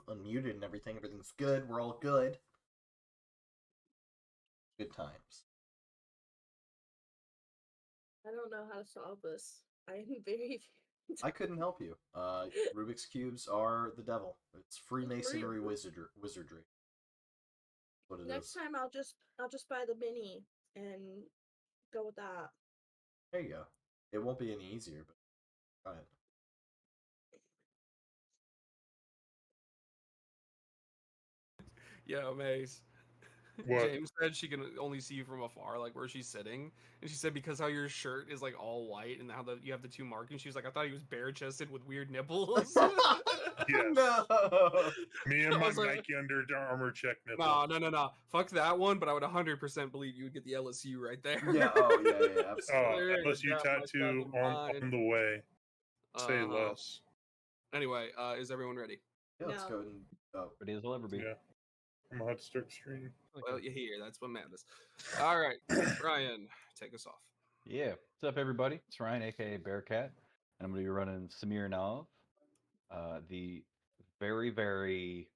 I'm unmuted and everything. Everything's good. We're all good. Good times. I don't know how to solve this. I am very... I couldn't help you. Rubik's Cubes are the devil. It's Freemasonry wizardry. What it Next is. time I'll just buy the mini and go with that. There you go. It won't be any easier, but try it. Yo, Mace. What? James said she can only see you from afar, like where she's sitting. And she said because how your shirt is like all white and how you have the two markings, she was like, I thought he was bare chested with weird nipples. Yes. No. Me and I my was like- Nike Under Armour check nipple. No. Fuck that one, but I would 100% believe you would get the LSU right there. Yeah, yeah, absolutely. There LSU you go, tattoo my on the way. Say less. Anyway, is everyone ready? Yeah, let's No. go and Ready as will ever be. Yeah. I'm gonna have to start streaming. Well, you hear, that's what matters. All right, Ryan, take us off. Yeah. What's up, everybody? It's Ryan, aka Bearcat, and I'm going to be running Smirnov, the very, very,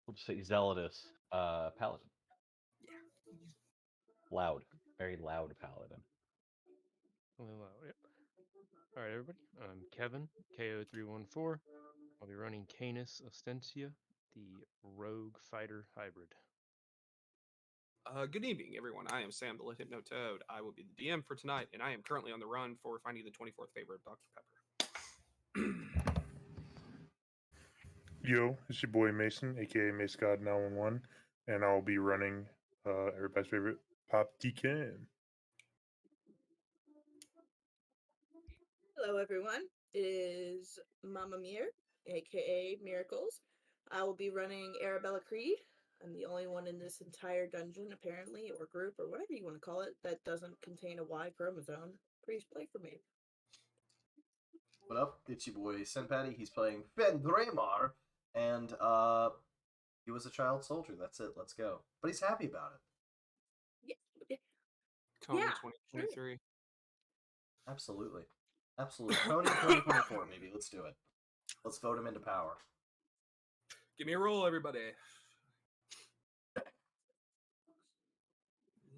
we'll just say, zealotous paladin. Yeah. Loud, very loud paladin. Really loud, yep. All right, everybody. I'm Kevin, KO314. I'll be running Canis Ostensia, the rogue fighter hybrid. Good evening, everyone. I am Sam, the Lit Hypno Toad. I will be the DM for tonight, and I am currently on the run for finding the 24th favorite of Dr. Pepper. Yo, it's your boy Mason, aka Mace God 911, and I'll be running everybody's favorite Pop Deacon. Hello, everyone. It is Mama Mir, aka Miracles. I will be running Arabella Creed. I'm the only one in this entire dungeon, apparently, or group, or whatever you want to call it, that doesn't contain a Y chromosome. Please play for me. What up? It's your boy Senpatty. He's playing Fen Draymar, and he was a child soldier. That's it. Let's go. But he's happy about it. Tony Yeah, 2023. Absolutely. Tony 2024, maybe. Let's do it. Let's vote him into power. Give me a roll, everybody.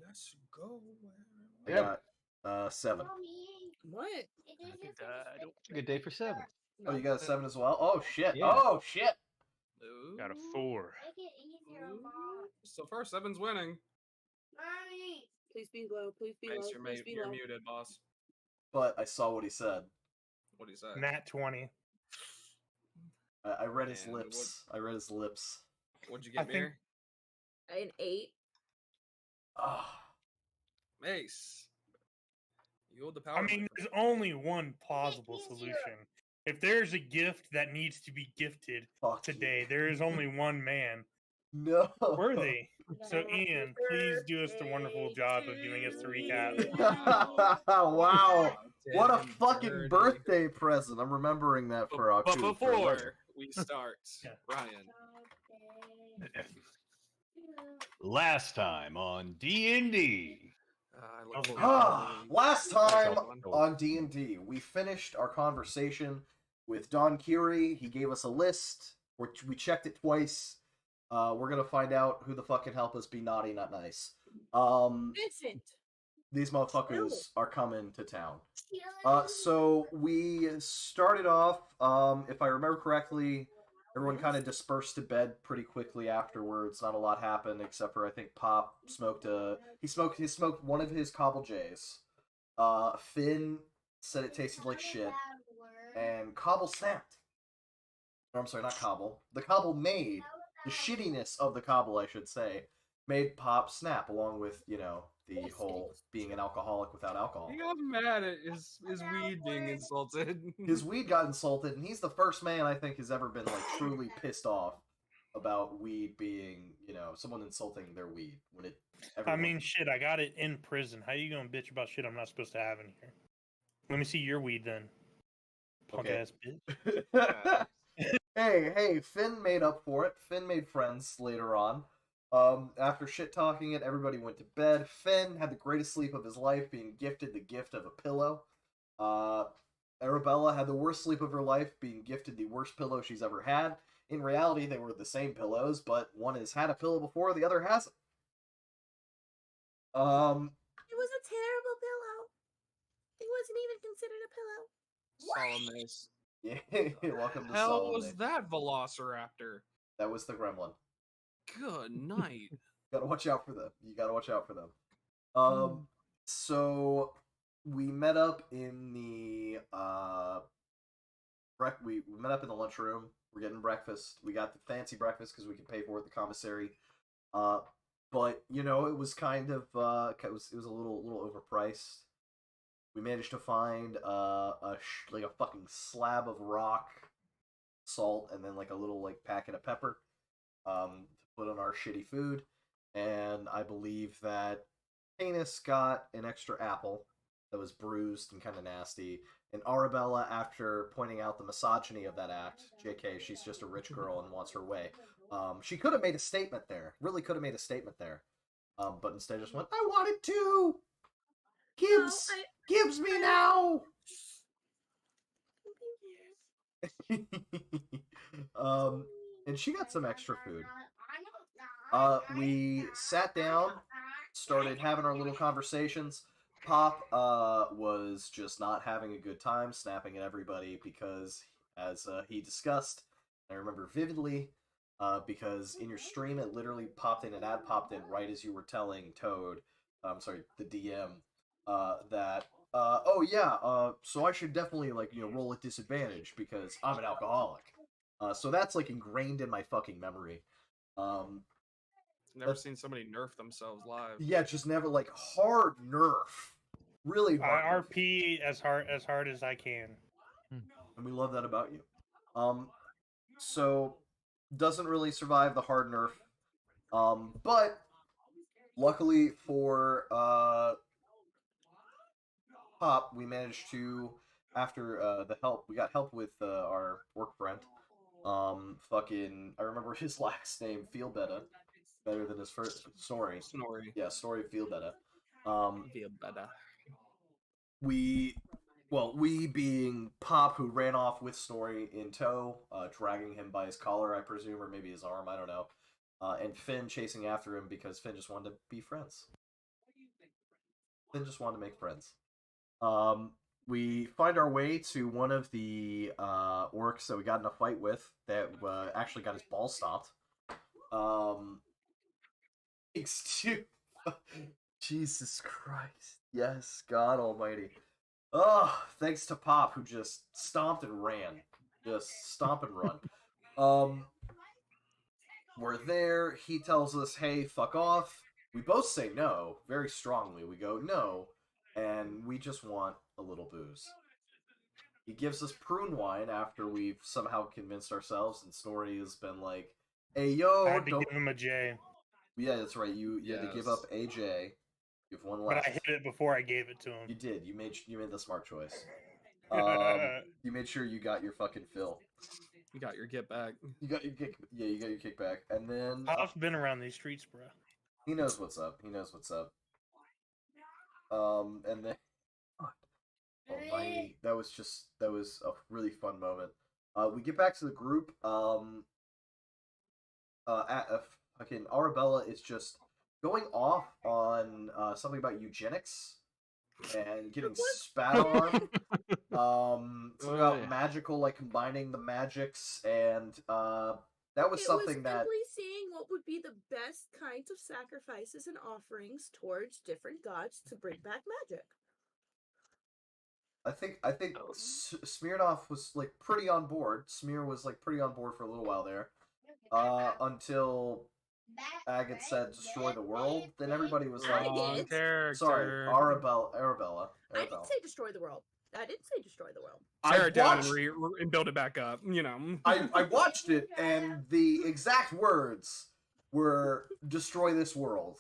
Let's go. I got 7. What? It's a good day for 7. Oh, you got a 7 as well? Oh, shit. Yeah. Oh, shit. Ooh. Got a 4. So far, 7's winning. Please be low. Please be low. Mace, Please be you're low. muted, boss. But I saw what he said. What do you say? Nat 20. I read his And lips. I read his lips. What'd you I get, think- Mir? An 8. Ah. Mace. You hold the power. I mean, there's only one plausible solution. If there's a gift that needs to be gifted Fuck today, there is only one man No. worthy. So, Ian, please do us the wonderful job of giving us the recap. Wow. What a Damn fucking dirty. birthday present. I'm remembering that for But October. before we start, Yeah. Ryan. Last time on D&D. I look forward to Last time One. on D&D, we finished our conversation with Don Curie. He gave us a list. We checked it twice. We're gonna find out who the fuck can help us be naughty, not nice. Vincent! These motherfuckers are coming to town. So we started off, if I remember correctly, everyone kind of dispersed to bed pretty quickly afterwards. Not a lot happened except for I think Pop smoked he smoked one of his Cobble J's. Finn said it tasted like shit, and Cobble snapped. Or, I'm sorry, not Cobble. The Cobble made the shittiness of the Cobble, I should say, made Pop snap, along with the whole being an alcoholic without alcohol. He got mad at his weed being insulted. His weed got insulted, and he's the first man I think has ever been truly pissed off about weed being, someone insulting their weed when it. I mean, shit, I got it in prison. How you gonna bitch about shit I'm not supposed to have in here? Let me see your weed then. Punk Okay. ass bitch. Hey, Finn made up for it. Finn made friends later on. After shit talking it, everybody went to bed. Finn had the greatest sleep of his life, being gifted the gift of a pillow. Arabella had the worst sleep of her life, being gifted the worst pillow she's ever had. In reality, they were the same pillows, but one has had a pillow before, the other hasn't. It was a terrible pillow. It wasn't even considered a pillow. Solumnace. Yeah, welcome to Hell was Solomon. that Velociraptor? That was the gremlin. Good night. Gotta watch out for them. You gotta watch out for them. Hmm. So we met up in the we met up in the lunchroom. We're getting breakfast. We got the fancy breakfast because we could pay for it at the commissary. But you know, it was kind of it was a little overpriced. We managed to find like a fucking slab of rock salt and then like a little like packet of pepper to put on our shitty food. And I believe that Canis got an extra apple that was bruised and kind of nasty. And Arabella, after pointing out the misogyny of that act, JK, she's just a rich girl and wants her way. She could have made a statement there. Really could have made a statement there. But instead just went, I wanted to! Gibbs! No, Gibbs me now! And she got some extra food. We sat down, started having our little conversations. Pop was just not having a good time, snapping at everybody because, as he discussed, I remember vividly, because in your stream it literally popped in, an ad popped in right as you were telling Toad, the DM, that, oh yeah, so I should definitely, like, you know, roll at disadvantage because I'm an alcoholic. So that's, like, ingrained in my fucking memory. Never seen somebody nerf themselves live. Yeah, just never, like, hard nerf. Really hard I nerf. RP as hard as I can. And we love that about you. So doesn't really survive the hard nerf. But luckily for Pop, we managed to, after the help, we got help with our work friend. I remember his last name, Feel better than his first, Snorri. Snorri. Yeah, Snorri Feel better. Feel better. We being Pop, who ran off with Snorri in tow, dragging him by his collar, I presume, or maybe his arm, I don't know. And Finn chasing after him because Finn just wanted to be friends. Finn just wanted to make friends. We find our way to one of the orcs that we got in a fight with that actually got his ball stomped. Jesus Christ. Yes, God almighty. Oh, thanks to Pop, who just stomped and ran. Just stomp and run. We're there. He tells us, hey, fuck off. We both say no, very strongly. We go, no, and we just want a little booze. He gives us prune wine after we've somehow convinced ourselves, and Snorri has been like, hey, yo, I had to don't... give him a J. Yeah, that's right. You had to give up AJ. You have one left. But I hit it before I gave it to him. You did. You made the smart choice. You made sure you got your fucking fill. You got your get back. You got your kick. Yeah, you got your kickback, and then Pop's been around these streets, bro. he knows what's up. He knows what's up. And then, almighty, that was a really fun moment. We get back to the group. Fucking Arabella is just going off on something about eugenics and getting spat on. Something about magical, like combining the magics, and that was something that simply seeing what would be the best kinds of sacrifices and offerings towards different gods to bring back magic. I think Smirnoff was like pretty on board. Smear was like pretty on board for a little while there, until Agate said destroy the world. Then everybody was like, sorry, Arabella. I didn't say destroy the world. I didn't say destroy the world. Tear it down and build it back up, you know. I watched it, and the exact words were destroy this world.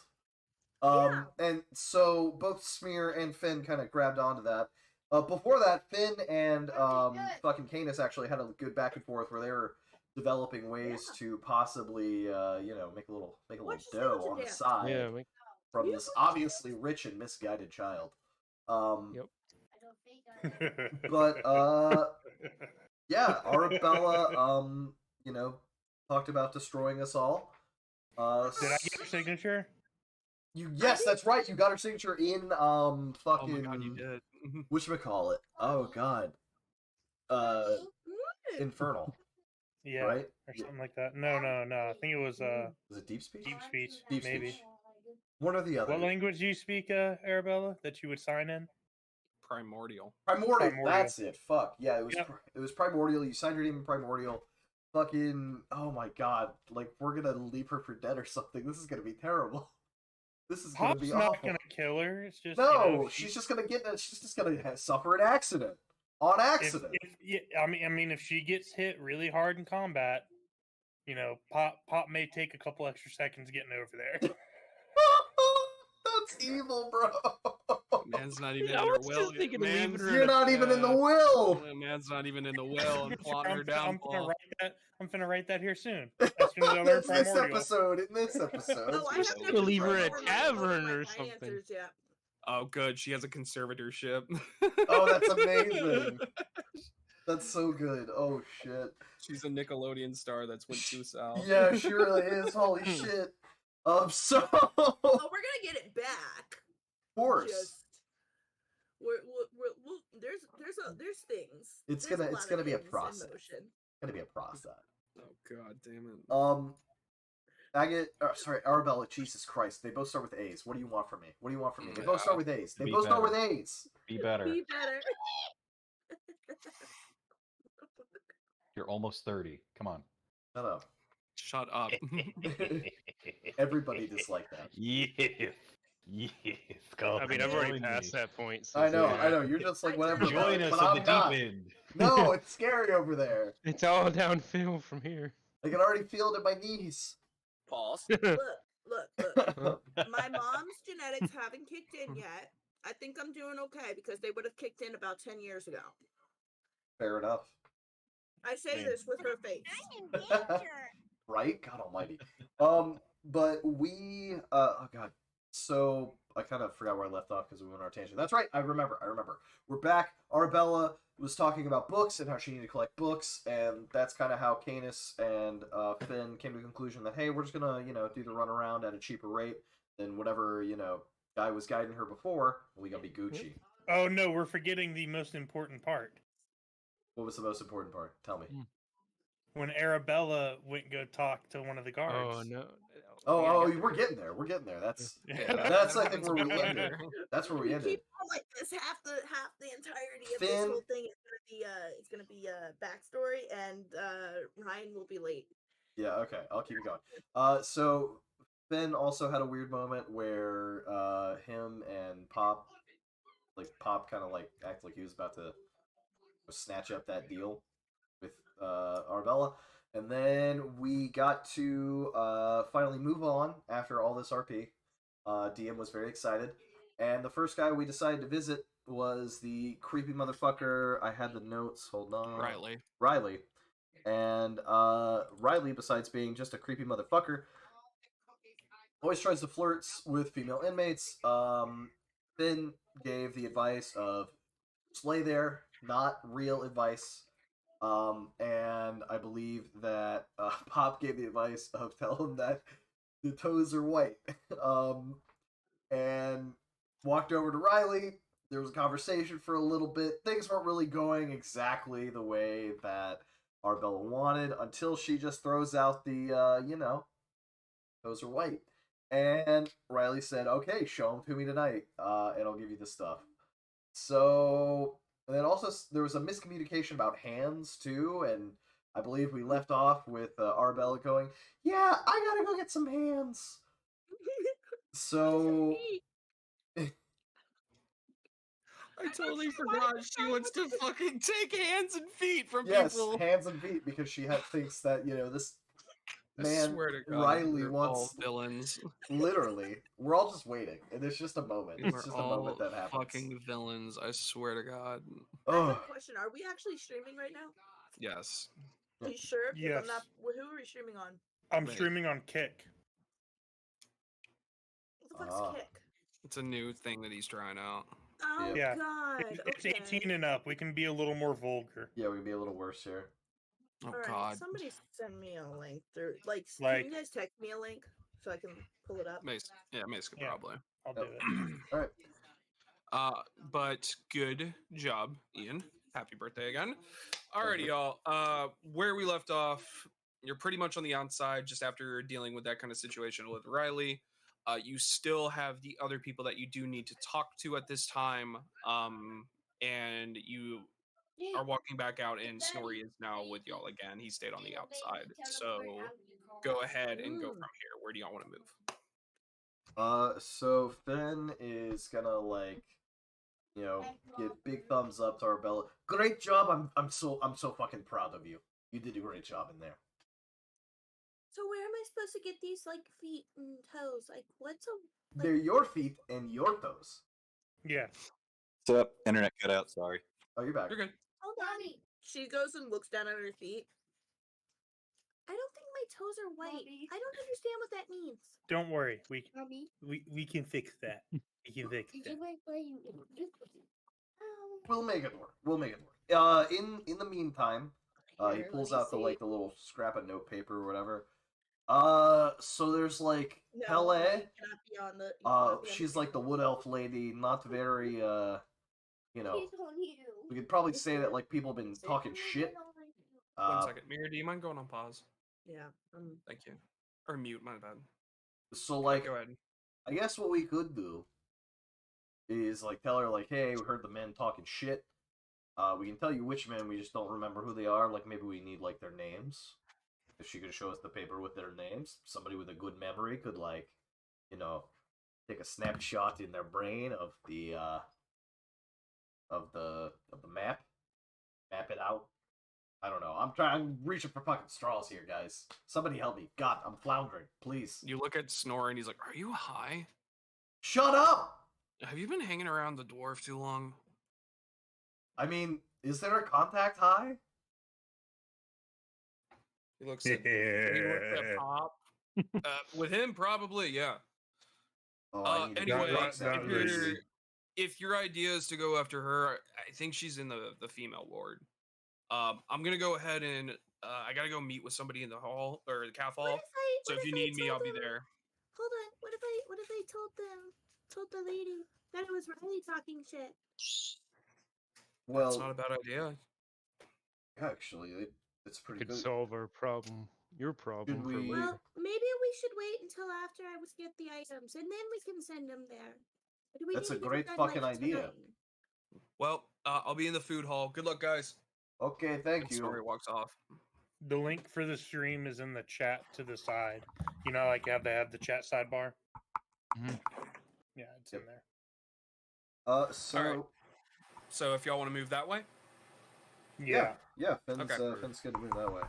And so both Smear and Finn kind of grabbed onto that. Before that, Finn and fucking Canis actually had a good back and forth where they were developing ways to possibly, make a little dough on the side from this obviously rich and misguided child. Yep. But yeah, Arabella, you know, talked about destroying us all. Did I get your signature? Yes, that's right. You got her signature in fucking Oh my god, you did. whatchamacallit. Oh god. Infernal, Yeah, right? or something like that. No. I think it was Was it deep speech? deep speech. Deep maybe. speech. One or the other. What language do you speak, Arabella? That you would sign in? Primordial. Primordial. That's it. Fuck. Yeah, it was Yep. it was Primordial. You signed your name in Primordial. Fucking oh my god. Like we're gonna leave her for dead or something. This is gonna be terrible. This is gonna Pop's be not awful. gonna kill her. It's just No, she's just gonna suffer an accident. On accident. I mean, if she gets hit really hard in combat, Pop may take a couple extra seconds getting over there. That's evil, bro. Man's not even in I her was will. just thinking of Man's, leaving her You're not even in the will. man's not even in the will and plotting her downfall. I'm finna write that here soon. As soon as I learn That's this Primordial. episode. In this episode. Oh, I You're have gonna to leave her in a confirm my tavern or finances something. yet. Oh, good. She has a conservatorship. Oh, that's amazing. That's so good. Oh shit. She's a Nickelodeon star that's went too south. Yeah, she really is. Holy shit. So. Oh, we're gonna get it back. Of course. Just, there's things. It's There's gonna lot be of a things in process. motion. It's gonna be a process. Oh god damn it. Arabella, Jesus Christ. They both start with A's. What do you want from me? What do you want from me? They Yeah. both start with A's. They Be both start with better. A's. Be better. Be better. You're almost 30. Come on. Shut up. Shut up. Everybody disliked that. Yes. I mean, I've already passed that point. So I know. yeah. You're just like whatever. Join about it, us but at I'm the deep not. end. No, it's scary over there. It's all downhill from here. I can already feel it in my knees. Pause. Look. My mom's genetics haven't kicked in yet. I think I'm doing okay because they would have kicked in about 10 years ago. Fair enough. I say this with her face. Right? God almighty. But we oh god. So I kind of forgot where I left off because we went on our tangent. That's right, I remember. We're back. Arabella was talking about books and how she needed to collect books, and that's kind of how Canis and Finn came to the conclusion that hey, we're just gonna, do the run around at a cheaper rate than whatever, guy was guiding her before. We gotta be Gucci. Oh no, we're forgetting the most important part. What was the most important part? Tell me. When Arabella went and go talk to one of the guards. Oh no. We're getting there. We're getting there. That's Yeah, I think where we happens ended. later. That's where we You ended. keep on like this, half the entirety of this Finn- whole thing is gonna be backstory, and Ryan will be late. Yeah, okay. I'll keep it going. So Finn also had a weird moment where him and Pop kind of like acted like he was about to snatch up that deal with Arabella. And then we got to finally move on after all this RP. DM was very excited. And the first guy we decided to visit was the creepy motherfucker. I had the notes. Hold on. Riley. And Riley, besides being just a creepy motherfucker, always tries to flirt with female inmates. Finn gave the advice of slay there, not real advice. And I believe that Pop gave the advice of tell him that the toes are white. And walked over to Riley. There was a conversation for a little bit. Things weren't really going exactly the way that Arabella wanted until she just throws out the, toes are white. And Riley said, okay, show them to me tonight, and I'll give you the stuff. So, and then also there was a miscommunication about hands, too, and I believe we left off with Arabella going, yeah, I gotta go get some hands. So... I totally forgot she wants to fucking take hands and feet from Yes, people. hands and feet, because she thinks that, this I man, swear to God, Riley we're wants... all villains. Literally. We're all just waiting, and it's just a moment. We're It's just a all moment that happens. fucking villains. I swear to God. I have Oh, a question. Are we actually streaming right now? Yes. Are you sure? 'Cause Yes. I'm not. Who are we streaming on? I'm Wait. streaming on Kick. What the fuck's Kick? It's a new thing that he's trying out. Oh Yeah. God. It's Okay. 18 and up. We can be a little more vulgar. Yeah, we can be a little worse here. Oh All right. God. Somebody send me a link through. Like, Like- can you guys text me a link so I can pull it up? Mace could Yeah. probably. I'll do it. All right. But good job, Ian. Happy birthday again. Alrighty, y'all. Where we left off, you're pretty much on the outside just after dealing with that kind of situation with Riley. You still have the other people that you do need to talk to at this time. And you are walking back out, and Snorri is now with y'all again. He stayed on the outside. So go ahead and go from here. Where do y'all want to move? So Finn is gonna like, give big thumbs up to Arbella. Great job! I'm so fucking proud of you. You did a great job in there. So where am I supposed to get these like feet and toes? Like, what's a? Like... They're your feet and your toes. Yeah. What's up? Internet cut out. Sorry. Oh, you're back. You're good. Hold on. She goes and looks down at her feet. I don't think my toes are white. I don't understand what that means. Don't worry. We can fix that. We can fix that. We'll make it work. In the meantime, he Here, pulls let me out the see. the little scrap of note paper or whatever. So there's like No, Pele. you cannot be on the. You cannot be on She's the like the wood elf lady, not very you know. He's on you. We could probably say that like people have been talking shit. 1 second. Mira, do you mind going on pause? Yeah. Thank you. Or mute, my bad. So like, Go ahead. I guess what we could do is like tell her like, hey, we heard the men talking shit. We can tell you which men, we just don't remember who they are. Like maybe we need like their names. If she could show us the paper with their names, somebody with a good memory could like, take a snapshot in their brain of the map, map it out. I don't know. I'm reaching for fucking straws here, guys. Somebody help me. God, I'm floundering. Please. You look at Snorri and he's like, "Are you high? Shut up! Have you been hanging around the dwarf too long?" I mean, is there a contact high? He looks at Pop. With him, probably, yeah. Oh, I need to Anyway, go not really. if your idea is to go after her, I think she's in the female ward. I'm gonna go ahead and I gotta go meet with somebody in the hall or the calf hall. So if you need me, I'll be there. Hold on. What if I told the lady that it was Riley talking shit? Well, That's not a bad idea. actually, it's pretty Could good. solve our problem, your problem, for we- later. Well, maybe we should wait until after I was get the items, and then we can send them there. Or do we That's need a to get great it done, fucking like, idea. tonight? Well, I'll be in the food hall. Good luck, guys. Okay, thank And you. Snorri walks off. The link for the stream is in the chat to the side. You know, like they have the chat sidebar. Mhm. Yeah, it's Yep. in there. So Alright. So if y'all want to move that way, Yeah. Finn's Okay. Finn's gonna move that way.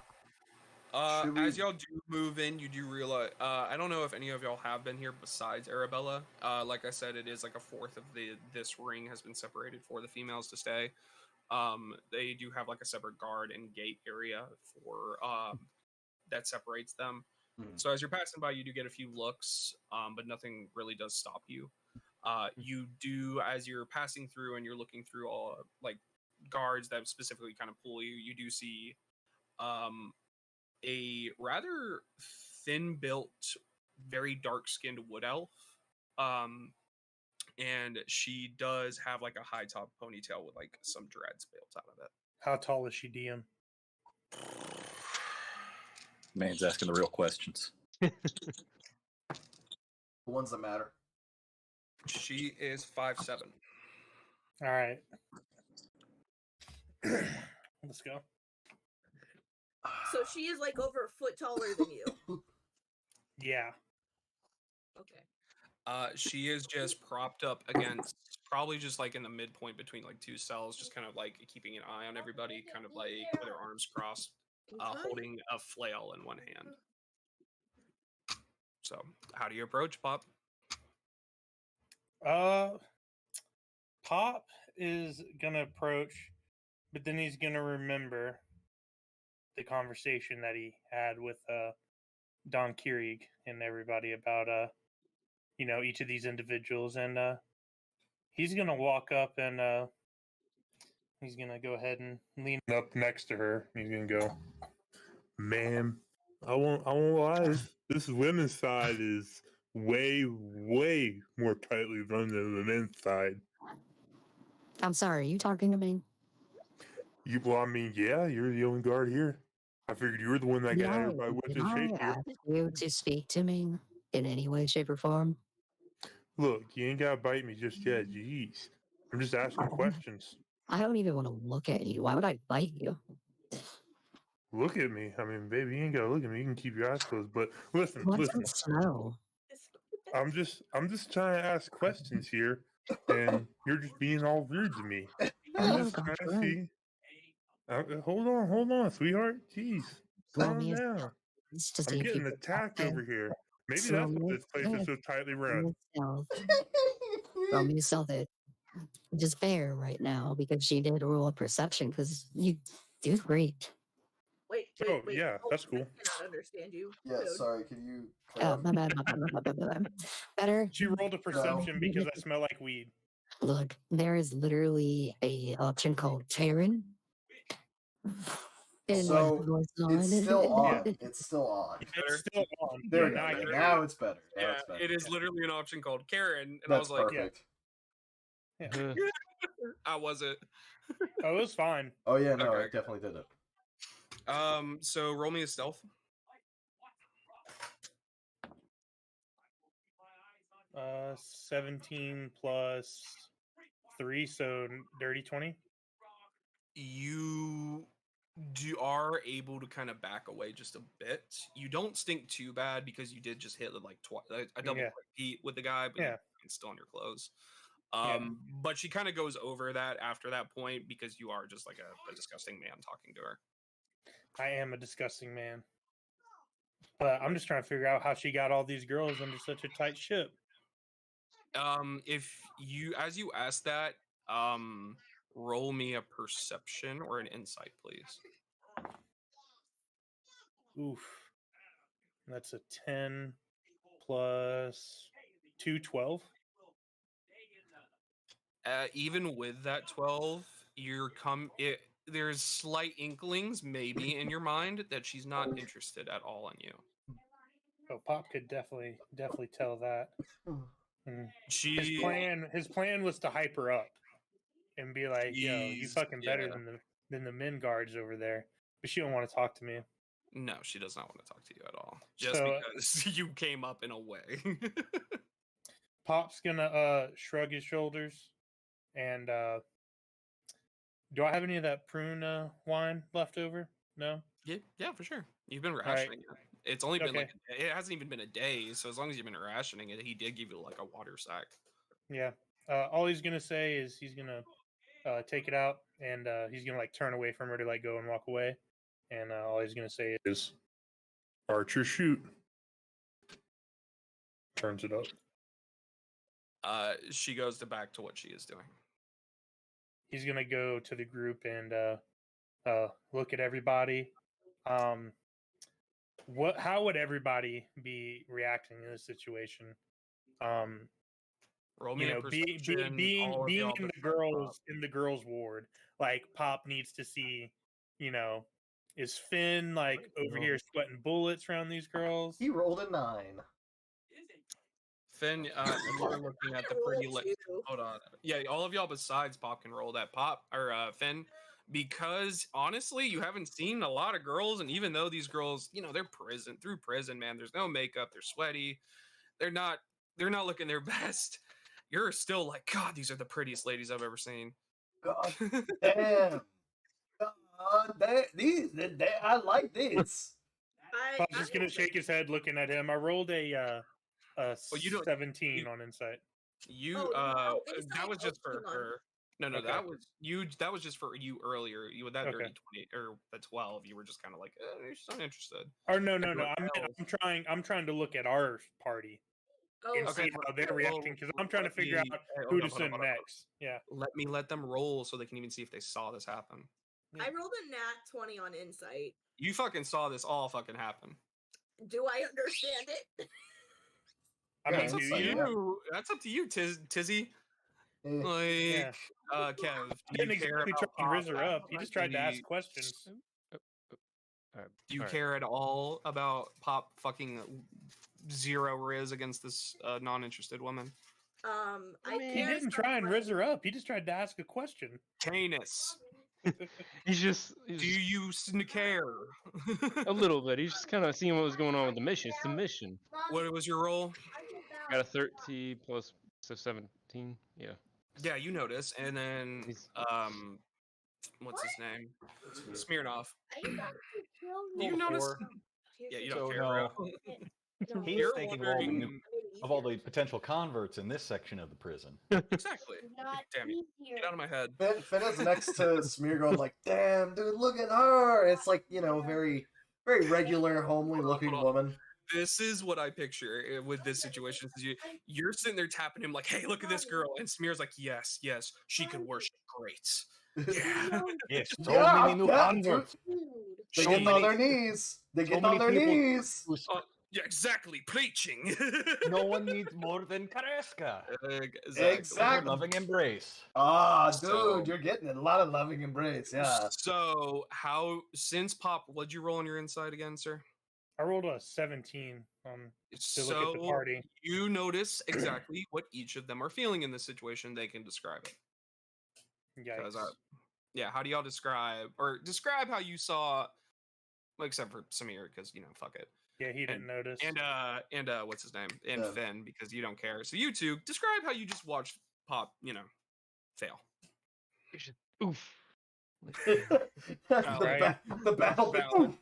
Should as we- y'all do move in, you do realize. I don't know if any of y'all have been here besides Arabella. Like I said, it is like a fourth of this ring has been separated for the females to stay. They do have like a separate guard and gate area for that separates them. Mhm. So as you're passing by, you do get a few looks, but nothing really does stop you. You do, as you're passing through and you're looking through all like guards that specifically kind of pull you, you do see a rather thin-built, very dark-skinned wood elf. And she does have like a high top ponytail with like some dreads built out of it. How tall is she, DM? Man's asking the real questions. The ones that matter. She is 5'7". All right. Let's go. So she is like over a foot taller than you. Yeah. Okay. She is just propped up against, probably just like in the midpoint between like two cells, just kind of like keeping an eye on everybody, kind of like with her arms crossed, holding a flail in one hand. So, how do you approach Pop? Pop is gonna approach, but then he's gonna remember the conversation that he had with Don Kierig and everybody about each of these individuals, and he's gonna walk up and he's gonna go ahead and lean up next to her. He's gonna go, "Ma'am, I won't lie. This women's side is way more tightly run than the men's side." I'm sorry, you talking to me? Well, I mean, yeah, you're the only guard here. I figured you were the one that got everybody whipped Did in I shape here. ask you to speak to me in any way, shape, or form? Look, you ain't gotta bite me just yet. Jeez, I'm just asking questions. I don't even want to look at you. Why would I bite you? Look at me. I mean, baby, you ain't gotta look at me. You can keep your eyes closed. But listen, What's listen. in snow? I'm just trying to ask questions here, and you're just being all rude to me. I'm just trying to see. Hold on, sweetheart. Jeez, calm down. To I'm see if you getting could attacked over here. Maybe So that's why this place is so tightly run. Roll me stealth it. Which is fair right now because she did roll a perception because you do great. Wait. Oh, yeah, that's cool. I cannot understand you. Yeah, Dude. sorry. Can you? My bad. Better. She rolled a perception because I smell like weed. Look, there is literally a option called Karen. So it's still on. Yeah. It's still on. It's still on. There Yeah, we go. now Now it's better. Now Yeah, it's better. it is literally an option called Karen, and I That's was like, perfect. Yeah. "I was it." Oh, it was fine. Oh yeah, no, Okay. it definitely did it. So roll me a stealth. 17 plus 3, so dirty 20. You are able to kind of back away just a bit. You don't stink too bad because you did just hit like a double repeat with the guy, but Yeah. it's still on your clothes. Yeah. But she kind of goes over that after that point because you are just like a disgusting man talking to her. I am a disgusting man. But I'm just trying to figure out how she got all these girls under such a tight ship. If you, as you ask that, roll me a perception or an insight, please. Oof. That's a 10 plus 2, 12. Even with that 12, there's slight inklings maybe in your mind that she's not interested at all in you. Oh, Pop could definitely tell that. Mm. His plan was to hype her up and be like, "Yo, you fucking better than the men guards over there." But she don't want to talk to me. No, she does not want to talk to you at all. Just because you came up in a way. Pop's gonna shrug his shoulders and do I have any of that prune wine left over? No? Yeah, for sure. You've been rationing it. It's only been like it hasn't even been a day, so as long as you've been rationing it, he did give you like a water sack. Yeah. All he's gonna say is he's gonna take it out and he's gonna like turn away from her to like go and walk away. And all he's gonna say is Archer shoot. Turns it up. She goes back to what she is doing. He's gonna go to the group and look at everybody. How would everybody be reacting in this situation? Roll me You know, a perception. being in the girls' ward, like Pop needs to see, you know, is Finn like over here sweating bullets around these girls? He rolled a 9. Finn, you're looking at the pretty list. Hold on. Yeah, all of y'all besides Pop can roll that. Pop or Finn, because honestly, you haven't seen a lot of girls, and even though these girls, they're through prison, man. There's no makeup. They're sweaty. They're not looking their best. You're still like, God, these are the prettiest ladies I've ever seen. God damn. I like this. Pop's just gonna shake his head, looking at him. I rolled a 17 on insight. That was just for her. No, Okay. that was you. That was just for you earlier. You with that Okay. dirty 20 or the 12. You were just kind of like, she's not interested. Or no. I'm trying to look at our party and see how they're reacting because I'm trying to figure out who to send next. Yeah. Let them roll so they can even see if they saw this happen. I rolled a nat 20 on insight. You fucking saw this all fucking happen. Do I understand it? I mean, That's up to you, Tizzy. Like, Kev, do you Didn't care exactly about try and Pop riz her up. He just tried to ask any- questions. Do you care at all about Pop fucking 0 riz against this non-interested woman? I He care didn't try and riz somewhat. her up. He just tried to ask a question. Canis, He's just do you care? a little bit. He's just kind of seeing what was going on with the mission. It's the mission. What was your role? Got a 30 plus, so 17. Yeah. Yeah, you notice, and then He's- what's his name? Smirnoff. Roll You a notice? 4. Yeah, you don't So, care, no. bro. He's You're thinking of all, the wondering- new, of all the potential converts in this section of the prison. Exactly. Damn it. Get out of my head. Finn is next to Smear going like, damn, dude, look at her. It's like, very, very regular, homely looking Hold on. woman. This is what I picture with this situation. You're sitting there tapping him like, hey, look at this girl. And Smear's like, yes, she could worship great. Yeah. Yes, so Yeah, many new yeah, converts. They So get on many- their knees. They so get many on their people knees. who's- Yeah, exactly. Preaching. no one needs more than Kareska. Exactly. Loving embrace. Ah, dude, So- you're getting a lot of loving embrace. Yeah. So, since Pop, what'd you roll on your inside again, sir? I rolled a 17 to look at the So, party. you notice exactly what each of them are feeling in this situation. They can describe it. Yikes. Yeah, how do y'all describe how you saw, except for Samir, because fuck it, Yeah, he didn't notice. and what's his name, and Yeah. Finn, because you don't care. So you two describe how you just watched Pop, fail. Oof. the battle. Valid.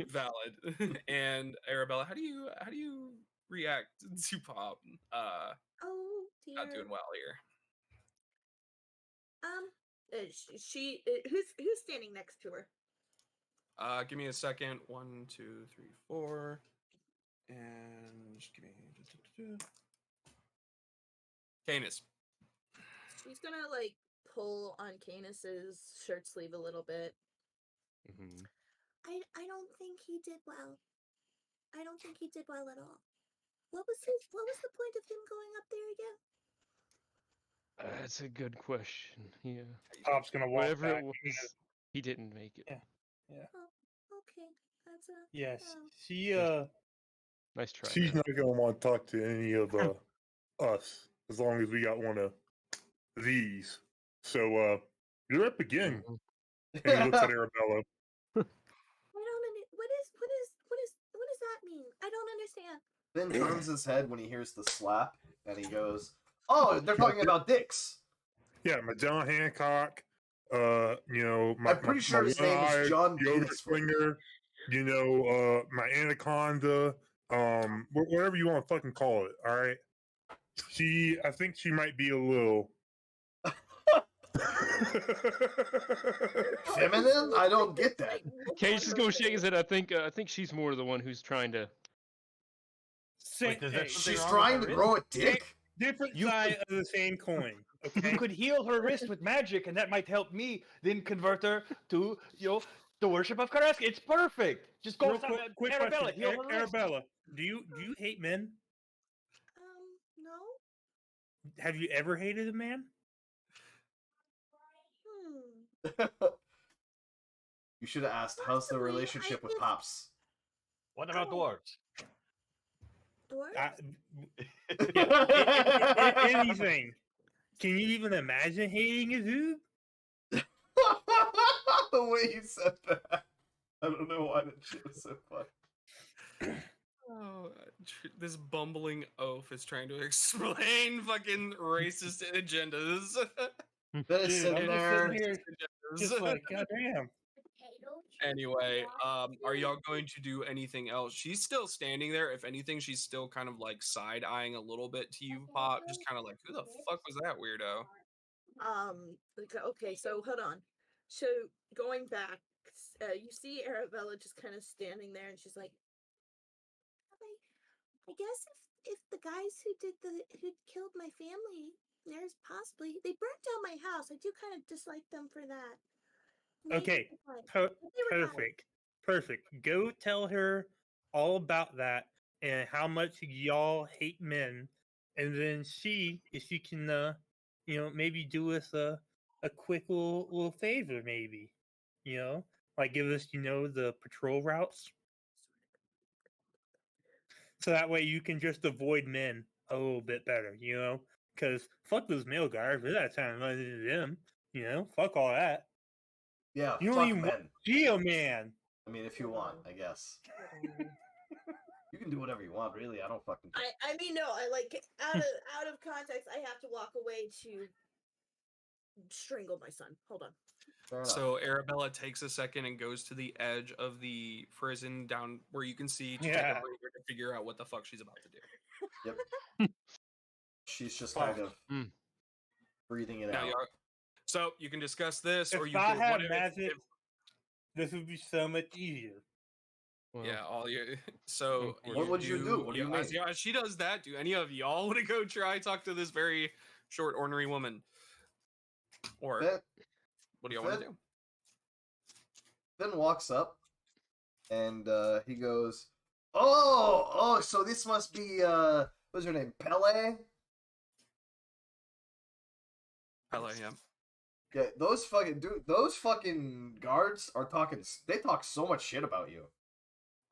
Valid. And Arabella, how do you react to Pop? Oh dear. Not doing well here. Who's standing next to her? Give me a second. 1, 2, 3, 4, and just give me. Canis. She's gonna pull on Canis's shirt sleeve a little bit. Mhm. I don't think he did well. I don't think he did well at all. What was the point of him going up there again? That's a good question. Yeah. Pop's gonna walk Whatever back. it was, he didn't make it. Yeah. Okay, that's a Yes, oh. she Nice try. she's man. not gonna want to talk to any of us as long as we got one of these. So you're up again. Mhm. And he looks at Arabella. What does that mean? I don't understand. Finn turns his head when he hears the slap, and he goes, "Oh, they're talking about dicks." Yeah, my John Hancock. My I'm pretty sure his name is John Yoga Penisfoot. Slinger. My Anaconda. Whatever you want to fucking call it. All right. I think she might be a little Feminine? I don't get that. Cage is gonna shake his head. I think she's more the one who's trying to. Wait, does that- She's wrong with trying her to wrist? grow a dick. different You side of the same coin. Okay. You could heal her wrist with magic, and that might help me then convert her to the worship of Kareska. It's perfect. Just go Real quick Arabella, question. heal her wrist. Arabella, do you hate men? No. Have you ever hated a man? You should have asked, how's the Possibly. relationship with Pops? What about dwarves? Dwarves? Anything. Can you even imagine hating a dude? The way you said that. I don't know why that shit was so funny. Oh, this bumbling oaf is trying to explain fucking racist agendas. Finn is sitting I'm just there. sitting here just like, goddamn. Anyway, are y'all going to do anything else? She's still standing there. If anything, she's still kind of like side eyeing a little bit to you, Pop. Just kind of like, who the fuck was that weirdo? Okay, so hold on. So going back, you see Arabella just kind of standing there, and she's like, I guess if the guys who killed my family, there's possibly they burnt down my house. I do kind of dislike them for that. Maybe Okay, they were guys. perfect. Go tell her all about that and how much y'all hate men, and then see if you can maybe do us a quick little favor, maybe, like give us, the patrol routes, so that way you can just avoid men a little bit better, because fuck those male guards, we're not time running into them, fuck all that. Yeah, You don't fuck even want men. to see a man. I mean, if you want, I guess. You can do whatever you want, really. I don't fucking. I mean, no. I like out of context. I have to walk away to strangle my son. Hold on. Fair enough. So Arabella takes a second and goes to the edge of the prison down where you can see to take a Yeah. breather to figure out what the fuck she's about to do. Yep. She's just kind of Mm. breathing it Now, out. so you can discuss this, or If you I can. had What if, magic, this would be so much easier. Well, yeah, all you. So What would you do? What do you mean? As she does that, do any of y'all want to go try talk to this very short, ornery woman? Or Finn, what do y'all want to do? Finn walks up and he goes, "Oh, so this must be what's her name? Pele?" Pele, yeah. Yeah, those fucking guards are talking. They talk so much shit about you.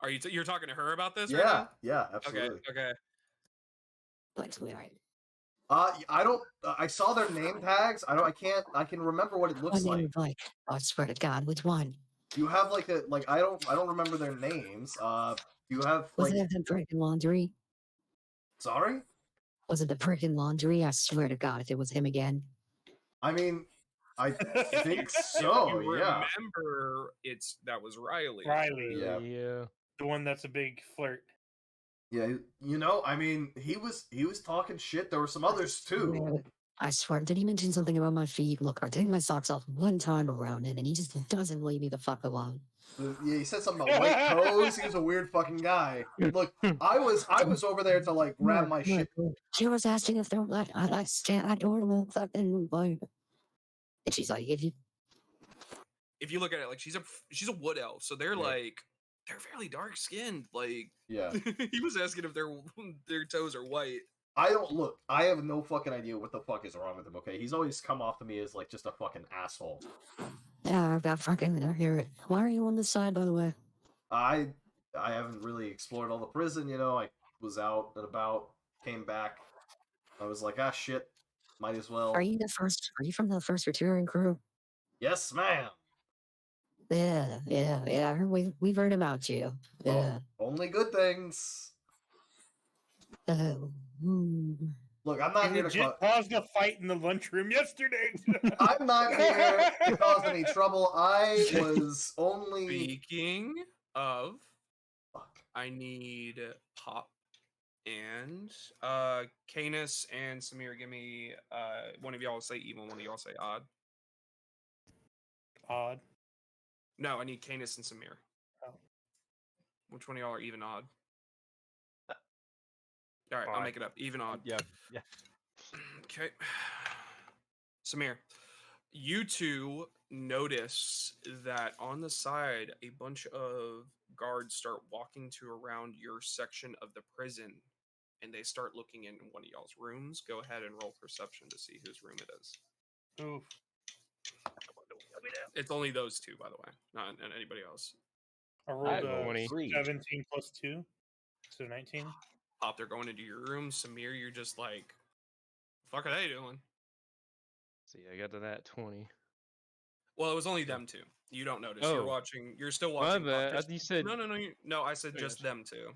Are you're talking to her about this? Yeah, Right now? yeah, absolutely. Okay. What's weird? I don't. I saw their name tags. I can't. I can remember what it looks One name like. of like, I swear to God, which one? You have like a like. I don't remember their names. You have Was like. it the freaking laundry? Sorry. Was it the freaking laundry? I swear to God, if it was him again. I mean, I think If so. you Yeah. remember, that was Riley. Riley, Yeah. Yeah. the one that's a big flirt. Yeah. I mean, he was talking shit. There were some others too. Yeah, I swear, did he mention something about my feet? Look, I take my socks off one time around it, and he just doesn't leave me the fuck alone. Yeah, he said something about white toes. He was a weird fucking guy. Look, I was over there to like grab my shit. She was asking if they're like, I stand, I don't know, fucking like. And she's like, If you look at it, like she's a wood elf, so they're they're fairly dark skinned. Like, Yeah. he was asking if their toes are white. I have no fucking idea what the fuck is wrong with him, okay? He's always come off to me as like just a fucking asshole. yeah, I've got fucking, I hear it. Why are you on this side, by the way? I haven't really explored all the prison, I was out and about, came back. I was like, ah shit, might as well. Are you from the first returning crew? Yes, ma'am. Yeah. We've heard about you. Yeah. Only good things. Hmm. Look, I'm not He here to legit caused a fight in the lunchroom yesterday. I'm not here to cause any trouble. I was only. Speaking of, Fuck. I need Pop and Canis and Samir. Give me one of y'all say even, one of y'all say odd. Odd. No, I need Canis and Samir. Oh. Which one of y'all are even odd? All right, I'll Odd. make it up. Even odd. Yeah. Okay. Samir, you two notice that on the side, a bunch of guards start walking to around your section of the prison, and they start looking in one of y'all's rooms. Go ahead and roll perception to see whose room it is. Oof. It's only those two, by the way, not anybody else. I I rolled rolled a 3. 17 plus 2, so 19. Pop, they're going into your room. Samir, you're just like, fuck are they doing? See, I got to that 20. Well, it was only them two. You don't notice. Oh. You're watching. You're still My watching. Pop. bad. Just- You said No. I said I just gotcha. them two.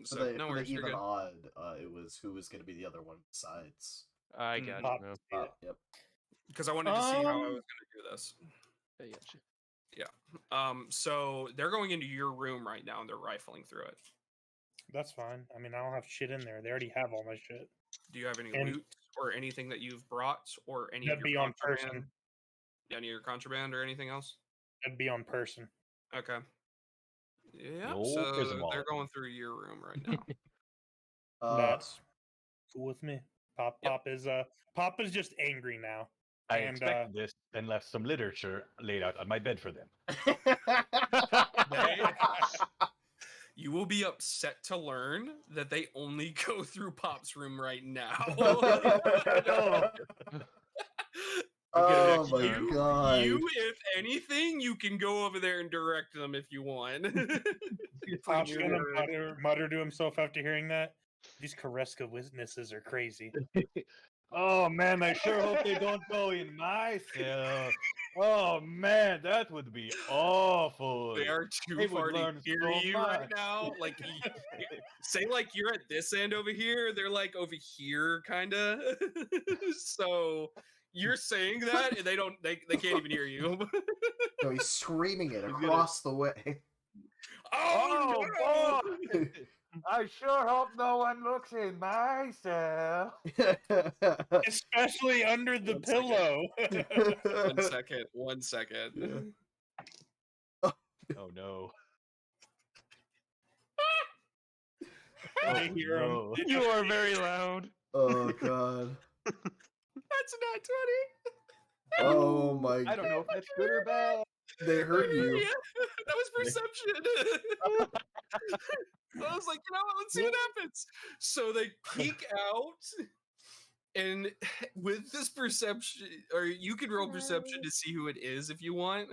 So For the, no for worries. the You're even good. odd, it was who was going to be the other one besides. I got Pop. you. Yeah. Yep. Because I wanted to see how I was going to do this. I got you. So they're going into your room right now and they're rifling through it. That's fine. I mean, I don't have shit in there. They already have all my shit. Do you have any And- loot or anything that you've brought or any That'd of be your on contraband? person. Any of your contraband or anything else? That'd be on person. Okay. Yeah. old So prison they're wallet. going through your room right now. That's cool with me. Yep. Pop is just angry now. I And, expected this and left some literature laid out on my bed for them. You will be upset to learn that they only go through Pop's room right now. You'll get it Oh next my time. god. You, if anything, you can go over there and direct them if you want. Pop's gonna mutter to himself after hearing that. These Kareska witnesses are crazy. Oh man, I sure hope they don't go in my cell. Oh man, that would be awful. They are They too would far to learn hear so you right much. now. Like, say like you're at this end over here. They're like over here, kind of. So you're saying that, and they don't. They can't even hear you. No, he's screaming it across the way. Oh, no! boy! I sure hope no one looks in my cell. Especially under the One pillow. One second. Oh no. They hear him. no. You are very loud. Oh god. That's not 20. Oh my I don't know if that's good or bad. They heard you. That was perception. I was like, you know what? Let's see what happens. So they peek out, and with this perception, or you can roll perception to see who it is if you want.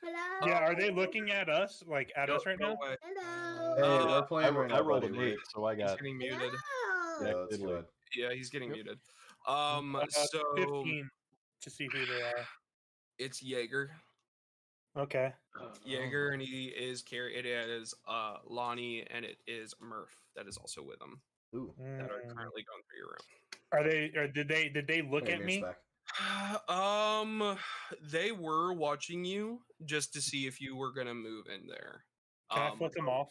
Hello. Yeah, are they looking at us? Like at us right Go now? away. Hello. Hey, we're playing right now, I rolled buddy. an 8, so I He's got getting muted. Hello. Yeah, that's good. Yeah, he's getting muted. Uh, So 15 to see who they are. it's Jaeger. Okay. Jaeger, and he is it is Lonnie, and it is Murph that is also with him Ooh. that are Mm. currently going through your room. Are they? Or did they look Hey, at Mir's me? back. They were watching you just to see if you were gonna move in there. Can I flick them off?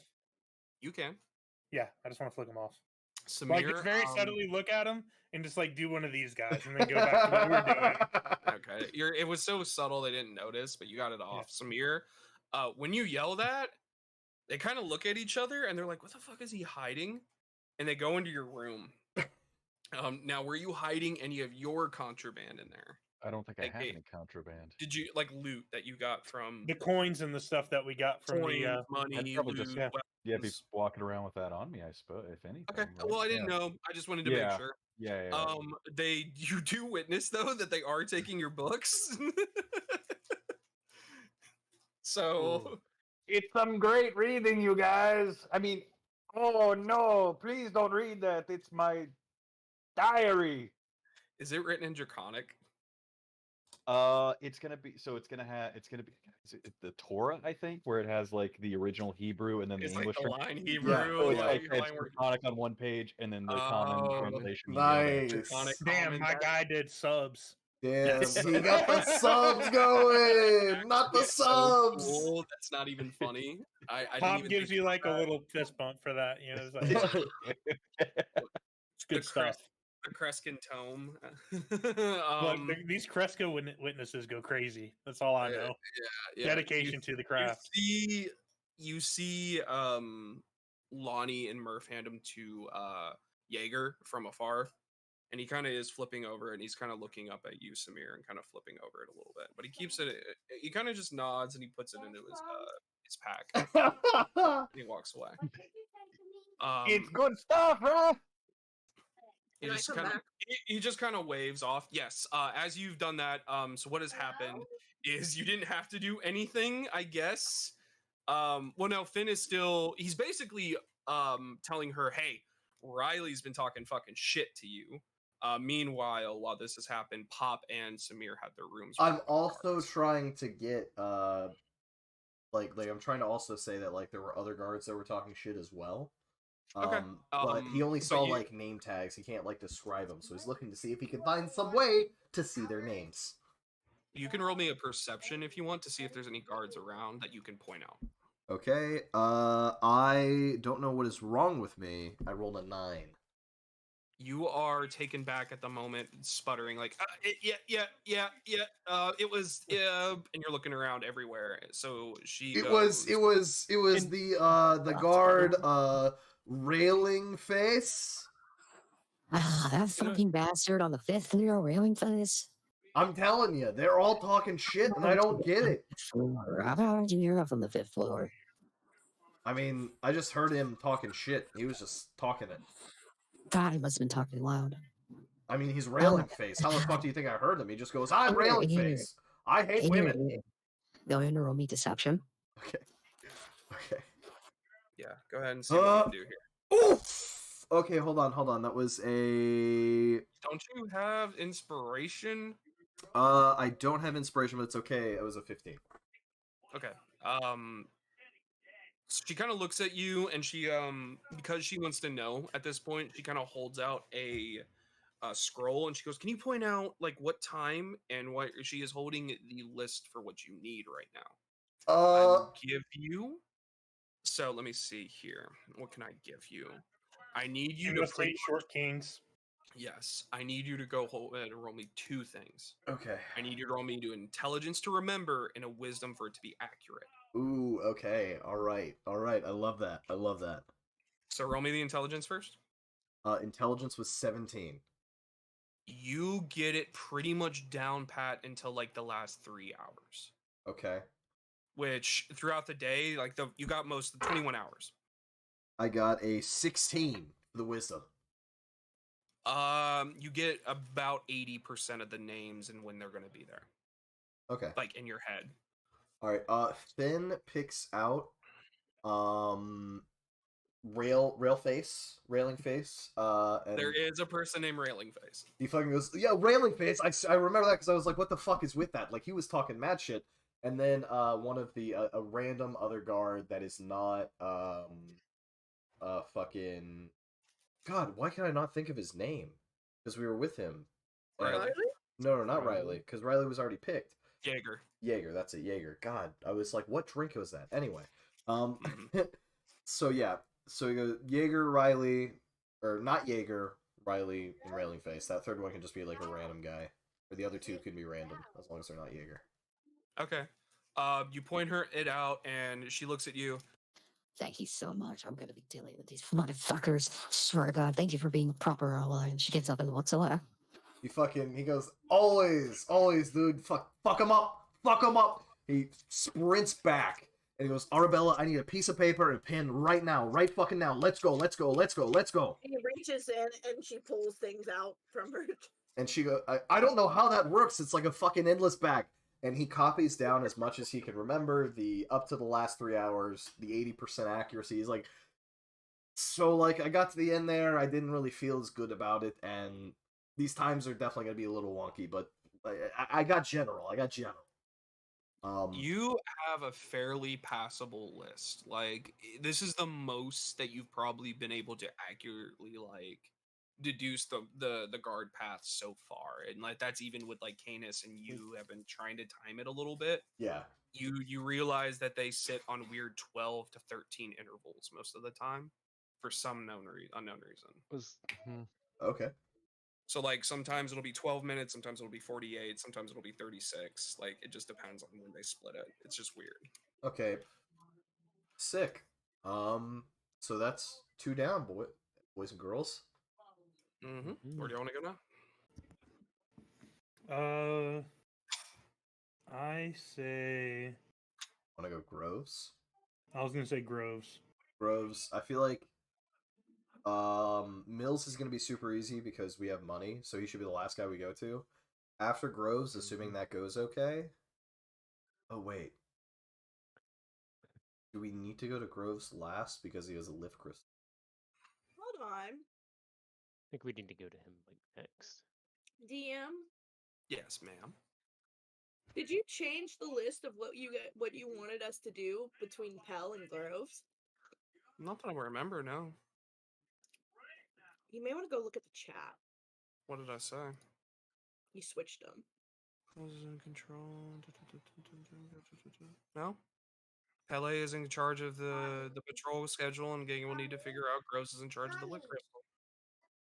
You can. Yeah, I just want to flick them off. Samir, Like just very subtly look at them and just like do one of these guys and then go back to what we were doing. Okay, it was so subtle they didn't notice, but you got it off. Samir, when you yell that, they kind of look at each other and they're like, "What the fuck is he hiding?" And they go into your room. Now, were you hiding any of your contraband in there? I don't think I Like, have hey, any contraband. Did you like loot that you got from The coins and the stuff that we got from coins, the money, I'd probably just loot, be weapons? walking around with that on me, I suppose, if anything. Okay. right? Well, I didn't Yeah. know. I just wanted to make Yeah. sure. Yeah. You do witness though that they are taking your books. So It's some great reading, you guys. I mean, oh no, please don't read that. It's my diary. is it written in Draconic? It's gonna be is it the Torah, I think, where it has like the original Hebrew and then It's the like English. the line Hebrew. So it's Yeah. like like, it's line word- Draconic on one page and then the common translation. Nice. Draconic Damn, common my back. guy did subs. Damn, Yes. he got the subs going. Not the It's so subs. cool. That's not even funny. I didn't Pop even gives think you about like a that. little fist bump for that. You know, it's like it's good stuff. The Kreskin tome. Look, these Kreska witnesses go crazy. That's all I know. Yeah. Dedication to the craft. You see Lonnie and Murph hand him to Jaeger from afar, and he kind of is flipping over and he's kind of looking up at you, Samir, and kind of flipping over it a little bit, but he keeps it. He kind of just nods and he puts it into his pack. And he walks away. It's good stuff, right? He just kind of waves off. Yes. As you've done that, so what has happened is you didn't have to do anything, I guess. Well, now Finn is he's basically telling her, hey, Riley's been talking fucking shit to you. Meanwhile, while this has happened, Pop and Samir had their rooms. I'm also trying to get like I'm trying to also say that like there were other guards that were talking shit as well. Okay. But he only saw like name tags. He can't like describe them, so he's looking to see if he can find some way to see their names. You can roll me a perception if you want to see if there's any guards around that you can point out. Okay. I don't know what is wrong with me. I rolled a 9. You are taken back at the moment, sputtering like, yeah. It was, and you're looking around everywhere. So It was the guard railing face. That fucking bastard on the 5th floor railing face. I'm telling you, they're all talking shit, and I don't get it. How did you hear up on the 5th floor? I mean, I just heard him talking shit. He was just talking it. God, he must have been talking loud. I mean, he's railing face. How the fuck do you think I heard him? He just goes, "I'm railing face. I hate women." Go ahead and roll me deception. Okay. Okay. Yeah, go ahead and see what you can do here. Oof! Okay, hold on. That was a... Don't you have inspiration? I don't have inspiration, but it's okay. It was a 15. Okay. She kind of looks at you, and she because she wants to know at this point, she kind of holds out a scroll, and she goes, "Can you point out like what time and what?" She is holding the list for what you need right now. I will give you. So let me see here. What can I give you? I need you to say short kings. Yes, I need you to go and roll me 2 things. Okay. I need you to roll me to intelligence to remember and a wisdom for it to be accurate. Ooh, okay. All right. I love that. So roll me the intelligence first. Intelligence was 17. You get it pretty much down pat until like the last 3 hours. Okay. Which throughout the day, like you got most of the 21 hours. I got a 16 for the wisdom. You get about 80% of the names and when they're going to be there. Okay. Like in your head. All right. Finn picks out railing face. And There is a person named Railing Face. he fucking goes, "Yeah, railing face." I remember that because I was like, "What the fuck is with that?" Like he was talking mad shit. And then one of the a random other guard that is not fucking... God, why can I not think of his name? Because we were with him. And... Riley? No, not Riley, because Riley was already picked. Jaeger, that's it, Jaeger. God, I was like, what drink was that? Anyway, so yeah, so we go Jaeger, Riley, or not Jaeger, Riley, and Railing Face. That third one can just be like a random guy, or the other 2 can be random as long as they're not Jaeger. Okay. You point it out, and she looks at you. Thank you so much. I'm gonna be dealing with these motherfuckers. Swear to God, thank you for being proper ally. And she gets up and walks away. He goes, always, dude, fuck him up. He sprints back, and he goes, "Arabella, I need a piece of paper and pen right now, right fucking now. Let's go. He reaches in and she pulls things out from her. And she goes, I don't know how that works. It's like a fucking endless bag. And he copies down as much as he can remember, the up to the last 3 hours, the 80% accuracy. He's like, so like I got to the end there, I didn't really feel as good about it, and these times are definitely gonna be a little wonky, but I got general. You have a fairly passable list. Like this is the most that you've probably been able to accurately like deduce the guard path so far, and like that's even with like Canis and you have been trying to time it a little bit. Yeah. You realize that they sit on weird 12 to 13 intervals most of the time for some unknown reason. Okay. So like sometimes it'll be 12 minutes, sometimes it'll be 48, sometimes it'll be 36. Like it just depends on when they split it. It's just weird. Okay. Sick. So that's 2 down, boys and girls. Where do you want to go now? I say... Want to go Groves? I was going to say Groves. I feel like Mills is going to be super easy because we have money, so he should be the last guy we go to. After Groves, assuming that goes okay. Oh, wait. Do we need to go to Groves last because he has a lift crystal? Hold on. I think we need to go to him like next. DM? Yes, ma'am. Did you change the list of what you wanted us to do between Pell and Groves? Not that I remember, no. You may want to go look at the chat. What did I say? You switched them. Was in control. No? Pele is in charge of the patrol schedule, and Gang will need to figure out Gross is in charge of the lick crystal.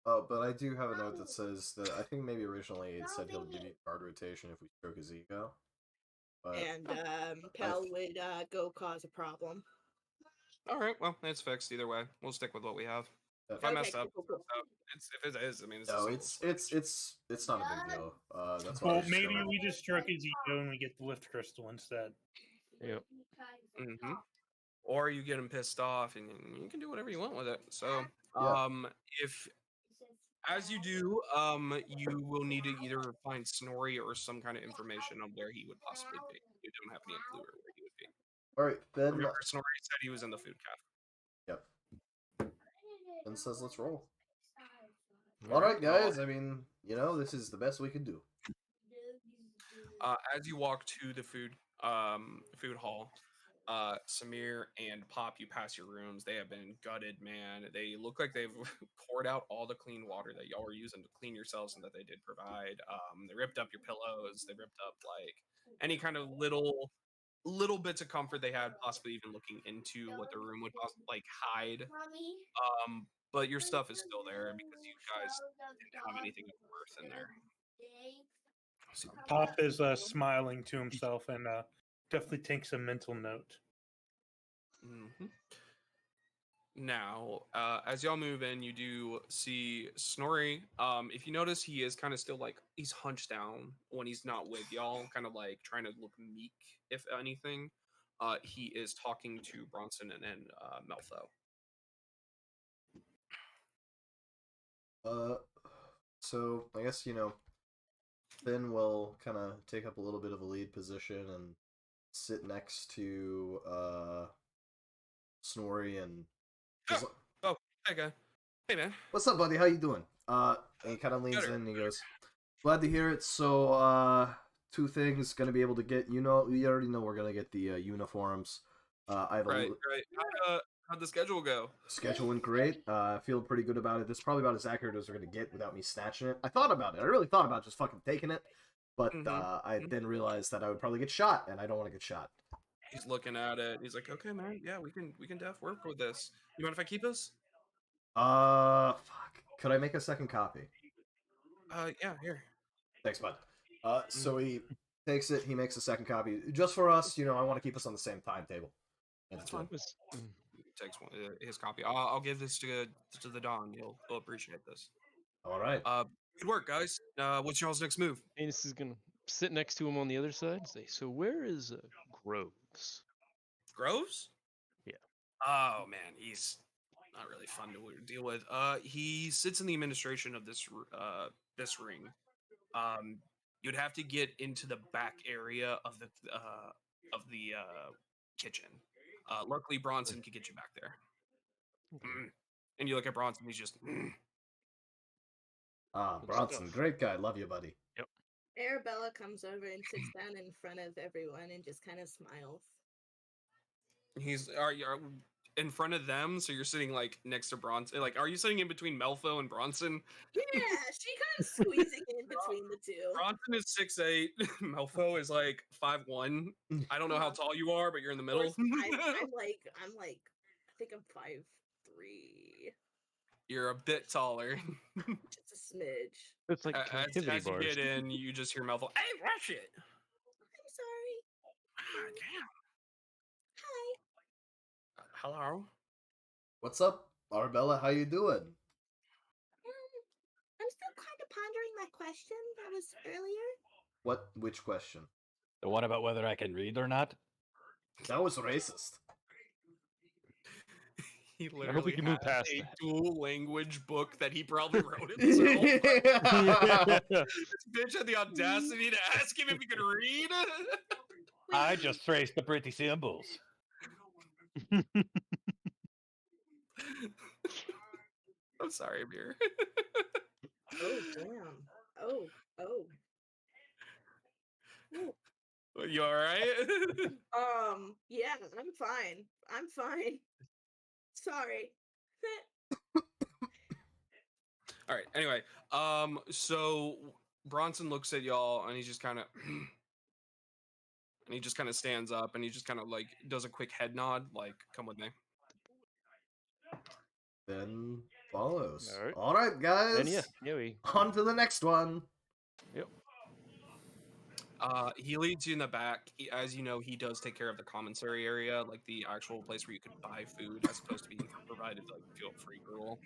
Oh, but I do have a note that says that I think maybe originally it said he'll give you guard rotation if we stroke his ego. But And Pell would go cause a problem. All right, well, it's fixed either way. We'll stick with what we have. If I messed up, if it is, I mean, no, it's not a big deal. That's why. Well, maybe we just struck his ego and we get the lift crystal instead. Yep. Or you get him pissed off, and you can do whatever you want with it. So, yeah. if As you do, you will need to either find Snorri or some kind of information on where he would possibly be. You don't have any clue where he would be. All right, then. Remember, Snorri said he was in the food cafe. Yep. Ben says, "Let's roll." All right, guys. I mean, this is the best we can do. As you walk to the food hall, Samir and Pop, you pass your rooms. They have been gutted, man. They look like they've poured out all the clean water that y'all were using to clean yourselves and that they did provide. They ripped up your pillows. They ripped up like any kind of little bits of comfort they had, possibly even looking into what the room would like hide. But your stuff is still there because you guys didn't have anything of worth in there. So. Pop is smiling to himself and definitely takes a mental note. Mm-hmm. Now, as y'all move in, you do see Snorri. If you notice, he is kind of still like he's hunched down when he's not with y'all, kind of like trying to look meek, if anything. He is talking to Bronson and Meltho. So I guess Finn will kind of take up a little bit of a lead position and sit next to Snorri and. Oh, hey guy. Hey man. What's up, buddy? How you doing? And he kind of leans in and he goes, "Glad to hear it. So, two things gonna be able to get. You already know we're gonna get the uniforms. I have right. How'd the schedule go? Schedule went great. I feel pretty good about it. This is probably about as accurate as we're gonna get without me snatching it. I thought about it. I really thought about just fucking taking it, but I then realized that I would probably get shot, and I don't want to get shot." He's looking at it. He's like, "Okay, man. Yeah, we can def work with this. You mind if I keep this?" Fuck. Could I make a second copy? Yeah, here. Thanks, bud. So he takes it. He makes a second copy just for us. I want to keep us on the same timetable. That's fine. Takes his copy. I'll give this to the Don. He'll appreciate this. All right. Good work, guys. What's y'all's next move? Anus is gonna sit next to him on the other side and say, "So where is Groves?" Groves? Yeah. Oh man, he's not really fun to deal with. He sits in the administration of this ring. You'd have to get into the back area of the kitchen. Luckily, Bronson could get you back there. Okay. And you look at Bronson, he's just. Bronson, great guy. Love you, buddy. Yep. Arabella comes over and sits down in front of everyone and just kind of smiles. Are you in front of them? So you're sitting like next to Bronson. Like, are you sitting in between Meltho and Bronson? Yeah, she kind of squeezing in between the two. Bronson is 6'8". Meltho is like 5'1". I don't know how tall you are, but you're in the middle. I'm like, I think I'm 5'3". You're a bit taller. Just a smidge. It's like as you get in, you just hear Melville, "Hey, rush it!" I'm sorry. Damn. Hi. Hello. What's up, Arabella? How you doing? I'm still kind of pondering that question that was earlier. Which question? The one about whether I can read or not? That was racist. He literally has a dual language book that he probably wrote himself. This bitch had the audacity to ask him if he could read. I just traced the pretty symbols. I'm sorry, Amir. Oh, damn. Oh. Ooh. You all right? Yeah, I'm fine. Sorry. All right. Anyway, so Bronson looks at y'all and he just kind of stands up and he just kind of like does a quick head nod, like, "Come with me." Then follows. All right, All right, guys. and yeah, on to the next one. Yep. He leads you in the back. As you know, he does take care of the commissary area, like the actual place where you could buy food, as opposed to being provided like guilt-free gruel.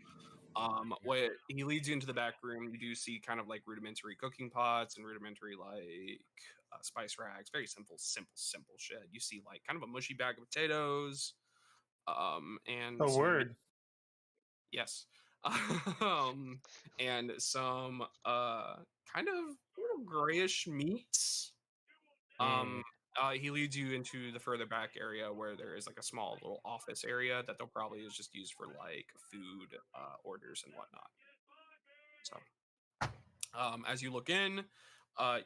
What he leads you into the back room, you do see kind of like rudimentary cooking pots and rudimentary like spice racks. Very simple shit. You see like kind of a mushy bag of potatoes. And A word. Yes. and some kind of little grayish meats. He leads you into the further back area where there is like a small little office area that they'll probably is just used for like food orders and whatnot. So, as you look in,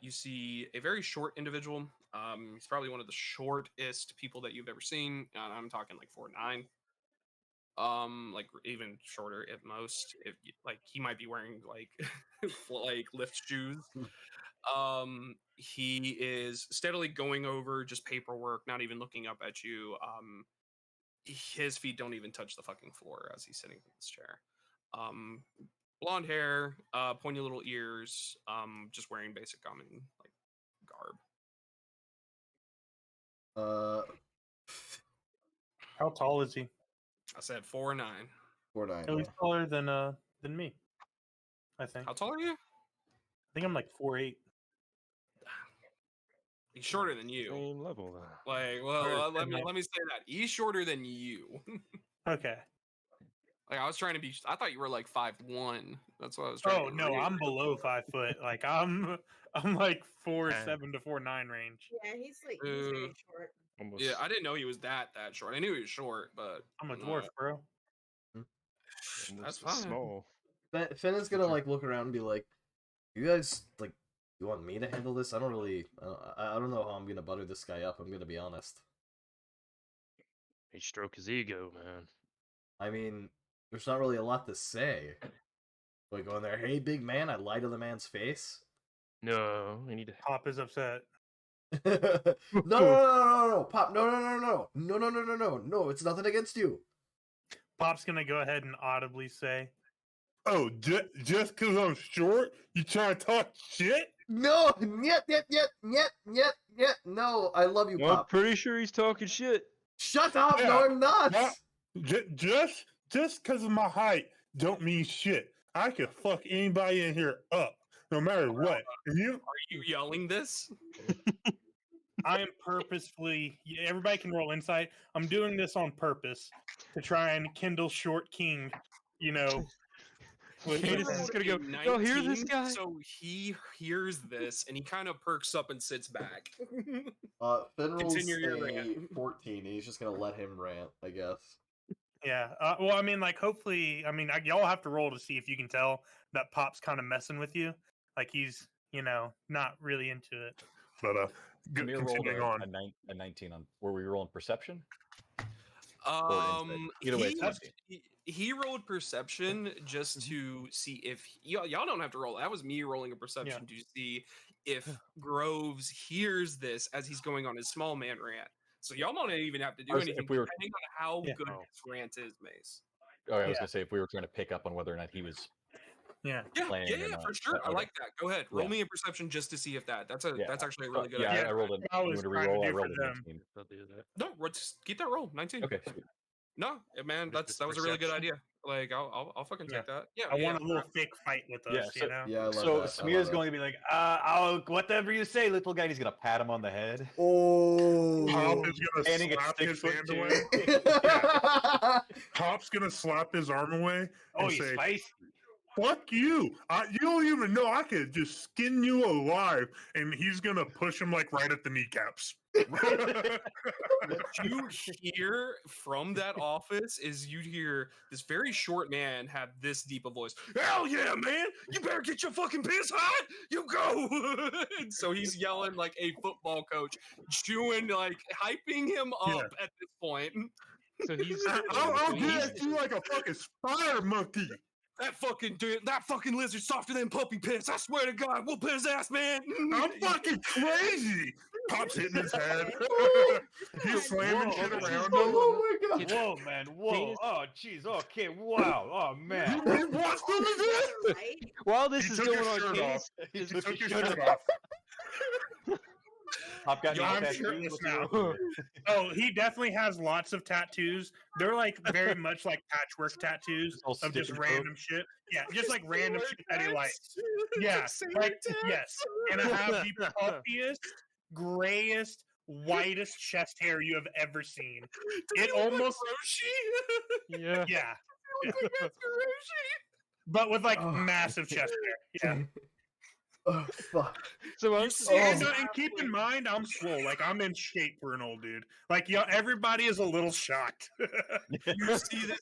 you see a very short individual. He's probably one of the shortest people that you've ever seen. I'm talking like 4'9". Like even shorter at most. If like he might be wearing like like lift shoes. He is steadily going over just paperwork, not even looking up at you. His feet don't even touch the fucking floor as he's sitting in this chair. Blonde hair, pointy little ears, just wearing basic common like garb. How tall is he? I said 4'9". 4'9". Oh, he's taller than me. I think. How tall are you? I think I'm like 4'8". He's shorter than you. Same level. Like, well, let me say that he's shorter than you. Okay. Like I was trying to be. I thought you were like 5'1". That's what I was trying. Oh no, I'm below 5 foot. Like I'm like 4'7" to 4'9" range. Yeah, he's very short. Almost. Yeah, I didn't know he was that short. I knew he was short, but I'm a dwarf, bro. That's fine. Small. Finn is gonna like look around and be like, "You guys like, you want me to handle this? I don't really. I don't know how I'm gonna butter this guy up. I'm gonna be honest. He stroke his ego, man. I mean, there's not really a lot to say. Like going there, hey big man, I lie to the man's face. No, we need to. Pop is upset. No, Pop, no, it's nothing against you. Pop's gonna go ahead and audibly say, "Oh, just because I'm short, you trying to talk shit?" No, yet. No, I love you, Well, I'm Pop. pretty sure he's talking shit. Shut up! Yeah, No, I'm not. Just because of my height don't mean shit. I can fuck anybody in here up, no matter what. And you, Are you yelling this? I am purposefully. Everybody can roll insight. I'm doing this on purpose to try and kindle Short King. You know. Cadus is gonna go. Y'all hear this guy? So he hears this and he kind of perks up and sits back. Finn rolls Continue your a rant. 14. And he's just gonna let him rant, I guess. Yeah. Well, I mean, like, hopefully, I mean, y'all have to roll to see if you can tell that Pop's kind of messing with you. Like he's, not really into it. But Samir rolled continuing on. a 19 on. Were we rolling perception? Either way, it's he rolled perception just to see if y'all don't have to roll. That was me rolling a perception to see if Groves hears this as he's going on his small man rant. So y'all don't even have to do anything depending on how good his rant is, Mace. Oh, I was gonna say if we were trying to pick up on whether or not he was. Yeah, for sure. I like that. Go ahead, roll me a perception just to see if that's actually a really good idea. I rolled a. I was trying to do for them. 19. I'll do that. No, just keep that roll. 19. Okay. Sweet. No, man, that was a really good idea. Like, I'll fucking take that. Yeah, I want a little fake fight with us. Yeah, I love so that. Samir's going to be like, "I'll whatever you say, little guy." He's gonna pat him on the head. Oh, Pop is gonna slap his hand away. Pop's gonna slap his arm away and say, spicy. "Fuck you! You don't even know I could just skin you alive." And he's gonna push him like right at the kneecaps. What you hear from that office is you hear this very short man have this deep a voice. Hell yeah, man! You better get your fucking piss hot. You go. And so he's yelling like a football coach, chewing like hyping him up at this point. So he's. I'll get you like a fucking spider monkey. That fucking lizard softer than puppy piss. I swear to God, we'll put his ass, man. I'm fucking crazy. Pop's hitting his head. He's slamming shit around him. Oh my God. Whoa, man. Whoa. Oh, jeez. Okay. Wow. Oh, man. You want some of this? While this He is took going his on, shirt off. Cadus, He took his shirt off. I've got I'm shirtless now. Oh, he definitely has lots of tattoos. They're like very much like patchwork tattoos of just random shit. Yeah, just like random shit that he likes. Yeah, like yes. And I have the puffiest, grayest, whitest chest hair you have ever seen. It almost yeah. yeah. but with like Oh. massive chest hair. Yeah. Oh, fuck. So You us, see And, his and keep in mind, I'm swole. Like I'm in shape for an old dude. Like everybody is a little shocked. You see this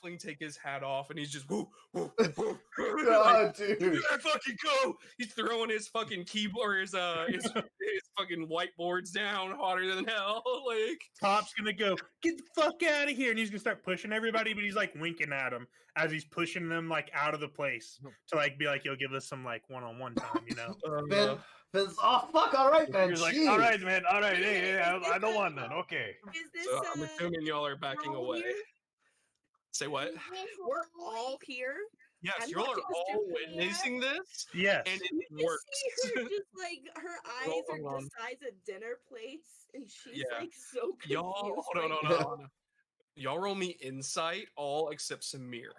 halfling take his hat off, and he's just woo, woo, woo. Like, God, dude. you gotta fucking go. He's throwing his fucking keyboard, his fucking whiteboards down hotter than hell. Like, Pop's gonna go, get the fuck out of here, and he's gonna start pushing everybody, but he's like winking at them as he's pushing them like out of the place to like be like, "Yo, give us some like one-on-one time," you know. Finn's, oh fuck! All right, man. He's like, jeez. all right, man. All right, hey, I don't want none. Okay. Is this so I'm assuming y'all are backing all away. here? Say what? We're all here. Yes, I'm y'all not are just all doing witnessing this, Yes. and You it can works. see her just like her eyes Hold are on. the size of dinner plates, and she's Yeah. like so confused. Y'all, hold on, right hold on, now. hold on. Y'all roll me insight, all except Samir,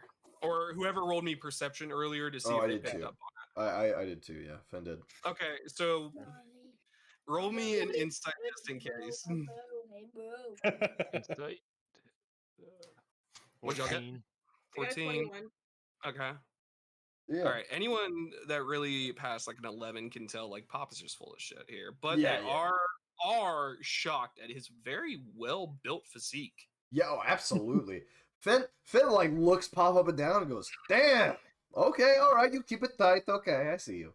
or whoever rolled me perception earlier to see Oh, if I they did picked too. up I did too. Yeah, Finn did. on. Okay, so roll me an insight just in case. Insight. What'd y'all get? 14. I got a 14. 21. Okay. Yeah. All right. Anyone that really passed like an 11 can tell like Pop is just full of shit here, but Yeah, they yeah. are shocked at his very well built physique. Yeah, oh, absolutely. Finn like looks Pop up and down and goes, "Damn. Okay, all right, you keep it tight. Okay, I see you."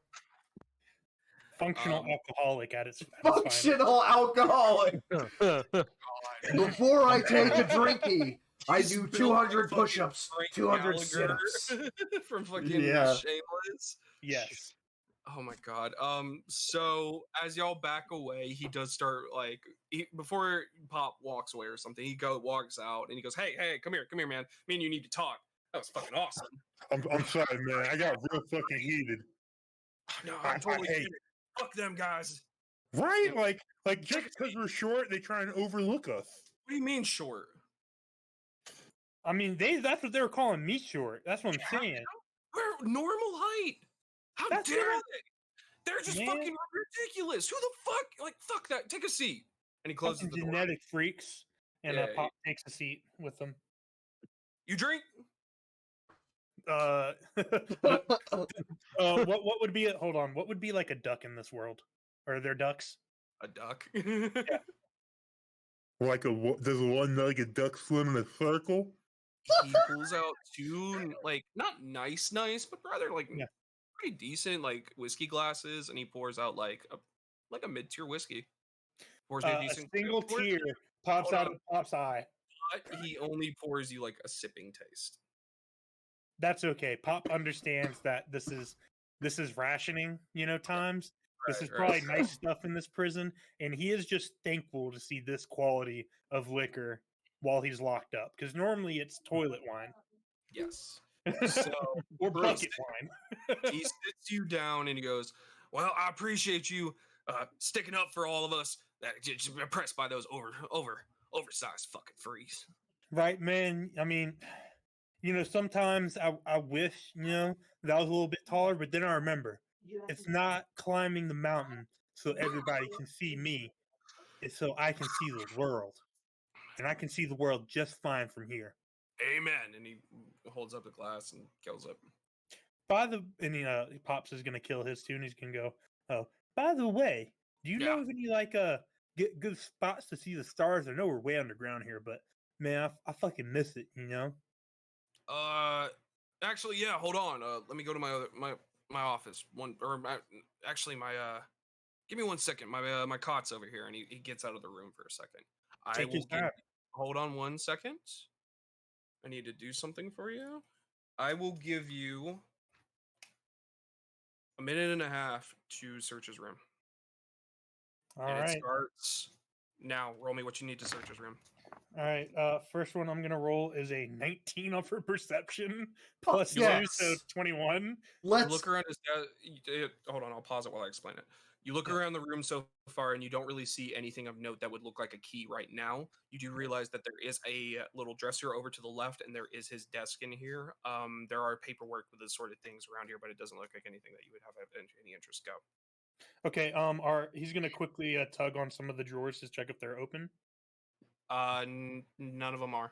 Functional alcoholic at its finest. Functional alcoholic. Before I take a drinky, I He's do built 200 like push-ups, Frank 200 Gallagher sit-ups. from fucking Yeah. Shameless. Yes. Oh my god. So as y'all back away, he does start like before Pop walks away or something. He walks out and he goes, "Hey, come here, man. Me and you need to talk. That was fucking awesome." I'm sorry, man. I got real fucking heated. No, I'm totally hey. kidding. Fuck them guys. Right? Like just because we're short, they try and overlook us. What do you mean short? I mean, that's what they were calling me short. That's what I'm saying. We're normal height. How That's dare what they? They're just Man. fucking ridiculous. Who the fuck? Like, fuck that. Take a seat. And he closes Fucking the door. genetic freaks. And Yeah, Pop takes a seat with them. You drink? What would be hold on? What would be like a duck in this world? Are there ducks? A duck. Like there's one like a duck swim in a circle. He pulls out two, like, not nice, but rather like pretty decent like whiskey glasses, and he pours out like a mid-tier whiskey. Pours you a A decent single tear pops Hold out on. of Pop's eye. But he only pours you like a sipping taste. That's okay. Pop understands that this is rationing, times. This is probably nice stuff in this prison, and he is just thankful to see this quality of liquor while he's locked up. Because normally it's toilet wine. Yes. So or bucket wine. He sits you down and he goes, "Well, I appreciate you sticking up for all of us that just impressed by those oversized fucking freaks." Right, man. I mean, sometimes I wish, that I was a little bit taller, but then I remember it's not climbing the mountain so everybody can see me. It's so I can see the world. And I can see the world just fine from here. Amen. And he holds up the glass and kills it. Pops is gonna kill his too, and he's gonna go, "Oh, by the way, do you know of any get good spots to see the stars? I know we're way underground here, but man, I fucking miss it, Actually, yeah, hold on. Let me go to my office. Give me 1 second. My cot's over here, and he gets out of the room for a second. Hold on 1 second. I need to do something for you. I will give you a minute and a half to search his room. All right. It starts now. Roll me what you need to search his room. All right. First one I'm gonna roll is a 19 for perception plus 2, so 21. Let's look around his desk. Hold on, I'll pause it while I explain it. You look around the room so far, and you don't really see anything of note that would look like a key right now. You do realize that there is a little dresser over to the left, and there is his desk in here. There are paperwork with this sort of things around here, but it doesn't look like anything that you would have any interest. Go. Okay. He's gonna quickly tug on some of the drawers to check if they're open. None of them are.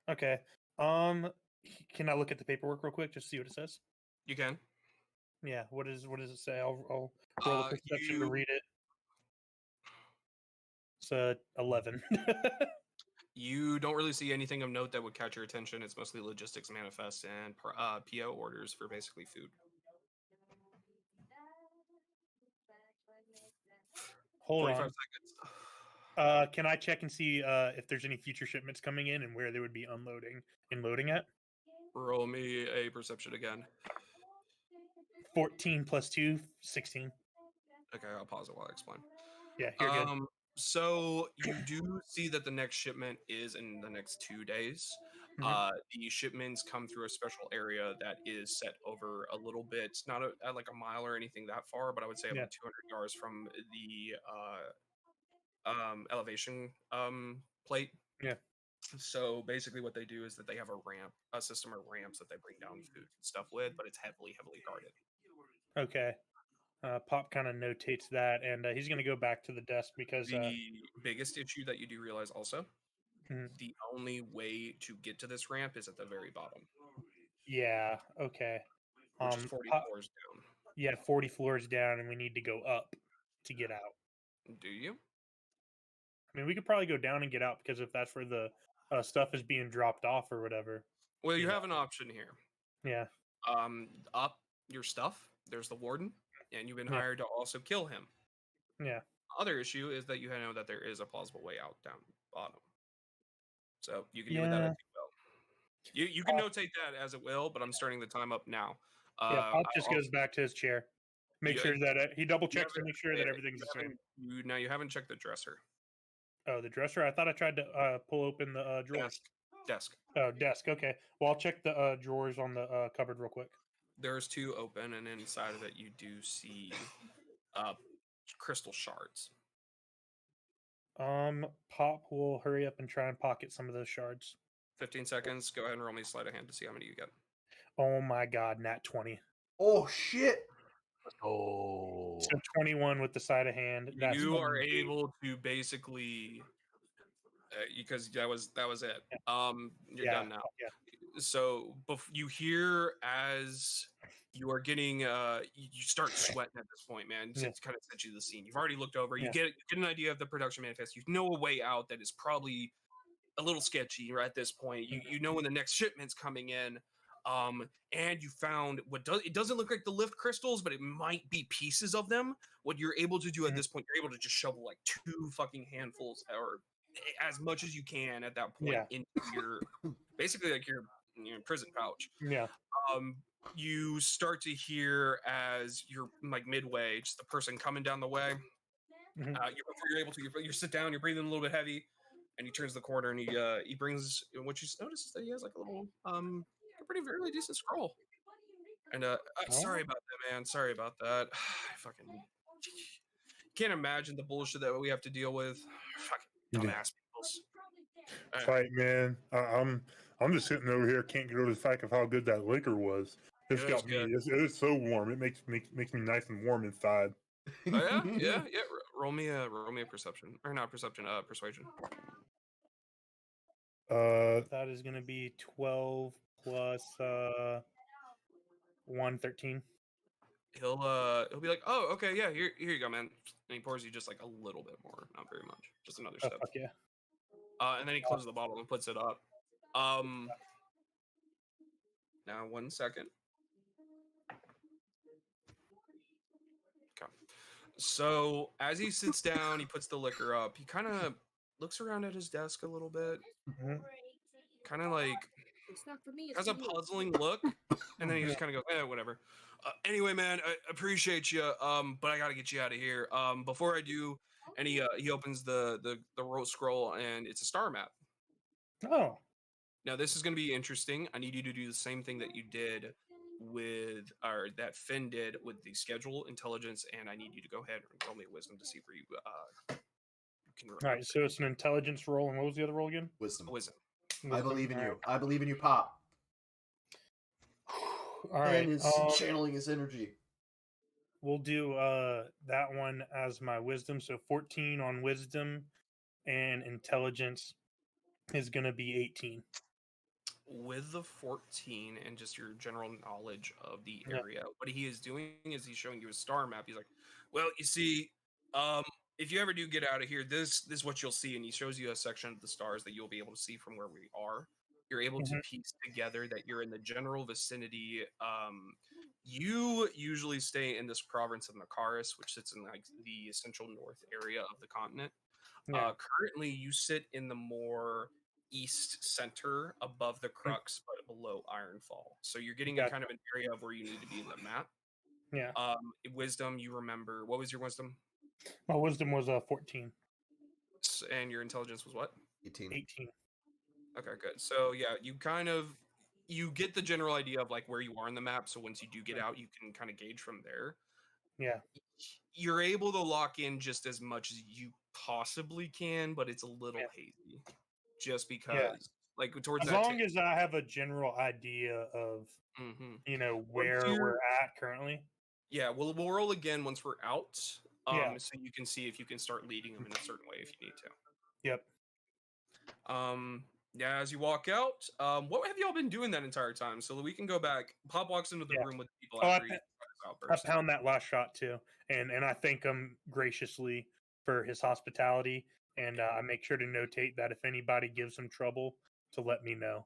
Okay. Can I look at the paperwork real quick just to see what it says? You can. Yeah. What does it say? I'll roll a perception to read it. It's 11. You don't really see anything of note that would catch your attention. It's mostly logistics manifests and PO orders for basically food. Hold 45 on. seconds. Can I check and see if there's any future shipments coming in and where they would be unloading and loading at? Roll me a perception again. 14 plus 2, 16. Okay, I'll pause it while I explain. Yeah, you're good. So you do see that the next shipment is in the next 2 days. The shipments come through a special area that is set over a little bit, not at like a mile or anything that far, but I would say about 200 yards from the elevation plate. Yeah. So basically what they do is that they have a system of ramps that they bring down food and stuff with, but it's heavily guarded. Okay. Pop kind of notates that, and he's going to go back to the desk because the biggest issue that you do realize also, Mhm. the only way to get to this ramp is at the very bottom. Yeah. Okay. Which is 40 floors down. Yeah, 40 floors down, and we need to go up to get out. Do you? I mean, we could probably go down and get out because if that's where the stuff is being dropped off or whatever. Well, you have an option here. Yeah. Up your stuff. There's the warden, and you've been hired to also kill him. Yeah. Other issue is that you know that there is a plausible way out down bottom. So you can do with that as you will. You can notate that as it will, but I'm starting the time up now. Pop just goes back to his chair. Make sure that he double checks to make sure that everything's the same. Now you haven't checked the dresser. Oh, the dresser? I thought I tried to pull open the drawers. Desk. Oh, desk. Okay. Well, I'll check the drawers on the cupboard real quick. There's 2 open, and inside of it you do see crystal shards. Pop will hurry up and try and pocket some of those shards. 15 seconds. Go ahead and roll me sleight of hand to see how many you get. Oh my god, nat 20. Oh shit. Oh. So 21 with the side of hand. That's you are able to basically because that was it. You're done now. Yeah. So you hear as you are getting you start sweating at this point, man. It's kind of sent you to the scene. You've already looked over. You get an idea of the production manifest. You know a way out that is probably a little sketchy right at this point. You know when the next shipment's coming in. And you found it doesn't look like the lift crystals, but it might be pieces of them. What you're able to do at this point, you're able to just shovel like 2 fucking handfuls or as much as you can at that point into your basically like your prison pouch. Yeah. You start to hear as you're like midway, just the person coming down the way. Before you're able to, you sit down, you're breathing a little bit heavy, and he turns the corner and he brings what you notice is that he has like a little a pretty fairly decent scroll. And sorry about that, man. Sorry about that. I fucking can't imagine the bullshit that we have to deal with. Fucking dumbass peoples. Fight, man. I'm just sitting over here, can't get over the fact of how good that liquor was. It's got me. It's so warm. It makes me nice and warm inside. Oh, yeah. Roll me a perception, or not perception, persuasion. That is going to be 12 plus 1, 13. He'll be like, oh, okay, yeah, here you go, man. And he pours you just like a little bit more, not very much, just another sip. Fuck yeah. And then he closes the bottle and puts it up. Now 1 second. Okay. So as he sits down, he puts the liquor up. He kind of looks around at his desk a little bit. Kind of like has a puzzling look, and then he just kind of goes, whatever. Anyway, man, I appreciate you, but I gotta get you out of here. Before I do, and he opens the roll scroll, and it's a star map. Oh. Now this is gonna be interesting. I need you to do the same thing that you did with, or that Finn did with the schedule intelligence, and I need you to go ahead and roll me a wisdom to see where you can remember. All right, so it's an intelligence roll, and what was the other roll again? Wisdom. I believe in you. I believe in you, Pop. All right. And is channeling his energy. We'll do that one as my wisdom. So 14 on wisdom, and intelligence is going to be 18. with the 14 and just your general knowledge of the Yeah. area, what he is doing is he's showing you a star map. He's like, well, you see, if you ever do get out of here, this is what you'll see, and he shows you a section of the stars that you'll be able to see from where we are. You're able to piece together that you're in the general vicinity. You usually stay in this province of Makaris, which sits in like the central north area of the continent. Yeah. Currently, you sit in the more east center above the crux, but below Ironfall. So you're getting a Gotcha. kind of an area of where you need to be in the map. Yeah. Wisdom, you remember. What was your wisdom? My wisdom was 14. And your intelligence was what? 18. 18. Okay, good. So yeah, you get the general idea of like where you are in the map. So once you do get out, you can kind of gauge from there. Yeah. You're able to lock in just as much as you possibly can, but it's a little hazy. Just because, like, towards as that long as I have a general idea of, you know, where we're at currently. Yeah, we'll roll again once we're out. Yeah. So you can see if you can start leading them in a certain way if you need to. Yep. Yeah, as you walk out, what have y'all been doing that entire time? So that we can go back. Pop walks into the room with people after he I pound that last shot too, and I thank him graciously for his hospitality, and I make sure to notate that if anybody gives him trouble, to let me know,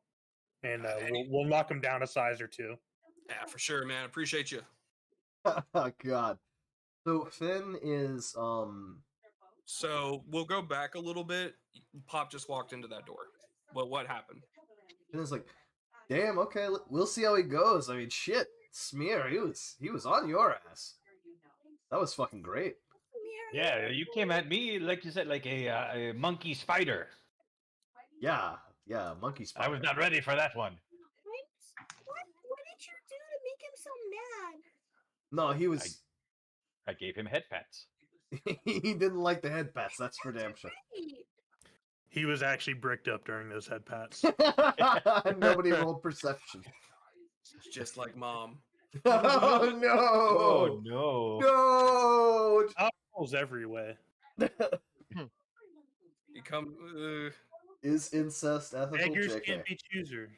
and we'll knock him down a size or two. Yeah, for sure, man. Appreciate you. Oh God. So Finn is So we'll go back a little bit. Pop just walked into that door. Well, what happened? Finn is like, damn. Okay, we'll see how he goes. I mean, shit. Smear, he was on your ass. That was fucking great. Yeah, you came at me like you said, like a monkey spider. Yeah, monkey spider. I was not ready for that one. What did you do to make him so mad? No, he was. I gave him head pats. He didn't like the head pats. That's for damn sure. He was actually bricked up during those head pats. Nobody rolled perception. Just like mom. Oh no! Oh no! No! Apples everywhere. Is incest ethical? Beggars JK? can't be choosers.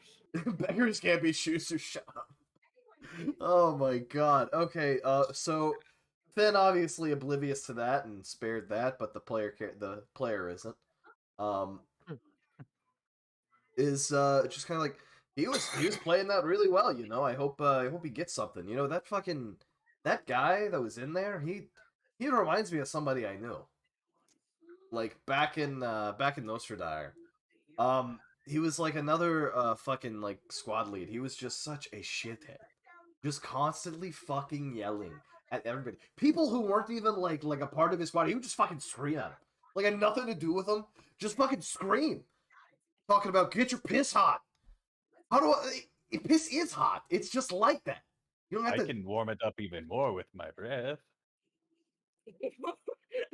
Beggars can't be choosers. Shut up. Oh my god. Okay. So Finn obviously oblivious to that and spared that, but the player isn't. Is just kind of like he was playing that really well. You know. I hope he gets something. You know that guy that was in there. He reminds me of somebody I knew. Like back in Nostradire. He was like another fucking like squad lead. He was just such a shithead. Just constantly fucking yelling at everybody. People who weren't even like a part of his squad, he would just fucking scream at him. Like had nothing to do with him. Just fucking scream. Talking about get your piss hot. How do piss is hot. It's just like that. You don't have I can warm it up even more with my breath.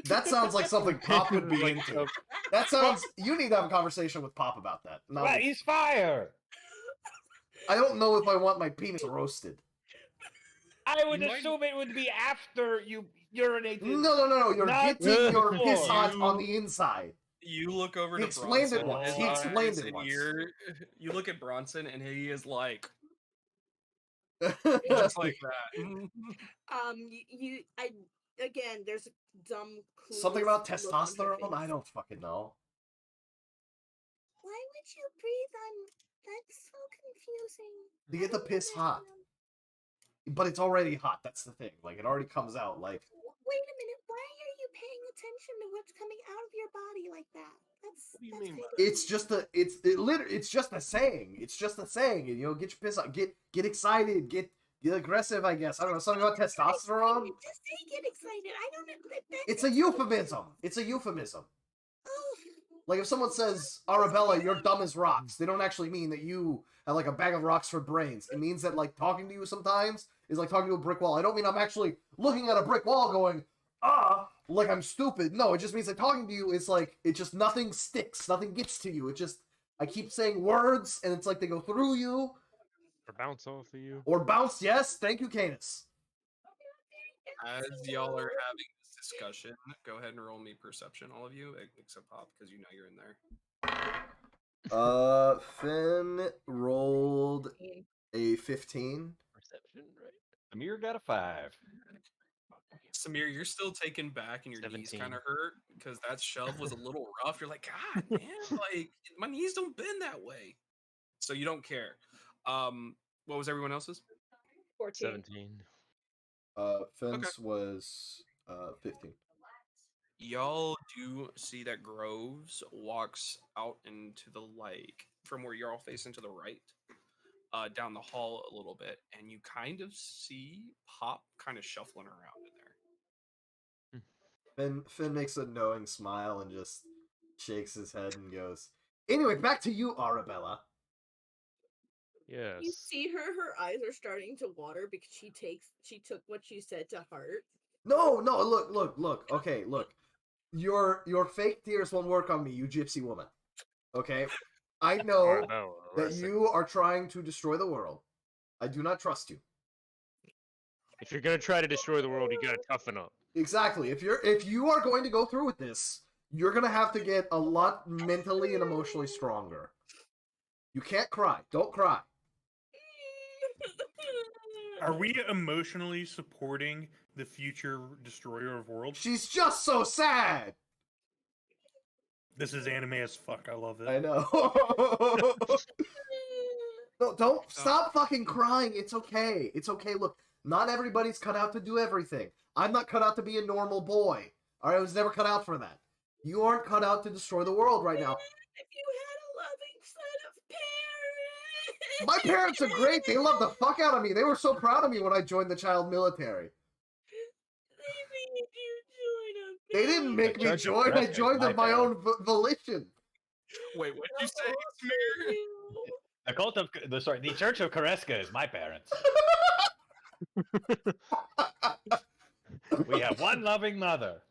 That sounds like something Pop would be into. That sounds. You need to have a conversation with Pop about that. Well, he's fire. I don't know if I want my penis roasted. I would assume it would be after you urinated. No. You're getting your piss hot on the inside. You look over to Bronson. He explained it once. You look at Bronson, and he is like, just like that. Again, there's dumb. Something about testosterone. I don't fucking know. Why would you breathe on? That's so confusing. To get the piss hot. But it's already hot. That's the thing. Like it already comes out. Like. Wait a minute. Why are you paying attention to what's coming out of your body like that? That's It's just it's just a saying. It's just a saying. You know, get your piss hot. Get excited. Get aggressive. I guess I don't know something about testosterone. Just say get excited. I don't know. It's a euphemism. It's a euphemism. Oh. Like if someone says, Arabella, you're dumb as rocks, they don't actually mean that you have like a bag of rocks for brains. It means that like talking to you sometimes is like talking to a brick wall. I don't mean I'm actually looking at a brick wall going, like I'm stupid. No, it just means that talking to you is like, it just nothing sticks. Nothing gets to you. It just, I keep saying words and it's like they go through you. Or bounce off of you. Or bounce, yes. Thank you, Canis. As y'all are having this discussion, go ahead and roll me perception, all of you, except Pop, because you know you're in there. Finn rolled a 15. Perception, right? Samir got a 5. Samir, you're still taken back and your knees 17. kind of hurt because that shove was a little rough. You're like, God, man, like my knees don't bend that way. So you don't care. What was everyone else's? 14. 17. Finn's was 15. Y'all do see that Groves walks out into the from where you're all facing to the right, down the hall a little bit, and you kind of see Pop kind of shuffling around in there. Finn makes a knowing smile and just shakes his head and goes, "Anyway, back to you, Arabella." Yes. You see her eyes are starting to water because she took what you said to heart. No, look. Okay, look. Your fake tears won't work on me, you gypsy woman. Okay? I know Arabella, that listen. you are trying to destroy the world. I do not trust you. If you're gonna try to destroy the world, you gotta toughen up. Exactly. If you are going to go through with this, you're gonna have to get a lot mentally and emotionally stronger. You can't cry. Don't cry. Are we emotionally supporting the future destroyer of worlds? She's just so sad. This is anime as fuck. I love it. I know. No, don't stop fucking crying. It's okay. It's okay. Look, not everybody's cut out to do everything. I'm not cut out to be a normal boy. All right, I was never cut out for that. You aren't cut out to destroy the world right now. If you had a loving set of parents. My parents are great. They love the fuck out of me. They were so proud of me when I joined the child military. They made you join a They didn't make me join. I joined of my own volition. Wait, what did you say, Samir? The Church of Kareska is my parents. We have one loving mother.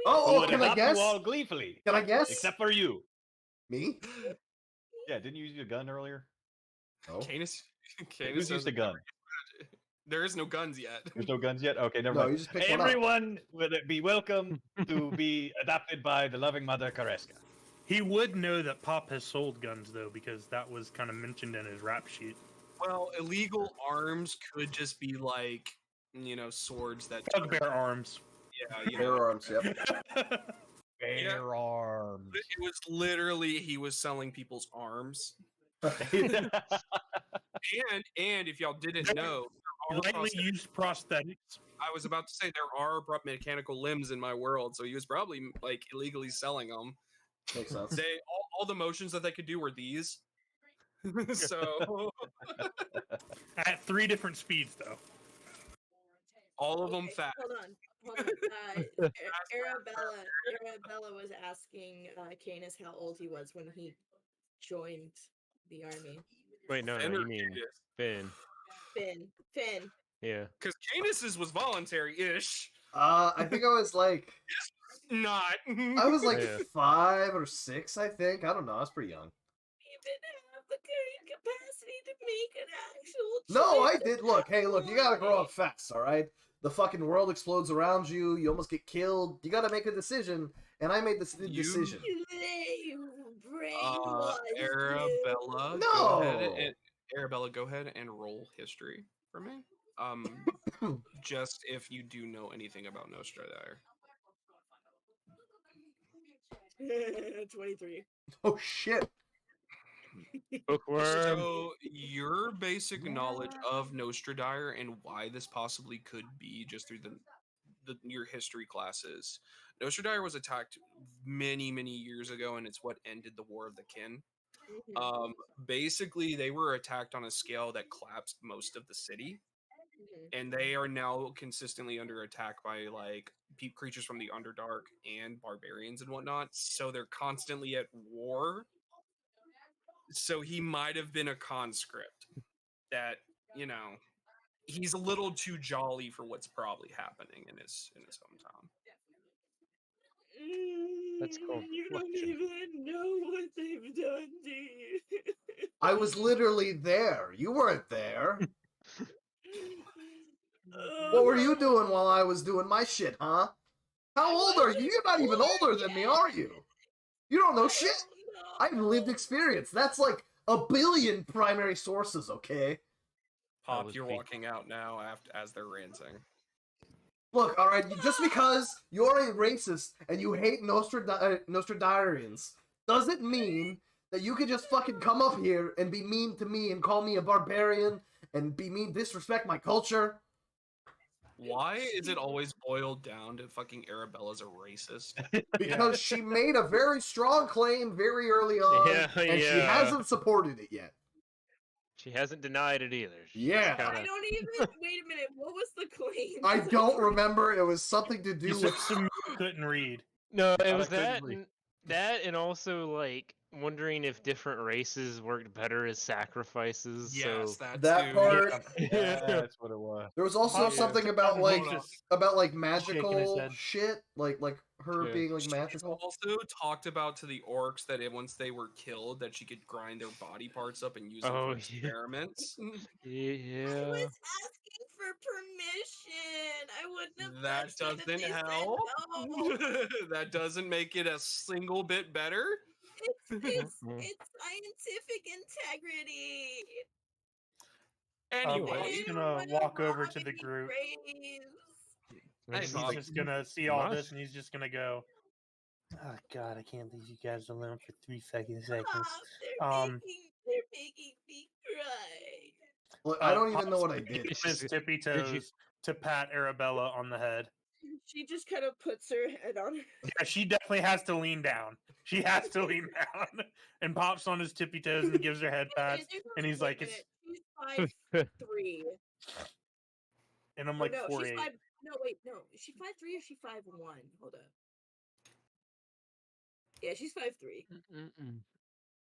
Oh, would can I adopt guess? you all gleefully. Can I guess? Except for you. Me? Yeah, didn't you use a gun earlier? No. Canis Who's used a gun? There is no guns yet. There's no guns yet? Okay, never No, mind. you just picked one up. Everyone would be welcome to be adopted by the loving mother Kareska. He would know that Pop has sold guns, though, because that was kind of mentioned in his rap sheet. Well, illegal arms could just be like, swords that. Bugbear arms. Yeah, Bear arms, yep. Bear arms. It was literally he was selling people's arms. And if y'all didn't know, there are Lightly used prosthetics. I was about to say there are mechanical limbs in my world, so he was probably like illegally selling them. Makes sense. All the motions that they could do were these. So At 3 different speeds, though. all of them fast. Hold on. Arabella was asking Canis how old he was when he joined the army. Wait, no, you mean Finn. Finn. Yeah. Because Canis's was voluntary-ish. I think I was like... Not. I was like 5 or 6, I think. I don't know. I was pretty young. You didn't have the current capacity to make an actual choice. No, I did. Look, hey, look, you gotta grow up fast, all right? The fucking world explodes around you. You almost get killed. You gotta make a decision, and I made this decision. Arabella. No. Arabella, go ahead and roll history for me. Just if you do know anything about Nostradamus. 23. Oh shit. Bookworm. So your basic knowledge of Nostradamus and why this possibly could be just through your history classes. Nostradamus was attacked many years ago, and it's what ended the War of the Kin. Basically, they were attacked on a scale that collapsed most of the city, and they are now consistently under attack by like creatures from the Underdark and barbarians and whatnot. So they're constantly at war. So he might have been a conscript that, he's a little too jolly for what's probably happening in his hometown. That's cool. You don't even know what they've done to you. I was literally there. You weren't there. What were you doing while I was doing my shit, huh? How old are you? You're not even older than me, are you? You don't know shit. I have lived experience. That's like a billion primary sources, okay? Pop, was you're big. walking out now as they're ranting. Look, all right, just because you're a racist and you hate Nostradarians doesn't mean that you can just fucking come up here and be mean to me and call me a barbarian and be mean, disrespect my culture. Why is it always boiled down to fucking Arabella's a racist? Because she made a very strong claim very early on, Yeah, and she yeah. hasn't supported it yet. She hasn't denied it either. She's Yeah. I kinda... don't even. Wait a minute. What was the claim? I 'Cause don't forgot. remember. It was something to You do said with. some couldn't read. No, it Thought I was couldn't that read. and that, and also like wondering if different races worked better as sacrifices. Yes, So that That too. part. That's what it was. There was also Pop something sits about down and like he's just shaking his magical head. shit, like her Yeah. being like She's magical. also talked about to the orcs that once they were killed, that she could grind their body parts up and use them Oh, for yeah. experiments. I yeah. was asking for permission. I wouldn't have That touched it if doesn't they said help. no. That doesn't make it a single bit better. It's scientific integrity. Anyway, Pop's They gonna wanna walk over rob to the any group. graves. Hey, He's Pop. just gonna see all Nice. this, and he's just gonna go, "Oh God, I can't leave you guys alone for 3 seconds." They're making me cry. Look, I don't even Pop's know what I gonna did. use his tippy Did you- toes to pat Arabella on the head. She just kind of puts her head on her. Yeah, she definitely has to lean down. She has to lean down. And Pop's on his tippy toes and gives her head pats. And he's like, She's 5'3". and I'm Oh like no, 4'8". she's 5. No, wait, no. Is she 5'3" or is she 5'1"? Hold up. Yeah, she's 5'3".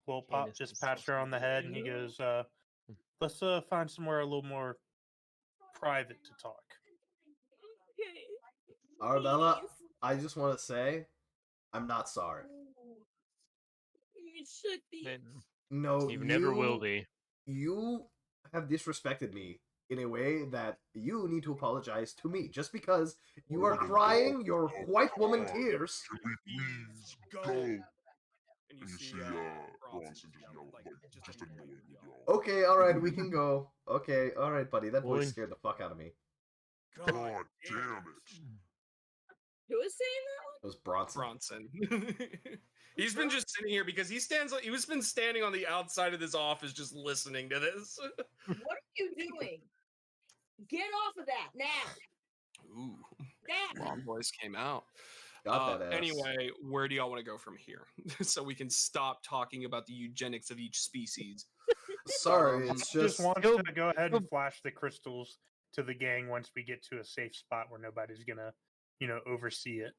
Well, Pop Candace just is pats her also on the head and he goes, let's find somewhere a little more private to talk. Okay. Arabella, Please. I just want to say, I'm not sorry. You should be. No, You never will be. You have disrespected me in a way that you need to apologize to me. Just because you are crying your white woman tears. Please go. And And you see Bronson just yell, like, just annoying yell. Okay, alright, we can go. Okay, alright, buddy. That voice One- scared the fuck out of me. God damn it. Who was saying that one? It was Bronson. Bronson. He's been just sitting here because he was been standing on the outside of this office just listening to this. What are you doing? Get off of that now. Ooh, Now. wrong voice came out. Got that ass. Anyway, where do y'all want to go from here? So we can stop talking about the eugenics of each species. Sorry, it's Just just... wants to go ahead and flash the crystals to the gang once we get to a safe spot where nobody's gonna, oversee it.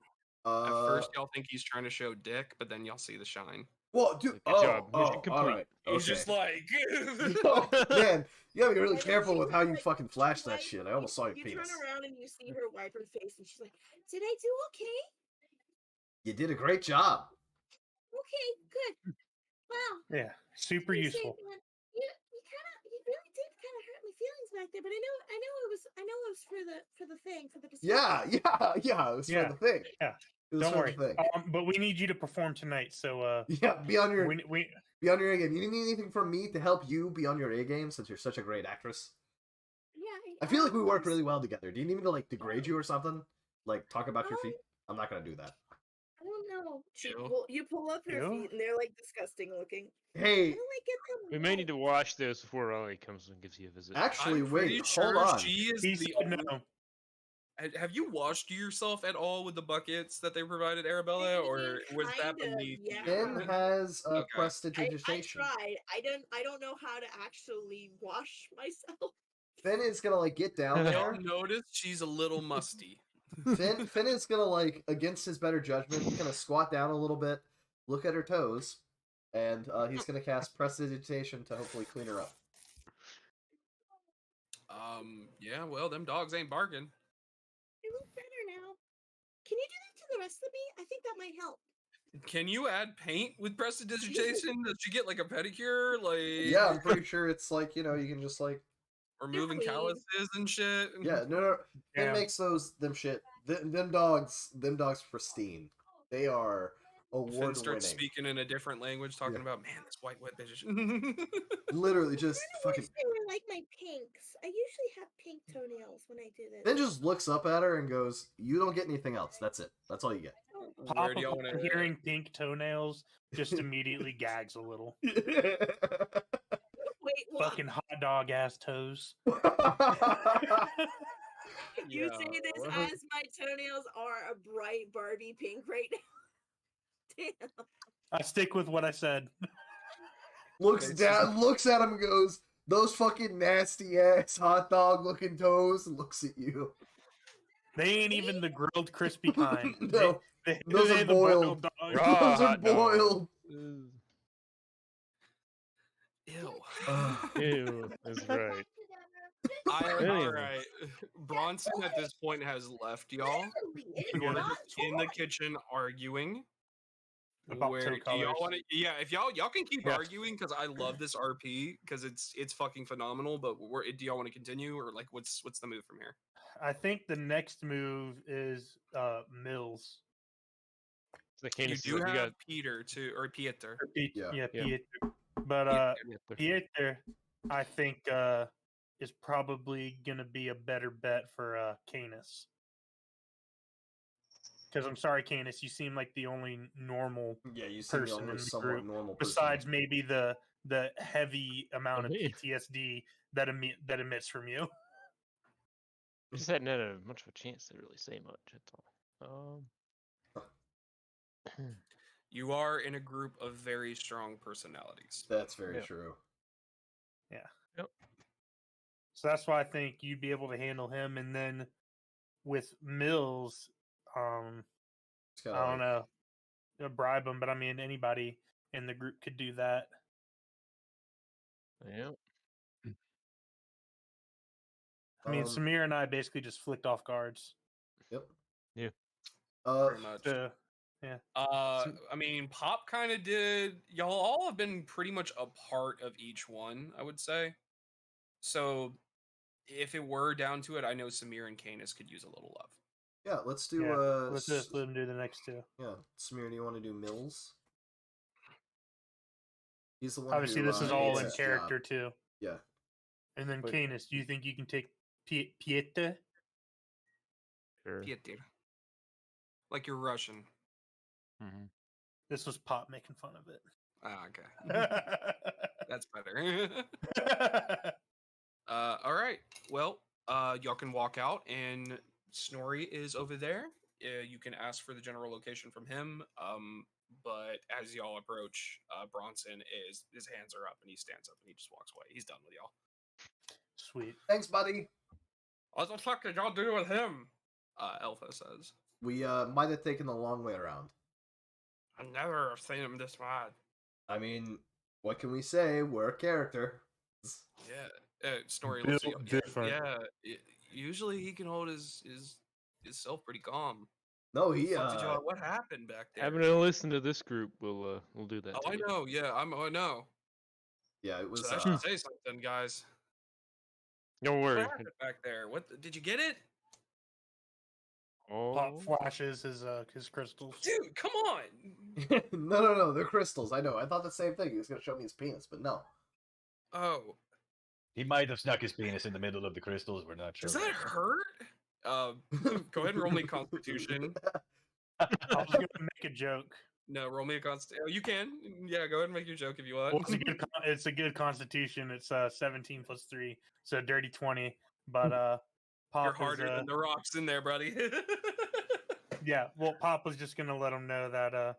At first, y'all think he's trying to show dick, but then y'all see the shine. Well, dude, Good job. Mission complete. alright. He's just like... Oh, man, you gotta be really And then careful she with was how you like- fucking she flash was that like- shit. I almost saw your You penis. turn around and you see her wipe her face, and she's like, "Did I do okay? You did a great job. Okay, good. Wow, Yeah, super you useful. saved one. You really did kind of hurt my feelings back there, but I know it was for the thing, for the Yeah, distraction." it was Yeah, for the thing. yeah. It was Don't for worry. the thing. But we need you to perform tonight, so Yeah, be on your we be on your A game. You need anything from me to help you be on your A game since you're such a great actress? Yeah, I feel like we work really well together. Do you need me to like degrade you or something? Like talk about your feet? I'm not gonna do that. I don't know. Ew. You pull up her Ew. feet, and they're like disgusting looking. Hey, How do I get them? We may need to wash those before Raleigh comes and gives you a visit. actually, I'm pretty wait, sure hold on. she is he the said only... no. Have you washed yourself at all with the buckets that they provided, Arabella, or was that Kind of, beneath you? yeah. Finn has Okay. I prestidigitation. tried. I don't know how to actually wash myself. Finn is gonna like get down Y'all there. notice she's a little musty. Finn is gonna like against his better judgment, he's gonna squat down a little bit, look at her toes, and he's gonna cast prestidigitation to hopefully clean her up. Yeah, well, them dogs ain't barking. I look better now. Can you do that to the rest of me? I think that might help. Can you add paint with prestidigitation? Does she get like a pedicure? Like, Yeah, I'm pretty sure it's like, you can just like, removing Definitely. calluses and shit. yeah, no. Finn Yeah. makes them shit. Them dogs pristine. They are award starts winning. speaking in a different language, talking about, man, this white bitch. Literally just I fucking. wish they were like my pinks. I usually have pink toenails when I do this. Then just looks up at her and goes, "You don't get anything else. That's it. That's all you get." Where do y'all Papa, want to hearing pink toenails, just immediately gags a little. Wait, what? Fucking hot dog ass toes. You say this as my toenails are a bright Barbie pink right now. Damn. I stick with what I said. Looks down, looks at him and goes, "Those fucking nasty ass hot dog looking toes." And looks at you. They ain't even the grilled crispy kind. No, those those are the boiled. dogs. Those are boiled. Ew. Ew, that's right. All right. Bronson at this point has left y'all. You're in the kitchen arguing. About Where toe do y'all colors. want to? Yeah, if y'all can keep Yeah. arguing because I love this RP because it's fucking phenomenal. But do y'all want to continue or like what's the move from here? I think the next move is Mills. So You do have Peter too, or Pieter. Yeah, Pieter. But Pieter, I think is probably gonna be a better bet for Canis. Because I'm sorry, Canis, you seem like the only normal you seem the person only in the somewhat group, normal person. besides maybe the heavy amount of PTSD that emits from you. Just hadn't had much of a chance to really say much. That's all. You are in a group of very strong personalities. That's very true. Yeah. Yep. So that's why I think you'd be able to handle him, and then with Mills, I don't know, bribe him, but I mean anybody in the group could do that. Yeah. I mean, Samir and I basically just flicked off guards. Yep. Yeah. Pretty much. Yeah. I mean, Pop kind of did. Y'all all have been pretty much a part of each one, I would say. So, if it were down to it, I know Samir and Canis could use a little love. Yeah, let's do. Let's just let him do the next two. Yeah, Samir, do you want to do Mills? He's the one. Obviously, this is all in character too. Yeah. And then Canis, do you think you can take Pieter? Sure. Pieter. Like you're Russian. Mm-hmm. This was Pop making fun of it. Ah, okay. That's better. All right. Well, y'all can walk out, and Snorri is over there. You can ask for the general location from him. But as y'all approach, Bronson his hands are up, and he stands up, and he just walks away. He's done with y'all. Sweet. Thanks, buddy. What the fuck did y'all do with him? Elfa says. We might have taken the long way around. I never have seen him this mad. I mean, what can we say? We're a character. Yeah. Snorri looks at you. Different. Yeah. Usually he can hold his self pretty calm. No, he. What happened back there? Having to listen to this group will do that. Oh, I know. Yeah, I know. Yeah, it was. So I should say something, guys. Don't worry. What happened back there? What did you get it? Oh. Pop flashes his crystals. Dude, come on. No, they're crystals. I know. I thought the same thing. He was gonna show me his penis, but no. Oh. He might have snuck his penis in the middle of the crystals. We're not sure. Does that hurt? Go ahead and roll me Constitution. I was gonna make a joke. No, roll me a Constitution. Oh, you can. Yeah, go ahead and make your joke if you want. Well, it's a good Constitution. It's 17 plus 3, so dirty 20. But Pop You're harder than the rocks in there, buddy. Yeah, well, Pop was just gonna let him know that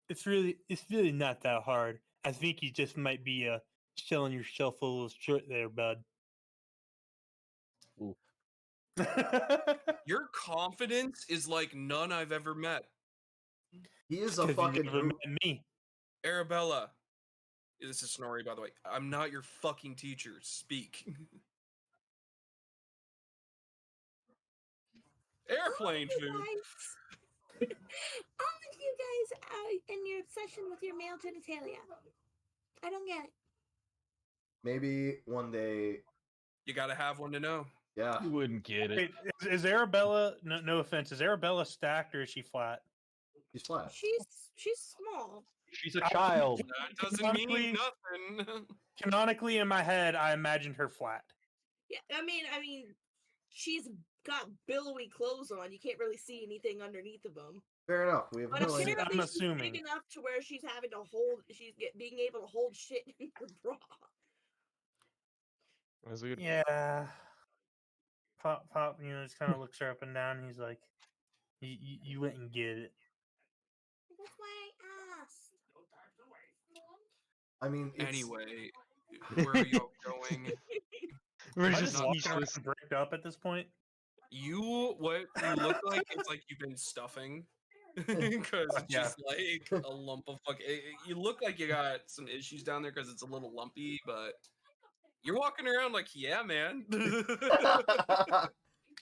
it's really not that hard. I think you just might be selling yourself a little short there, bud. Ooh. Your confidence is like none I've ever met. He is a fucking met me. Arabella. This is Snorri, by the way. I'm not your fucking teacher. Speak. Airplane food. All of you guys are in your obsession with your male genitalia. I don't get it. Maybe one day. You gotta have one to know. Yeah. You wouldn't get it. Wait, is Arabella? No offense. Is Arabella stacked or is she flat? She's flat. She's small. She's a child. That doesn't mean nothing. Canonically, in my head, I imagined her flat. Yeah, I mean, she's got billowy clothes on. You can't really see anything underneath of them. Fair enough. We have But no idea. apparently I'm she's assuming. big enough to where she's having to hold. Being able to hold shit in her bra. Yeah. Pop, just kind of looks her up and down. He's like, you went and get it. That's why I asked. I mean, anyway, where are y'all going? We're Am I just walking around speechless. bricked up at this point. What you look like it's like you've been stuffing. Because it's just like a lump of you look like you got some issues down there because it's a little lumpy, but you're walking around like, yeah, man.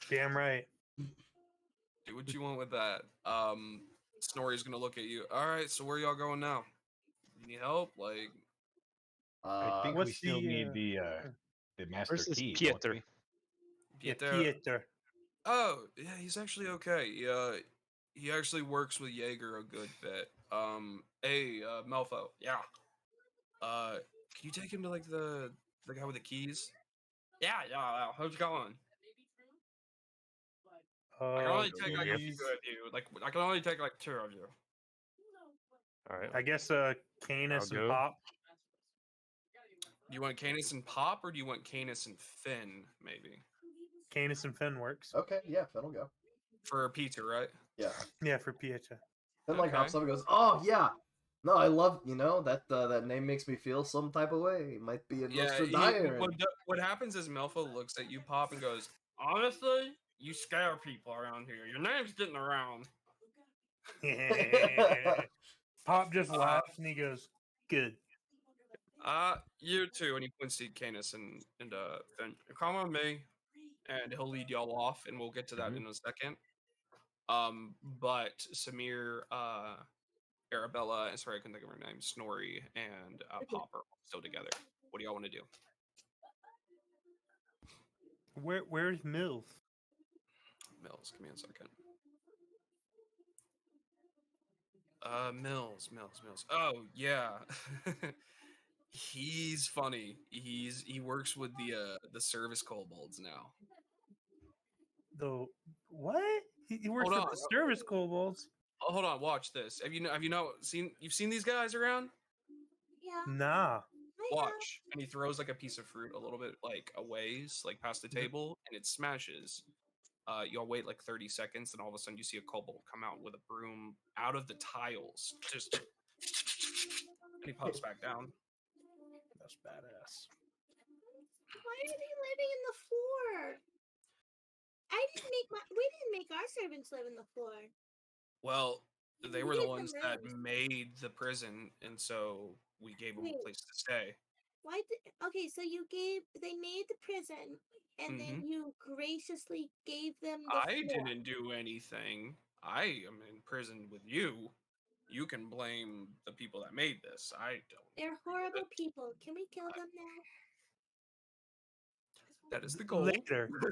Damn right. Do what you want with that. Snorri's gonna look at you. All right, so where y'all going now? You need help? Like, I think we what's still the, need the master Where's this key. don't Pieter? we? Pieter. Oh, yeah, he's actually okay. He actually works with Jaeger a good bit. Hey, Malfo. Yeah. Can you take him to like the guy with the keys? Yeah. How's it going? I can only take like a few of you. Like, I can only take like 2 of you. All right. I guess Canis I'll and go. Pop. Do you want Canis and Pop, or do you want Canis and Finn, maybe? Canis and Finn works. Okay, yeah, Finn will go. For Peter, right? Yeah. Yeah, for Pieter. Finn like hops up and goes, "Oh yeah, no, I love that name makes me feel some type of way. It might be a Nostradamus." What happens is Melfa looks at you, Pop, and goes, "Honestly, you scare people around here. Your name's getting around." Pop just laughs and he goes, "Good." You too. And he points to Canis and Finn. Come on me, and he'll lead y'all off, and we'll get to that in a second. But Samir, Arabella, sorry, I couldn't think of her name, Snorri, and Pop are still together. What do y'all want to do? Where's Mills? Mills, give me a second. Mills. Oh yeah, he's funny. He works with the service kobolds now. The what? He works Hold with on. the service kobolds. Oh, hold on, watch this. Have you seen these guys around? Yeah. Nah. Watch. And he throws like a piece of fruit a little bit like a ways, like past the table, and it smashes. You'll wait like 30 seconds, and all of a sudden you see a kobold come out with a broom out of the tiles. Just and he pops back down. That's badass. Why are they living in the floor? We didn't make our servants live in the floor. Well, they were We the gave ones them that rooms. made the prison, and so we gave them a place to stay. Okay, so they made the prison, and then you graciously gave them the I floor. didn't do anything. I am in prison with you. You can blame the people that made this. I don't. They're horrible people. Can we kill them now? That is the goal.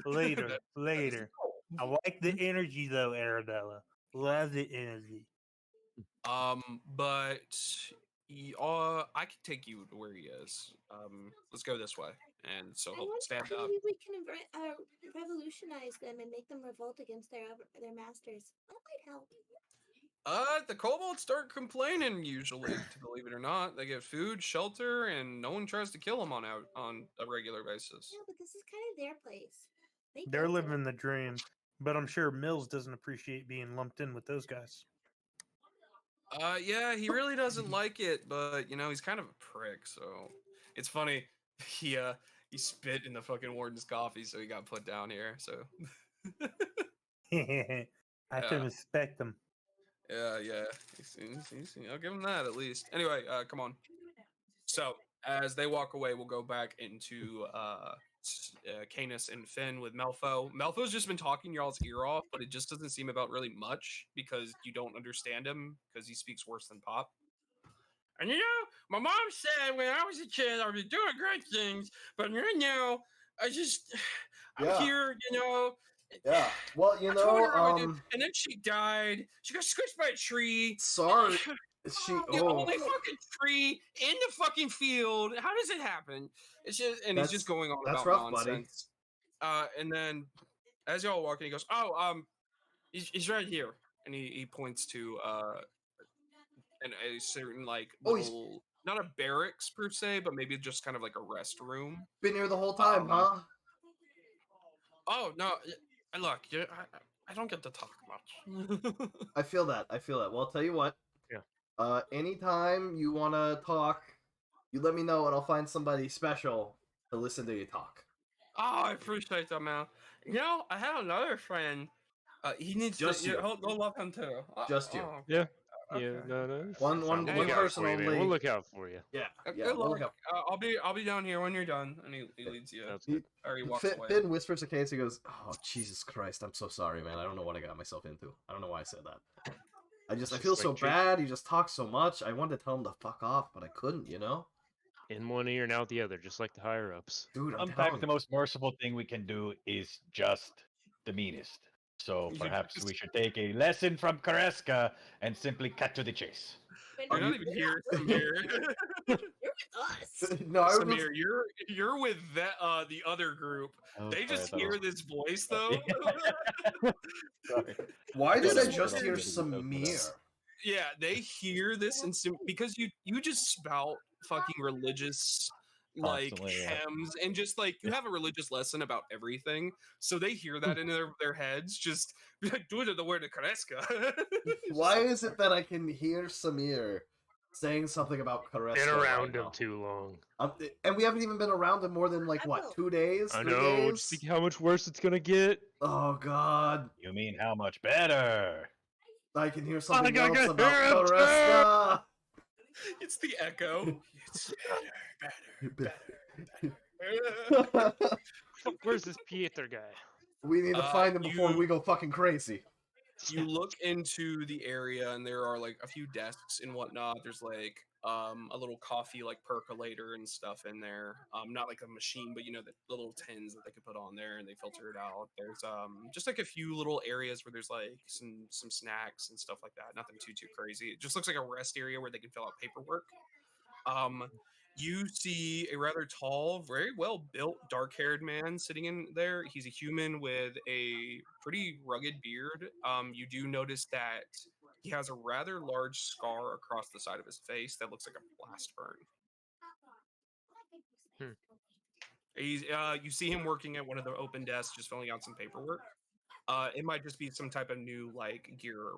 Later. I like the energy though, Arabella. Love the energy. But I can take you to where he is. Let's go this way, and so he'll stand up. Maybe we can revolutionize them and make them revolt against their masters. That might help. The kobolds start complaining usually. To believe it or not, they get food, shelter, and no one tries to kill them on a regular basis. Yeah, but this is kind of their place. They're living the dream, but I'm sure Mills doesn't appreciate being lumped in with those guys. Yeah, he really doesn't like it, but he's kind of a prick. So it's funny. He spit in the fucking warden's coffee, so he got put down here. So I have to respect them. Yeah. I'll give him that at least. Anyway, come on. So as they walk away, we'll go back into Canis and Finn with Malfo. Malfo's just been talking y'all's ear off, but it just doesn't seem about really much because you don't understand him because he speaks worse than Pop. And my mom said when I was a kid I was doing great things, but right now I'm here, Yeah. Well, I told her I would do, and then she died. She got squished by a tree. Sorry. She. The Oh. only fucking tree in the fucking field. How does it happen? It's just, and he's just going on That's about rough, buddy. nonsense. And then as y'all walking, he goes, "Oh, he's right here," and he points to a certain like little, not a barracks per se, but maybe just kind of like a rest room. Been here the whole time, huh? Oh no, look, I don't get to talk much. I feel that. Well, I'll tell you what. Yeah. Anytime you want to talk, you let me know and I'll find somebody special to listen to you talk. Oh, I appreciate that, man. You know, I have another friend. He needs Just to. you. He'll love him too. Just you. Yeah. Okay. Yeah. No. One We'll look out person for you, man. only. We'll look out for you. Yeah. Good we'll luck. help. I'll be down here when you're done, and he leads you. Sounds good. Or he walks away. Finn whispers to Case. He goes, "Oh Jesus Christ! I'm so sorry, man. I don't know what I got myself into. I don't know why I said that. I feel so bad. He just talks so much. I wanted to tell him to fuck off, but I couldn't. You know." In one ear and out the other, just like the higher ups. Dude, sometimes the most merciful thing we can do is just the meanest. So perhaps we should take a lesson from Kareska and simply cut to the chase. You're not even here, Samir. You're with us. No, I Samir, you're with that the other group. Oh, They just sorry, I hear thought it this voice though. Sorry. Why did I Thought just was hear gonna be the joke, but, Samir? Yeah, they hear this and because you just spout fucking religious like Constantly, yeah. hymns and just like you have a religious lesson about everything, so they hear that in their heads. Just be like, do it in the word of Kareska. Why is it that I can hear Samir saying something about Kareska? Been around right him now? too long. And we haven't even been around him more than like what, 2 days? I 3 know. days? Just think how much worse it's gonna get. Oh God! You mean how much better? I can hear something I else can about hear him too! Kareska. It's the echo. It's better. Fuck, where's this Pieter guy? We need to find him before we go fucking crazy. You look into the area and there are like a few desks and whatnot. There's like a little coffee like percolator and stuff in there. Not like a machine, but you know the little tins that they could put on there and they filter it out. There's just like a few little areas where there's like some snacks and stuff like that. Nothing too crazy. It just looks like a rest area where they can fill out paperwork. You see a rather tall, very well built, dark haired man sitting in there. He's a human with a pretty rugged beard. You do notice that he has a rather large scar across the side of his face that looks like a blast burn. He's you see him working at one of the open desks, just filling out some paperwork. It might just be some type of new like gear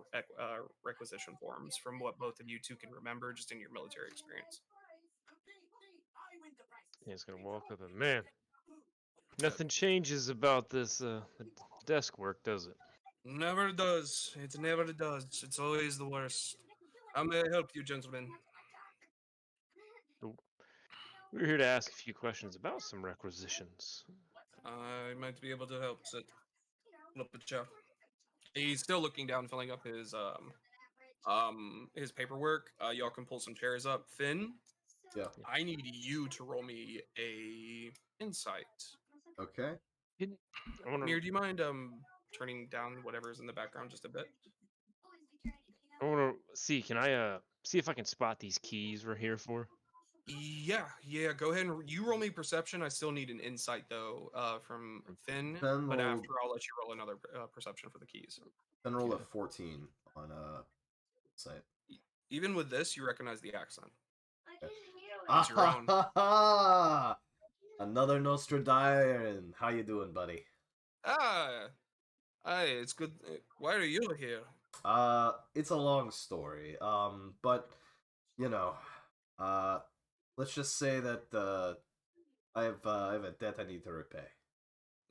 requisition forms from what both of you two can remember just in your military experience. He's gonna walk up and man, nothing changes about this the desk work, does it? Never does. It never does. It's always the worst. How may I help you, gentlemen? We're here to ask a few questions about some requisitions. I might be able to help. Sit. Pull up a chair. He's still looking down, filling up his paperwork. Y'all can pull some chairs up. Finn. Yeah. I need you to roll me a insight. Okay. Mir, do you mind turning down whatever's in the background just a bit? I want to see. Can I see if I can spot these keys we're here for? Yeah. Go ahead and you roll me perception. I still need an insight though from Finn. Finn but rolled- after I'll let you roll another perception for the keys. Then roll a 14 on site. Even with this, you recognize the accent. Okay. It's your own. Another Nostradamus. How you doing, buddy? Hi, it's good. Why are you here? It's a long story. But you know, let's just say that I have a debt I need to repay.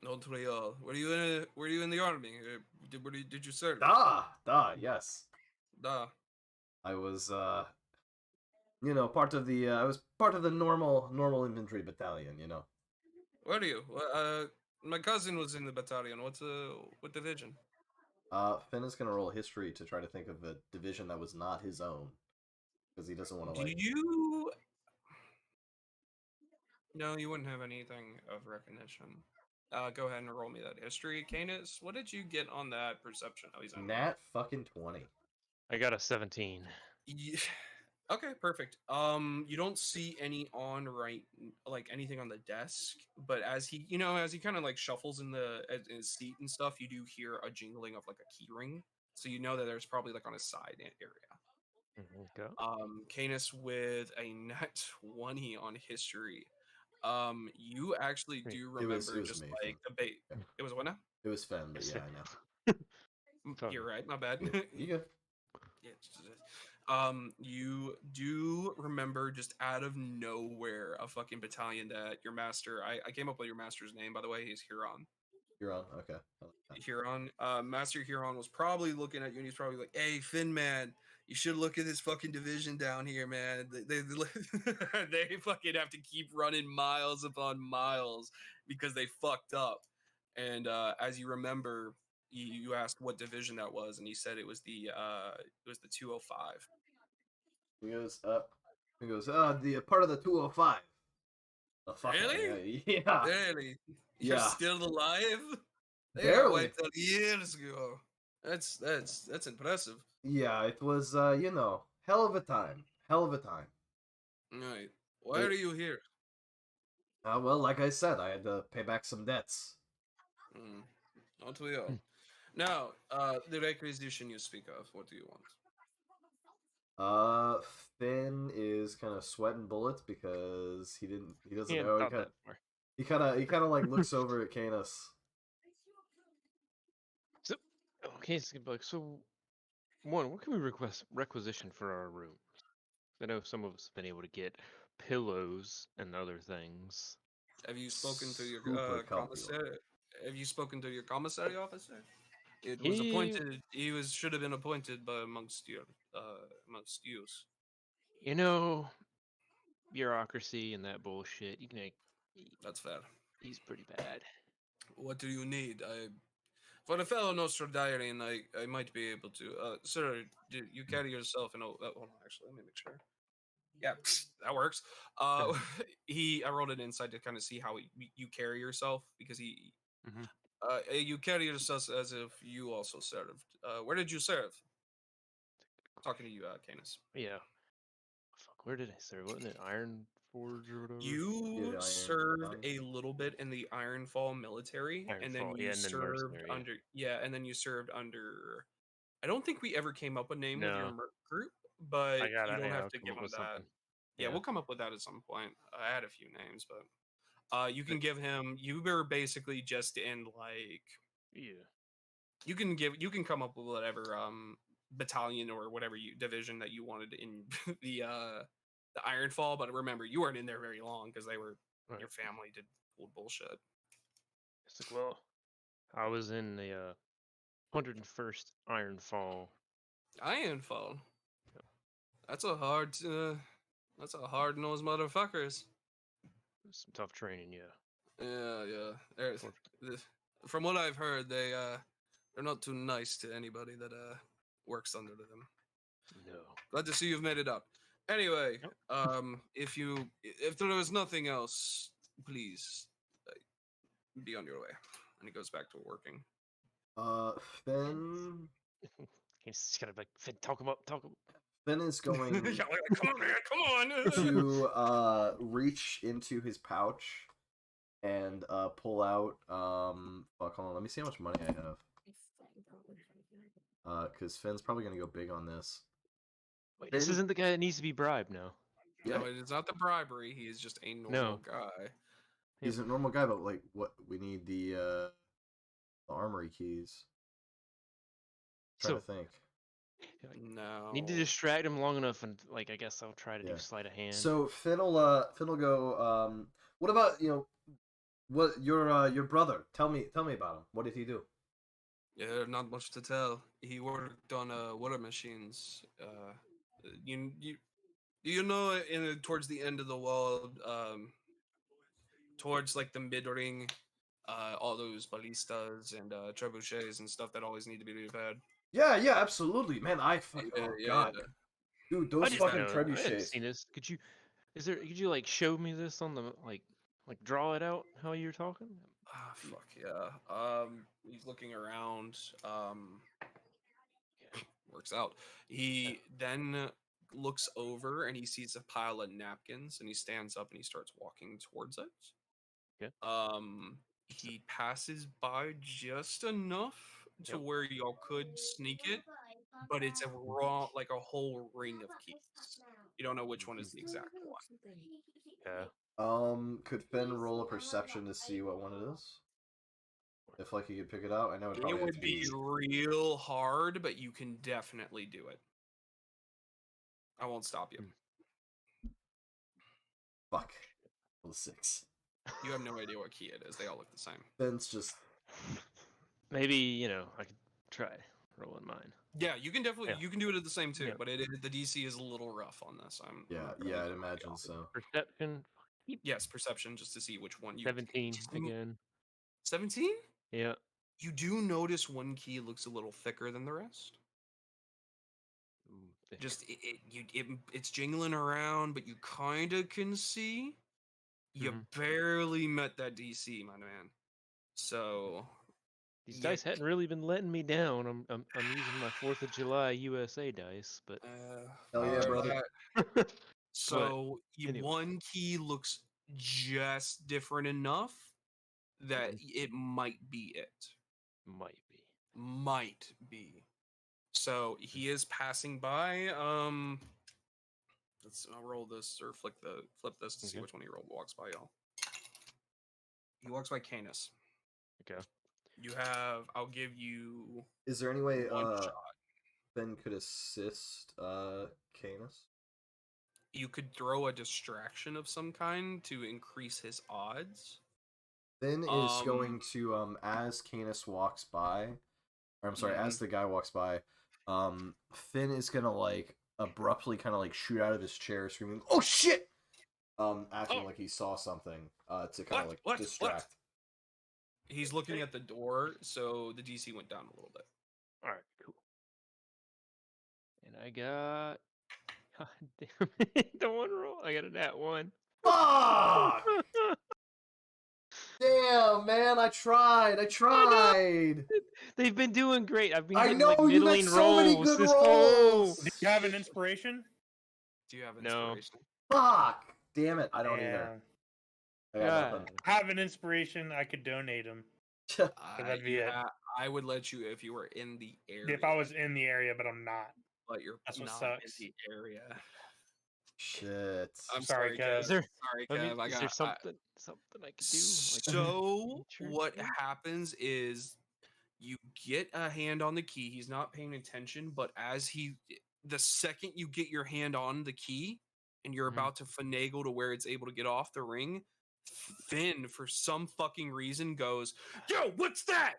Not real. Were you in the army? Did you serve? Yes. Da. I was part of the I was part of the normal infantry battalion, you know. Where are you? My cousin was in the battalion. What division? Finn is gonna roll history to try to think of a division that was not his own, because he doesn't want to. Do you? No, you wouldn't have anything of recognition. Go ahead and roll me that history. Canis, what did you get on that perception? Oh, he's on. Nat fucking 20. I got a 17. Yeah. Okay, perfect. You don't see any like anything on the desk, but as he, as he kind of like shuffles in in his seat and stuff, you do hear a jingling of like a key ring, so you know that there's probably like on his side area. Okay. Canis with a nat 20 on history. You actually do It was remember just me, like Finn. the bait. Yeah. It was what now? It was Fen, but yeah, I know. You're right. My bad. Yeah, you good. You do remember just out of nowhere a fucking battalion that your master. I came up with your master's name, by the way. He's Huron. Huron, okay. Huron. Master Huron was probably looking at you, and he's probably like, "Hey, Finn, man, you should look at this fucking division down here, man. They fucking have to keep running miles upon miles because they fucked up." And as you remember, you asked what division that was, and he said it was the 205. He goes up. He goes, the part of the 205. Oh, fuck Really? Yeah. Really? You're Yeah. still alive? They got Barely. wiped out years ago. That's impressive. Yeah, it was, hell of a time. Hell of a time. Right. Why are you here? Well, like I said, I had to pay back some debts. Aren't we all? Now, the requisition you speak of, what do you want? Finn is kind of sweating bullets because he doesn't He know. thought that far. He kind of like looks over at Canis. So, okay, so one, what can we requisition for our room? I know some of us have been able to get pillows and other things. Have you spoken to your Super commissary? Have you spoken to your commissary officer? It was He- appointed. He should have been appointed by amongst yous. You know, bureaucracy and that bullshit. That's fair. He's pretty bad. What do you need? For a fellow Nostradarian, I might be able to. Sir, do you carry yourself in a... hold on, actually, let me make sure. Yeah, that works. I rolled an insight to kind of see how you carry yourself, because you carry yourself as if you also served. Where did you serve? Talking to you, Canis. Yeah. Fuck, where did I serve? Wasn't it Iron Forge or whatever? You served a little bit in the Ironfall military, and then you served under and then you served under. I don't think we ever came up with a name with your merc group, but you don't have to give them that. Yeah, we'll come up with that at some point. I had a few names, but you can give him. You were basically just in like. Yeah. You can come up with whatever battalion or whatever division that you wanted in the Ironfall, but remember, you weren't in there very long because they were your family did old bullshit. It's like, well, I was in the 101st Ironfall. Ironfall. Yep. That's a hard nosed motherfuckers. Some tough training, yeah. Yeah. From what I've heard, they're not too nice to anybody that works under them. No. Glad to see you've made it up. Anyway, if there was nothing else, please be on your way. And he goes back to working. Finn. He's just gonna talk him up. Finn is going. Yeah, come on, man, come on. To reach into his pouch and pull out. Fuck, hold on. Let me see how much money I have. Because Finn's probably gonna go big on this. Wait, this isn't the guy that needs to be bribed now. Yeah. No, it's not the bribery. He is just a normal guy. He's a normal guy, but like, what we need the armory keys. I'm trying to think. No. Need to distract him long enough, and like I guess I'll try to do sleight of hand. So Finn will go. What about what your brother? Tell me about him. What did he do? Yeah, not much to tell. He worked on water machines. You know, towards the end of the wall, towards like the mid ring, all those ballistas and trebuchets and stuff that always need to be repaired. Yeah, absolutely, man. God, dude, those fucking trebuchets. I haven't seen this. Could you like show me this on the like draw it out how you're talking? Fuck yeah. He's looking around. Works out. He then looks over and he sees a pile of napkins and he stands up and he starts walking towards it. Okay. He passes by just enough to Yep. where y'all could sneak it, but it's a raw, like a whole ring of keys. You don't know which one is the exact one. Yeah. Could Finn roll a perception to see what one it is? If like he could pick it out, I know it'd It probably have to would be. be real hard, but you can definitely do it. I won't stop you. Fuck. Roll a 6. You have no idea what key it is. They all look the same. Finn's just. Maybe I could try rolling mine. Yeah, you can definitely Yeah. you can do it at the same too, Yeah. but the DC is a little rough on this. I'm Yeah, I'd imagine so. Perception. Yes, perception just to see which one you. 17 again. 17? Yeah. You do notice one key looks a little thicker than the rest. Thick. Just it's jingling around, but you kind of can see. You barely met that DC, my man. So These dice hadn't really been letting me down. I'm using my 4th of July USA dice, but Hell yeah, brother. So anyway. one key looks just different enough that it might be it. Might be. So he is passing by. I'll roll this or flip this to see which one he walks by, y'all. He walks by Canis. Okay. You have. I'll give you. Is there any way one shot. Finn could assist Canis? You could throw a distraction of some kind to increase his odds. Finn is going to as Canis walks by, or I'm sorry, as the guy walks by, Finn is gonna like abruptly kind of like shoot out of his chair, screaming, "Oh shit!" Acting like he saw something to kind of like distract. He's looking at the door, so the DC went down a little bit. All right, cool. And I got. God damn it! The one roll. I got a nat 1. Fuck! Damn, man! I tried. They've been doing great. I've been I getting know like you middling got so many rolls good this rolls. Do you have an inspiration? Do you have No. inspiration? Fuck! Damn it! I don't either. I got God. nothing. I have an inspiration. I could donate them. That'd be it. I would let you if you were in the area. If I was in the area, but I'm not. But you're That's what not sucks. in the area. Shit. I'm Sorry, sorry, Kev. Kev. Sorry, Kev. Is there something I could do? So what happens is you get a hand on the key. He's not paying attention, but the second you get your hand on the key and you're about to finagle to where it's able to get off the ring, Finn, for some fucking reason, goes, "Yo, what's that?"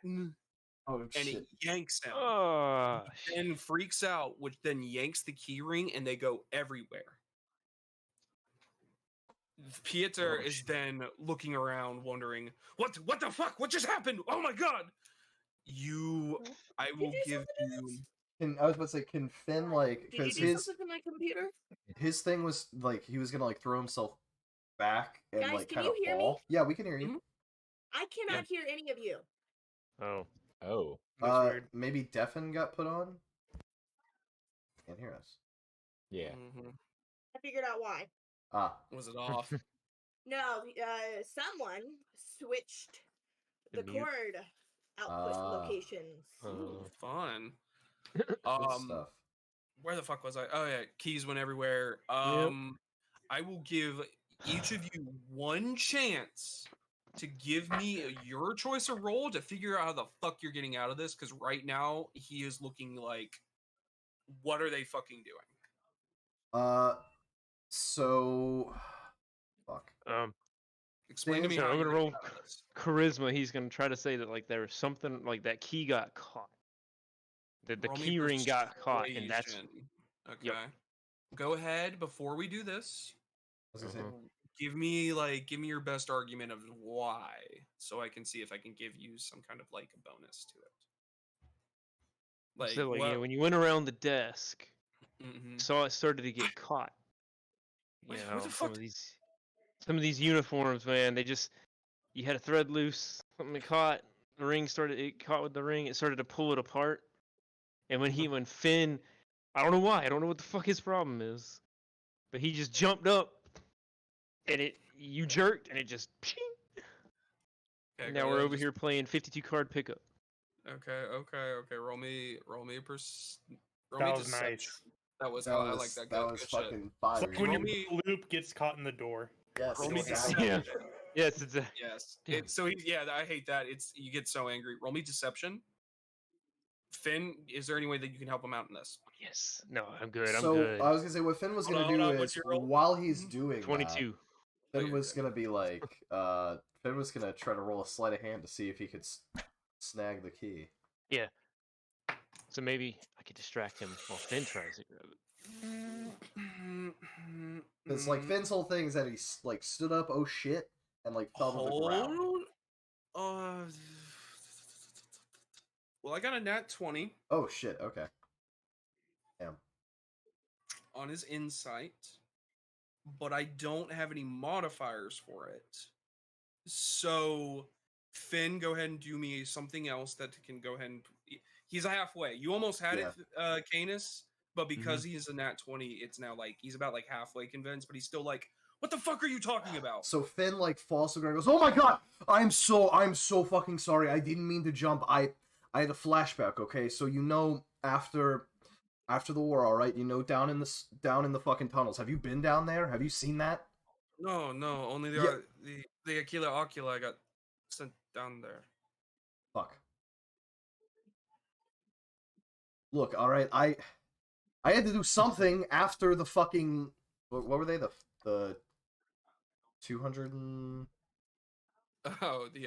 Oh, and shit. it yanks him. Oh, Finn freaks out, which then yanks the key ring, and they go everywhere. Pieter is then looking around, wondering, "What the fuck? What just happened? Oh my god!" I will give you. I was about to say, can Finn like because Did you do something to my computer? his thing was like he was gonna like throw himself back and Guys, like can kind of you hear me? fall. Yeah, we can hear you. I cannot hear any of you. Oh. That's weird. Maybe Deafen got put on. Can't hear us. Yeah. I figured out why. Was it off? No, someone switched the The mute. cord output locations. Ooh, fun. Good stuff. Where the fuck was I? Oh yeah, keys went everywhere. I will give each of you one chance to give me your choice of roll to figure out how the fuck you're getting out of this, because right now he is looking like, what are they fucking doing? So fuck. Explain to me So how I'm you're gonna roll getting out of this. charisma. He's gonna try to say that like there was something like that key got caught. That the Roll me key ring got caught, and that's persuasion. Okay. Go ahead before we do this. I was gonna say, Give me your best argument of why, so I can see if I can give you some kind of like a bonus to it. so when you went around the desk, saw it started to get caught. You Wait, know, what the fuck? some of these uniforms, man, they just you had a thread loose, something caught. The ring it caught with the ring. It started to pull it apart. And when Finn, I don't know why, I don't know what the fuck his problem is, but he just jumped up, and you jerked, and it just. Okay, And now we're over here playing 52 card pickup. Okay. Roll me That was deception. nice. That was That I was like that. that Good, was good shit. fucking It's fire. like when Roll your me- loop gets caught in the door. Yes, Roll me exactly. deception. Yes, it's a. Yes. Damn. I hate that. You get so angry. Roll me deception. Finn, is there any way that you can help him out in this? Yes. No, I'm good. I'm So good. I was gonna say what Finn was Hold gonna on, do hold on, is what'd you roll? while he's doing 22. that, Finn Okay, was okay. gonna be like Finn was gonna try to roll a sleight of hand to see if he could snag the key. Yeah. So maybe I could distract him while Finn tries to grab it. Because like Finn's whole thing is that he like stood up, oh shit, and like fell to the ground. Well, I got a nat 20 Oh shit. Okay. Damn. on his insight, but I don't have any modifiers for it. So, Finn, go ahead and do me something else that can go ahead and. He's halfway. You almost had it, Canis, but because he's a nat 20, it's now like he's about like halfway convinced, but he's still like, "What the fuck are you talking about?" So Finn like falls to the ground and goes, "Oh my god! I'm so fucking sorry. I didn't mean to jump. I had a flashback, okay? So you know after the war, all right? You know down in the fucking tunnels. Have you been down there? Have you seen that?" No, only Yeah. the Aquila Oculi got sent down there. Fuck. Look, all right. I had to do something after the fucking what were they the 200 and Oh, the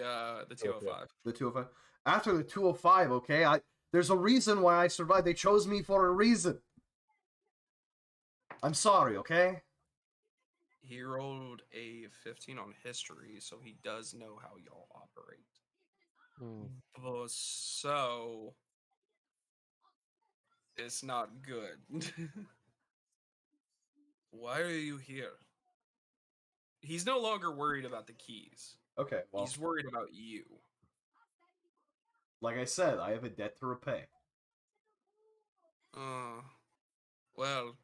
205. the 205. After the 205, okay? There's a reason why I survived. They chose me for a reason. I'm sorry, okay? He rolled a 15 on history, so he does know how y'all operate. So it's not good. Why are you here? He's no longer worried about the keys. Okay, well, He's worried about you. like I said, I have a debt to repay. Well,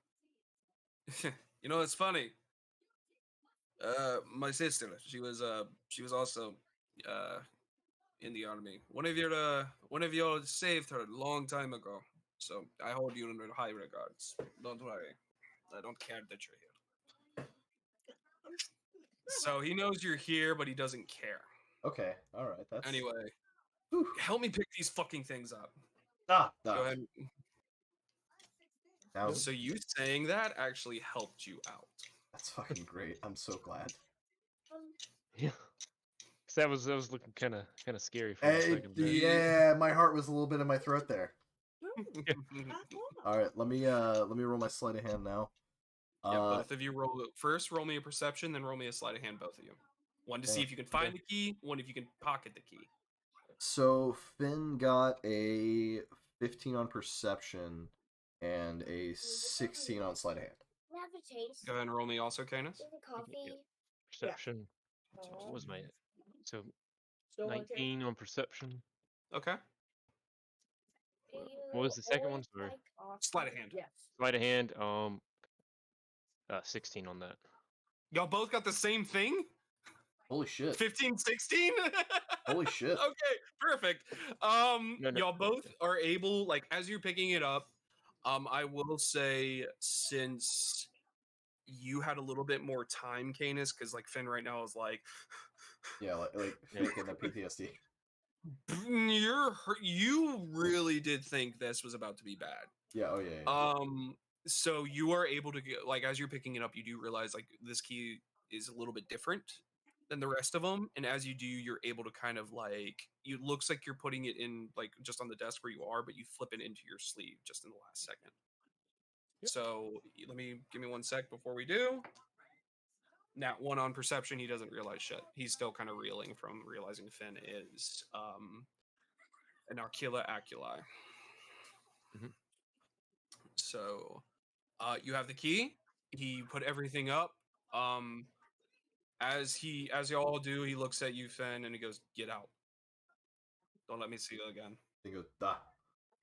it's funny. My sister, she was also in the army. One of y'all saved her a long time ago. So I hold you in high regards. Don't worry. I don't care that you're here. So he knows you're here, but he doesn't care. Okay, all right. That's Anyway, Whew. help me pick these fucking things up. Go ahead. Now, So you saying that actually helped you out. that's fucking great. I'm so glad. Yeah. That was looking kind of scary for a second. There. Yeah, my heart was a little bit in my throat there. All right, let me roll my sleight of hand now. Both of you roll me a perception, then roll me a sleight of hand, both of you. One to see if you can find the key, one if you can pocket the key. So Finn got a 15 on perception and a 16 on sleight of hand. Go ahead and roll me also, Canis. Perception. So what was my 19 on perception. Okay. What was the second one? Sorry. Sleight of hand. Sleight of hand. 16 on that. Y'all both got the same thing? Holy shit. 15, 16? Holy shit. Okay, perfect. Y'all both are able, like, as you're picking it up, I will say, since you had a little bit more time, Canis, because, like, Finn right now is like... Yeah, like faking the PTSD. You really did think this was about to be bad. Yeah, oh yeah. So you are able to get, like, as you're picking it up, you do realize, like, this key is a little bit different than the rest of them, and as you do, you're able to kind of, like, it looks like you're putting it in, like, just on the desk where you are, but you flip it into your sleeve just in the last second. Yep. So give me 1 sec before we do. Nat 1 on perception, he doesn't realize shit. He's still kind of reeling from realizing Finn is an Aquila Oculi. So you have the key. He put everything up. As y'all do, he looks at you, Finn, and he goes, "Get out! Don't let me see you again." He goes, "Da."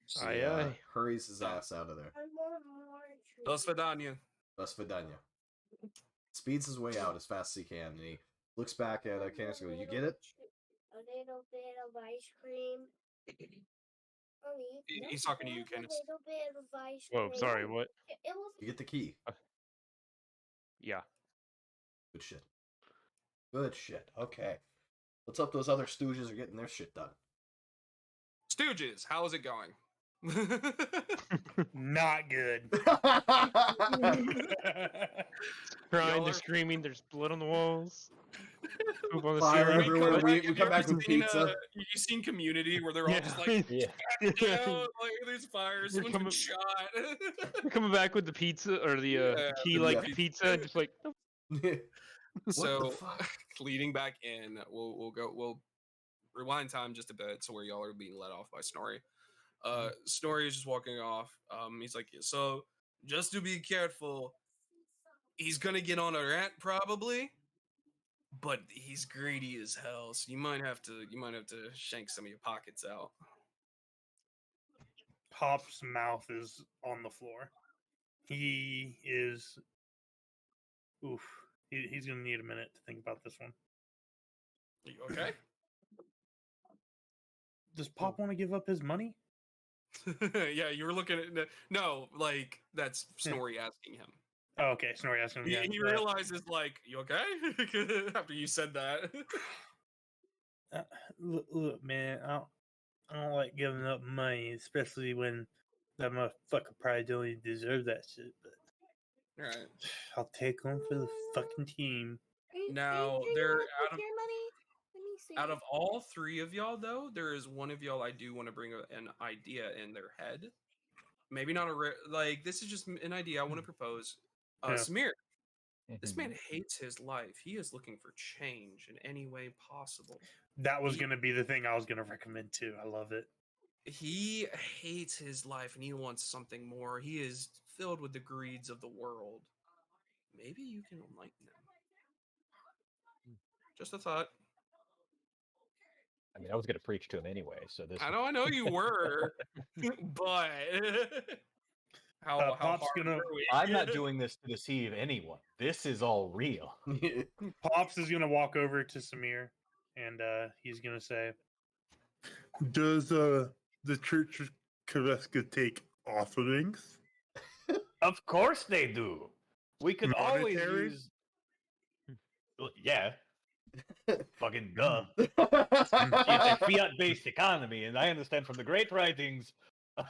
So Aye, he aye. hurries his ass out of there. До свидания. Do Svidania. Speeds his way out as fast as he can, and he looks back at Candace and goes, "You get it?" A little bit of ice cream. Honey, He's talking to you, a Candace. little bit of ice Whoa, cream. sorry, what? It was You get the key. Yeah. Good shit. Good shit. Okay. Let's hope those other stooges are getting their shit done. Stooges, how's it going? Not good. Crying, Y'all they're are- screaming, there's blood on the walls. Poop on the Fire ceiling. everywhere. We Have you come back ever with seen, pizza. You seen Community where they're all just like, Yeah. like there's fire, You're someone's been coming- shot. They're coming back with the pizza or the Yeah, key the like pizza. pizza and just like So fuck? leading back in, we'll rewind time just a bit to where y'all are being let off by Snorri. Snorri is just walking off. He's like, so just to be careful, he's gonna get on a rant probably, but he's greedy as hell, so you might have to shank some of your pockets out. Pop's mouth is on the floor. He is. Oof. He's going to need a minute to think about this one. Are you okay? Does Pop want to give up his money? Yeah, you were looking at no, like that's Snorri asking him. Oh, okay. Snorri asking him. He realizes, like, you okay? After you said that. Look, man, I don't like giving up money, especially when that motherfucker probably don't even deserve that shit. But All right. I'll take one for the fucking team. Now, Are you they're allowed to out of take your money? Let me see. out of all three of y'all, though, there is one of y'all I do want to bring an idea in their head. Maybe not like this is just an idea I want to propose. Yeah. Samir, this man hates his life. He is looking for change in any way possible. That was going to be the thing I was going to recommend too. I love it. He hates his life and he wants something more. He is filled with the greeds of the world. Maybe you can enlighten him. Just a thought. I mean, I was going to preach to him anyway, so this. I know you were, but how Pop's hard gonna. were we? I'm not doing this to deceive anyone. This is all real. Pops is going to walk over to Samir, and he's going to say, "Does the Church of Kareska take offerings?" Of course they do. We could always Monetary? use. Well, yeah. Fucking duh. Hmm. It's a fiat-based economy, and I understand from the great writings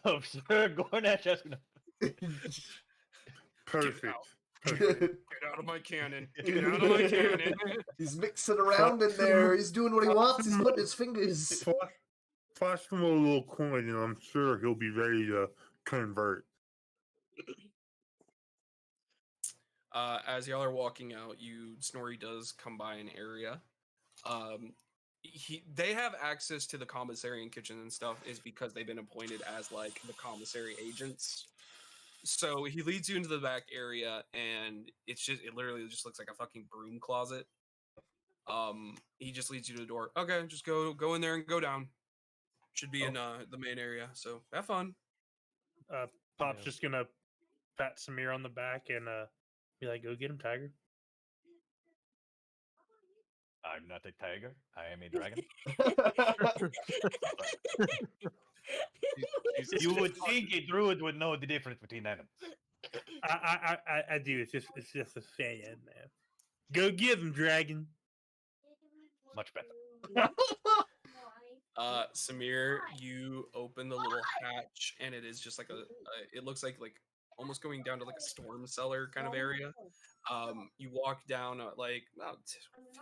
of Sir Gornash Eskin. Perfect. Get out of my cannon. Get out of my cannon. He's mixing around in there. He's doing what he wants. He's putting his fingers. Flash him a little coin, and I'm sure he'll be ready to convert. As y'all are walking out, Snorri does come by an area. They have access to the commissary and kitchen and stuff is because they've been appointed as like the commissary agents. So he leads you into the back area and it literally just looks like a fucking broom closet. He just leads you to the door. Okay, just go in there and go down. Should be in the main area. So have fun. Pop's just gonna pat Samir on the back and be like, "Go get him, Tiger." I'm not a tiger. I am a dragon. You would think a druid would know the difference between animals. I do. It's just a saying, man. Go get him, dragon. Much better. Samir, you open the little hatch and it is just like it looks like almost going down to like a storm cellar kind of area. You walk down like about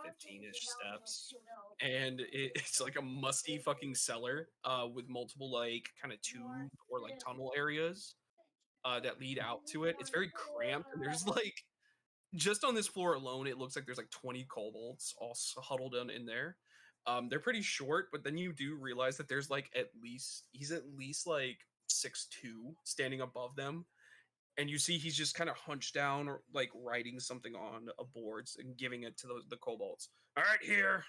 15-ish steps and it's like a musty fucking cellar with multiple like kind of tube or like tunnel areas that lead out to it. It's very cramped and there's like just on this floor alone it looks like there's like 20 kobolds all huddled in there. They're pretty short, but then you do realize that there's like he's at least like 6'2" standing above them. and you see he's just kind of hunched down or like writing something on a board and giving it to the kobolds. All right, here,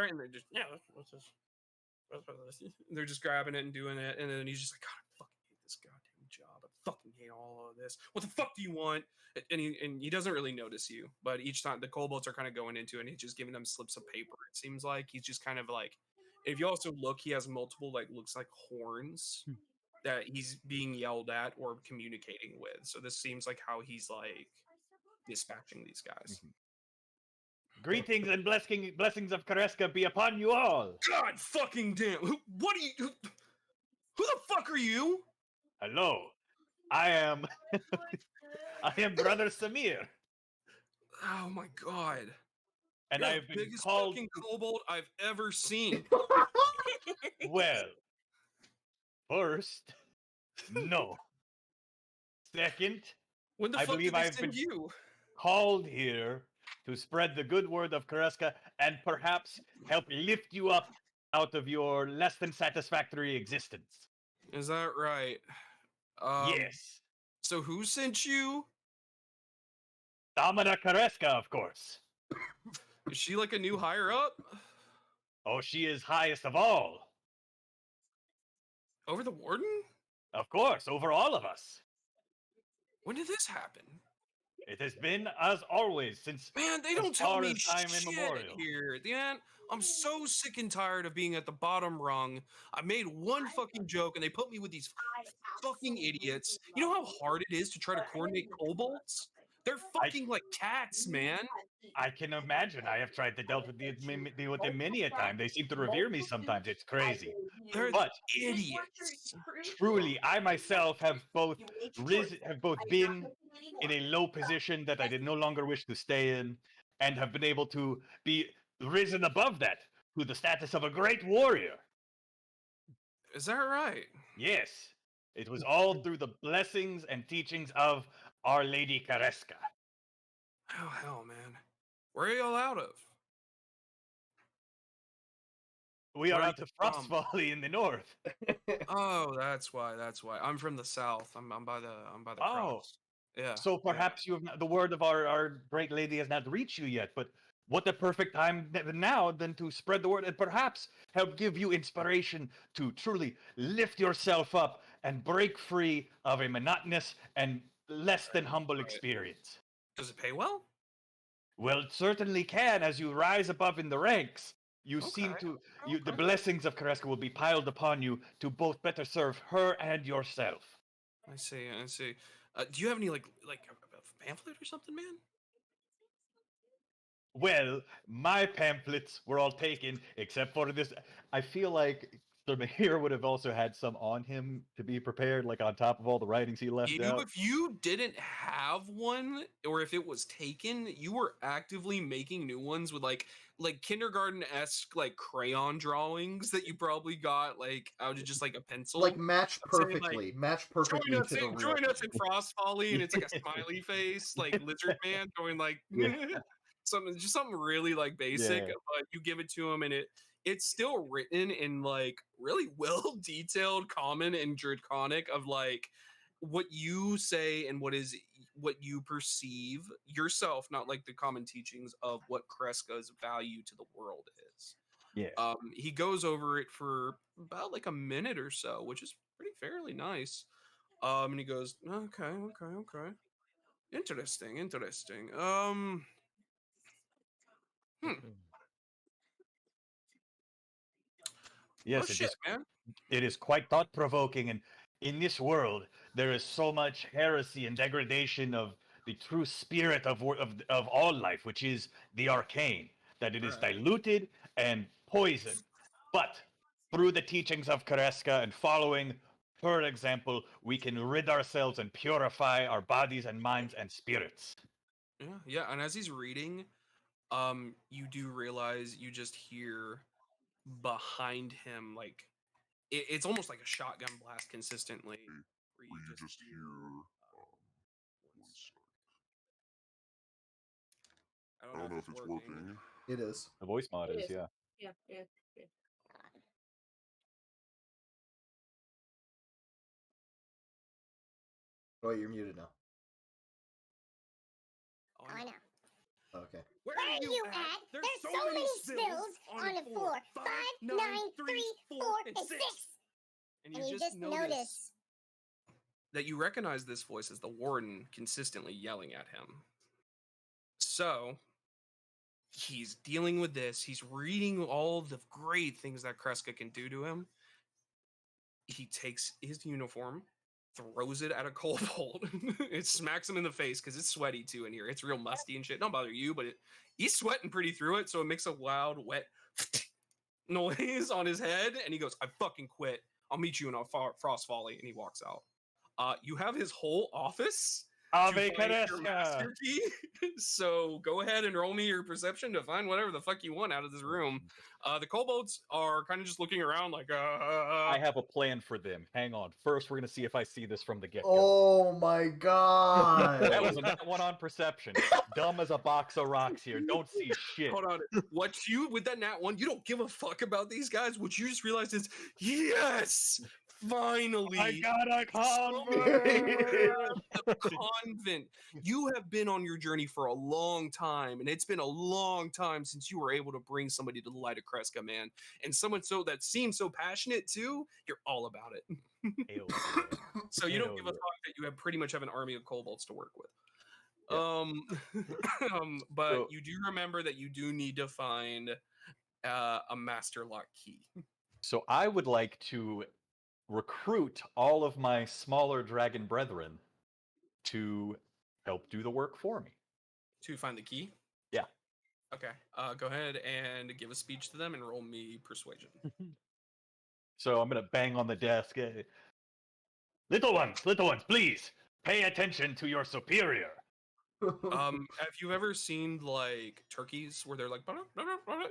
and they're just what's this? They're just grabbing it and doing it, and then he's just like, God, I fucking hate this goddamn job. I fucking hate all of this. What the fuck do you want? And he doesn't really notice you, but each time the kobolds are kind of going into it, and he's just giving them slips of paper. It seems like he's just kind of like, if you also look, he has multiple like looks like horns that he's being yelled at or communicating with. So this seems like how he's like dispatching these guys. Greetings and blessings of Kareska be upon you all. God fucking damn! What are you? Who the fuck are you? Hello, I am. I am Brother Samir, Oh my god! and You're I have the been biggest called. fucking kobold I've ever seen. Well, first, no. Second, When the I fuck believe did they I've send been you? called here to spread the good word of Kareska and perhaps help lift you up out of your less than satisfactory existence. Is that right? Yes. So who sent you? Damana Kareska, of course. Is she like a new higher up? Oh, she is highest of all. Over the warden? Of course, over all of us. When did this happen? It has been, as always, since Man, they as don't tell far me as time shit immemorial. here. Dan, I'm so sick and tired of being at the bottom rung. I made one fucking joke and they put me with these fucking idiots. You know how hard it is to try to coordinate kobolds? They're fucking like cats, man. I can imagine. I have tried to deal with them many a time. They seem to revere me sometimes. It's crazy. They're But idiots. truly, I myself have both been in a low position that I did no longer wish to stay in, and have been able to be risen above that to the status of a great warrior. Is that right? Yes, it was all through the blessings and teachings of Our Lady Kareska. Oh hell, man. Where are y'all out of? We Where are are out you of Frost from? Valley in the north. Oh, that's why. That's why. I'm from the south. I'm by the Oh, cross. Yeah. so perhaps you have not, the word of our great lady has not reached you yet, but what a perfect time now than to spread the word and perhaps help give you inspiration to truly lift yourself up and break free of a monotonous and less than humble experience. Does it pay well? Well, it certainly can. As you rise above in the ranks, you seem Okay. to the blessings of Kareska will be piled upon you to both better serve her and yourself. I see. I see. Do you have any like a pamphlet or something, man? Well, my pamphlets were all taken except for this. I feel like the mayor would have also had some on him to be prepared, like on top of all the writings he left out. If you didn't have one, or if it was taken, you were actively making new ones with like kindergarten-esque like crayon drawings that you probably got like out of just like a pencil. Like match Saying, like, perfectly, match perfectly to the real join us in thing. Frost Folly, and it's like a smiley face, like lizard man going like something really like basic, Yeah. but you give it to him and it's still written in like really well detailed, common and draconic of like what you say and what you perceive yourself, not like the common teachings of what Kreska's value to the world is. Yeah. He goes over it for about like a minute or so, which is pretty fairly nice. And he goes, okay. Interesting. Yes, Oh shit, man. it is quite thought provoking, and in this world there is so much heresy and degradation of the true spirit of all life, which is the arcane, that it is Right. diluted and poisoned. But through the teachings of Kareska and following her example, we can rid ourselves and purify our bodies and minds and spirits. Yeah. And as he's reading, you do realize you just hear behind him like it's almost like a shotgun blast consistently. Where you just hear. One sec. I I don't know if it's working. It is. The voice mod It is, is. yeah. Yeah. Oh, you're muted now. Oh, I know. Okay. Where are you at? There's so many spills on the floor. 5, 9, 3, 4, and 6. And you just notice that you recognize this voice as the warden consistently yelling at him. So he's dealing with this. He's reading all the great things that Kreska can do to him. He takes his uniform, throws it at a kobold. It smacks him in the face because it's sweaty too in here. It's real musty and shit. Don't bother you, but he's sweating pretty through it, so it makes a loud, wet noise on his head. And he goes, "I fucking quit. I'll meet you in a Frost Folly." And he walks out. You have his whole office to Ave find your Kreska. master key. So go ahead and roll me your perception to find whatever the fuck you want out of this room. The kobolds are kind of just looking around like, I have a plan for them. Hang on. First, we're gonna see if I see this from the get-go. Oh my god! That was a nat one on perception. Dumb as a box of rocks here. Don't see shit. Hold on. What you, with that nat one, you don't give a fuck about these guys. What you just realized is, yes, finally. I got a The convent. You have been on your journey for a long time, and it's been a long time since you were able to bring somebody to the light of Kreska, man. And someone so that seems so passionate too, you're all about it. So you don't give a fuck that you have pretty much have an army of kobolds to work with. But So- you do remember that you do need to find a master lock key. So I would like to recruit all of my smaller dragon brethren to help do the work for me. To find the key? Yeah. Okay. Go ahead and give a speech to them and roll me persuasion. So I'm gonna bang on the desk. Little ones, please pay attention to your superior. Have you ever seen like turkeys where they're like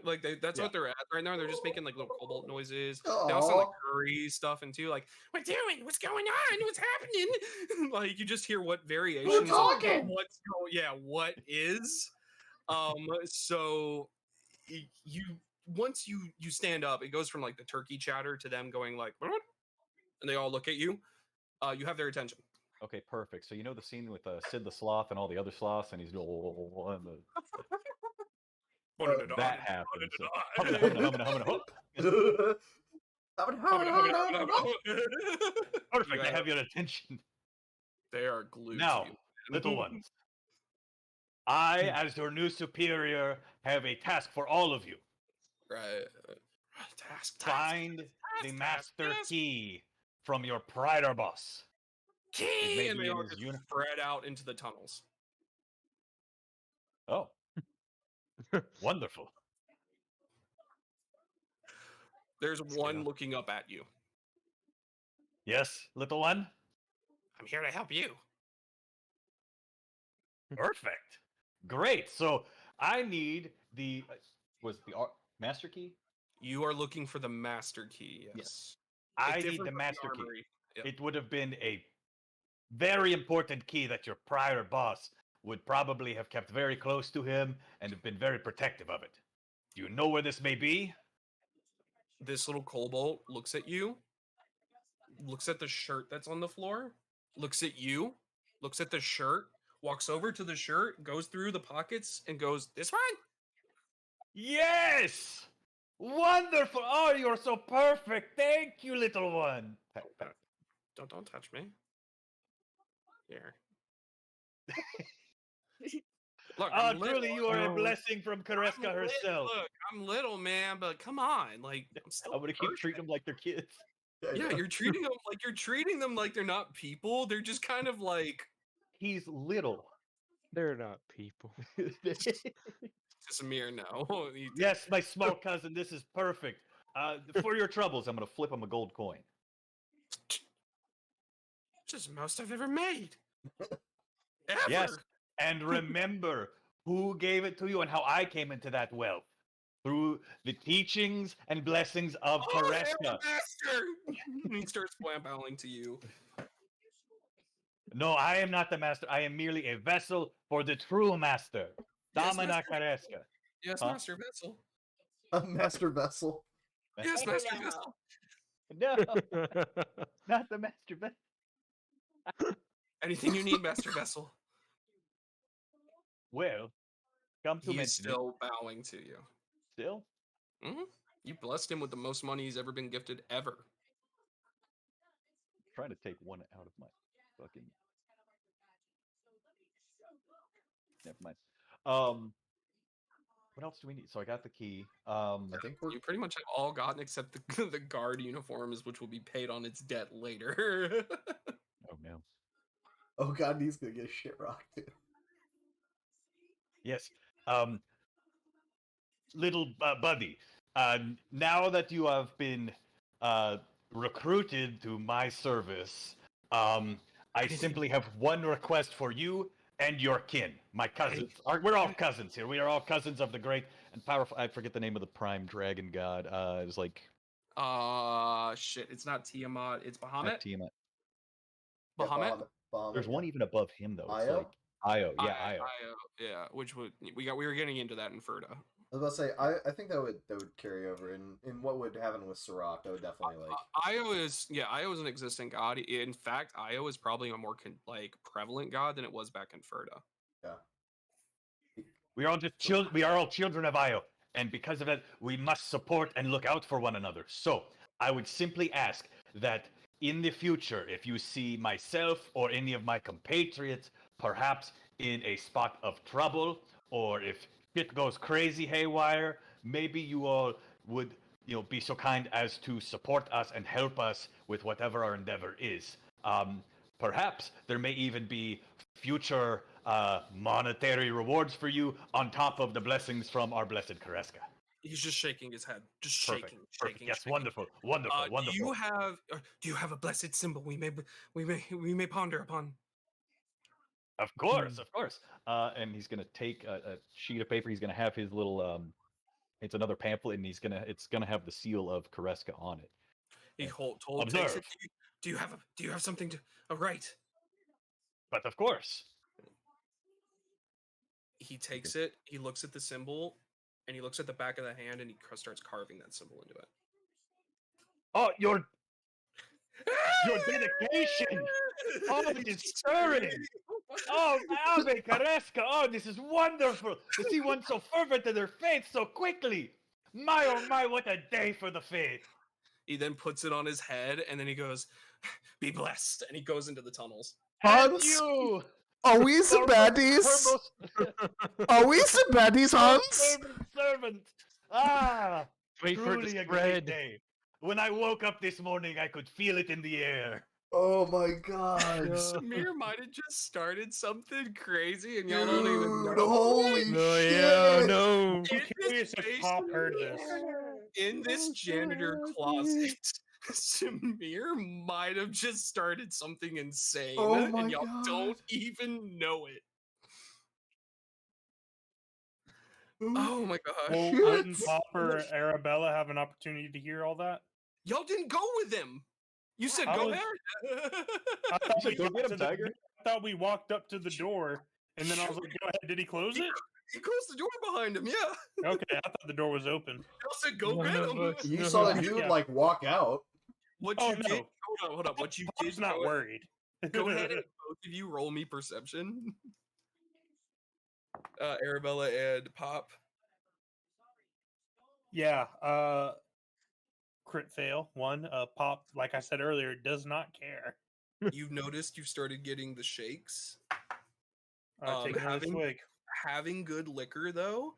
like that's what they're at right now? They're just making like little cobalt noises. They also sound like curry stuff and too like, "We're doing, what's going on? What's happening?" Like you just hear what variations of what's going, what is. So you once you stand up, it goes from like the turkey chatter to them going like, and they all look at you. You have their attention. Okay, perfect. So you know the scene with Sid the Sloth and all the other sloths, and he's going, that happens. Perfect. I have your attention. They are glued Now, to you. little ones, I, as your new superior, have a task for all of you. Right. Task. Find the master key from your prior boss. Key! And they all just spread out into the tunnels. Oh. Wonderful. There's one looking up at you. Yes, little one? I'm here to help you. Perfect. Great. So I need the master key? You are looking for the master key, yes. I need the master key. Yep. It would have been a very important key that your prior boss would probably have kept very close to him and have been very protective of it. Do you know where this may be? This little kobold looks at you, looks at the shirt that's on the floor, looks at you, looks at the shirt, walks over to the shirt, goes through the pockets, and goes, "This one?" Yes! Wonderful! Oh, you're so perfect! Thank you, little one! Don't touch me. Here. Look, truly, you are a blessing from Kreska herself. Look, I'm little, man, but come on, like I'm gonna keep treating them like they're kids. Yeah, you're treating them like they're not people. They're just kind of like he's little. They're not people. Samir, no. Yes, my small cousin. This is perfect. For your troubles, I'm gonna flip him a gold coin. This is the most I've ever made. Ever. Yes, and remember who gave it to you and how I came into that wealth. Through the teachings and blessings of Kreska. Master! He starts flambeling to you. No, I am not the master. I am merely a vessel for the true master. Damana Kreska. Yes, Master Vessel. A master vessel. Yes, Master Vessel. No, not the master vessel. Anything you need, Master Vessel. Well, come to He is mention it. still bowing to you. Still? Mm-hmm. You blessed him with the most money he's ever been gifted ever. I'm trying to take one out of my fucking. Never mind. What else do we need? So I got the key. I think we're You pretty much have all gotten except the the guard uniforms, which will be paid on its debt later. Oh no. Oh god, he's gonna get shit rocked too. Yes. Little buddy. Now that you have been recruited to my service, I simply have one request for you and your kin, my cousins. We're all cousins here. We are all cousins of the great and powerful. I forget the name of the prime dragon god. It's like shit. It's not Tiamat. It's not Bahamut. Tiamat. Yeah, Bahamut. Bahamut, There's one yeah. even above him though. It's Io? like Io. Yeah, Io. Yeah, which would we were getting into that in Ferda. I was about to say, I think that would carry over in what would happen with Sirach. That would definitely like. Io is an existing god. In fact, Io is probably a more prevalent god than it was back in Ferda. Yeah. We are all just children. We are all children of Io, and because of that, we must support and look out for one another. So I would simply ask that in the future, if you see myself or any of my compatriots, perhaps in a spot of trouble, or if shit goes crazy haywire, maybe you all would, be so kind as to support us and help us with whatever our endeavor is. Perhaps there may even be future monetary rewards for you on top of the blessings from our blessed Kareska. He's just shaking his head, just Perfect. shaking. Yes, shaking. wonderful. Do you have a blessed symbol we may ponder upon? Of course. And he's gonna take a sheet of paper. He's gonna have his little it's another pamphlet, and it's gonna have the seal of Kareska on it. He Observe. takes it. Do you have something to write? But of course. He takes it. He looks at the symbol, and he looks at the back of the hand, and he starts carving that symbol into it. Oh, your dedication! Oh, it is stirring! Oh, Ave Kareska! Oh, this is wonderful to see one so fervent in their faith so quickly. My oh my, what a day for the faith! He then puts it on his head, and then he goes, "Be blessed," and he goes into the tunnels. And Hans? you! Are we some baddies? Are we some baddies, Hans? Servant! Wait for it Truly to a great spread. day. When I woke up this morning, I could feel it in the air. Oh my god. Samir might have just started something crazy, and y'all don't even Dude, know. holy No, shit! yeah, no. I'm curious if Pop heard this. In this janitor closet, Samir might have just started something insane, Oh my and y'all God. don't even know it. Oh my gosh. Well, Shit. wouldn't Pop or Arabella have an opportunity to hear all that? Y'all didn't go with him. You said I go was- ahead. I thought, said, we "Go got get him, to the- Tiger." I thought we walked up to the door, and then I was like, "Go ahead." Did he close it? He closed the door behind him. Yeah. Okay, I thought the door was open. Y'all said go None get of him. us You know saw the who- dude Yeah. like walk out. What Oh, you did? no. Hold up. What you Pop's did? not go worried. Go ahead and both of you roll me perception. Arabella and Pop. Yeah. Crit fail. One. Pop, like I said earlier, does not care. You've noticed you've started getting the shakes. Take another swig. Having good liquor though,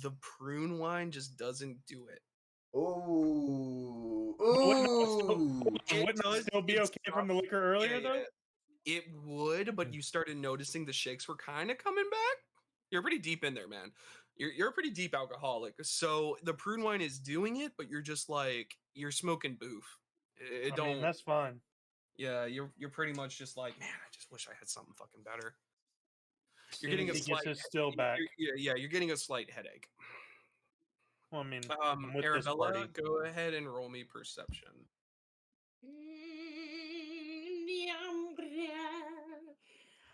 the prune wine just doesn't do it. Ooh. Wouldn't It it does- still be it's okay from the liquor earlier, though? It would, but you started noticing the shakes were kind of coming back. You're pretty deep in there, man. You're a pretty deep alcoholic. So the prune wine is doing it, but you're just like you're smoking boof. I mean, that's fine. Yeah, you're pretty much just like, man, I just wish I had something fucking better. You're Soon getting a as he slight gets his still back. you're getting a slight headache. Well, I mean, I'm with this Arabella, party. go ahead and roll me perception.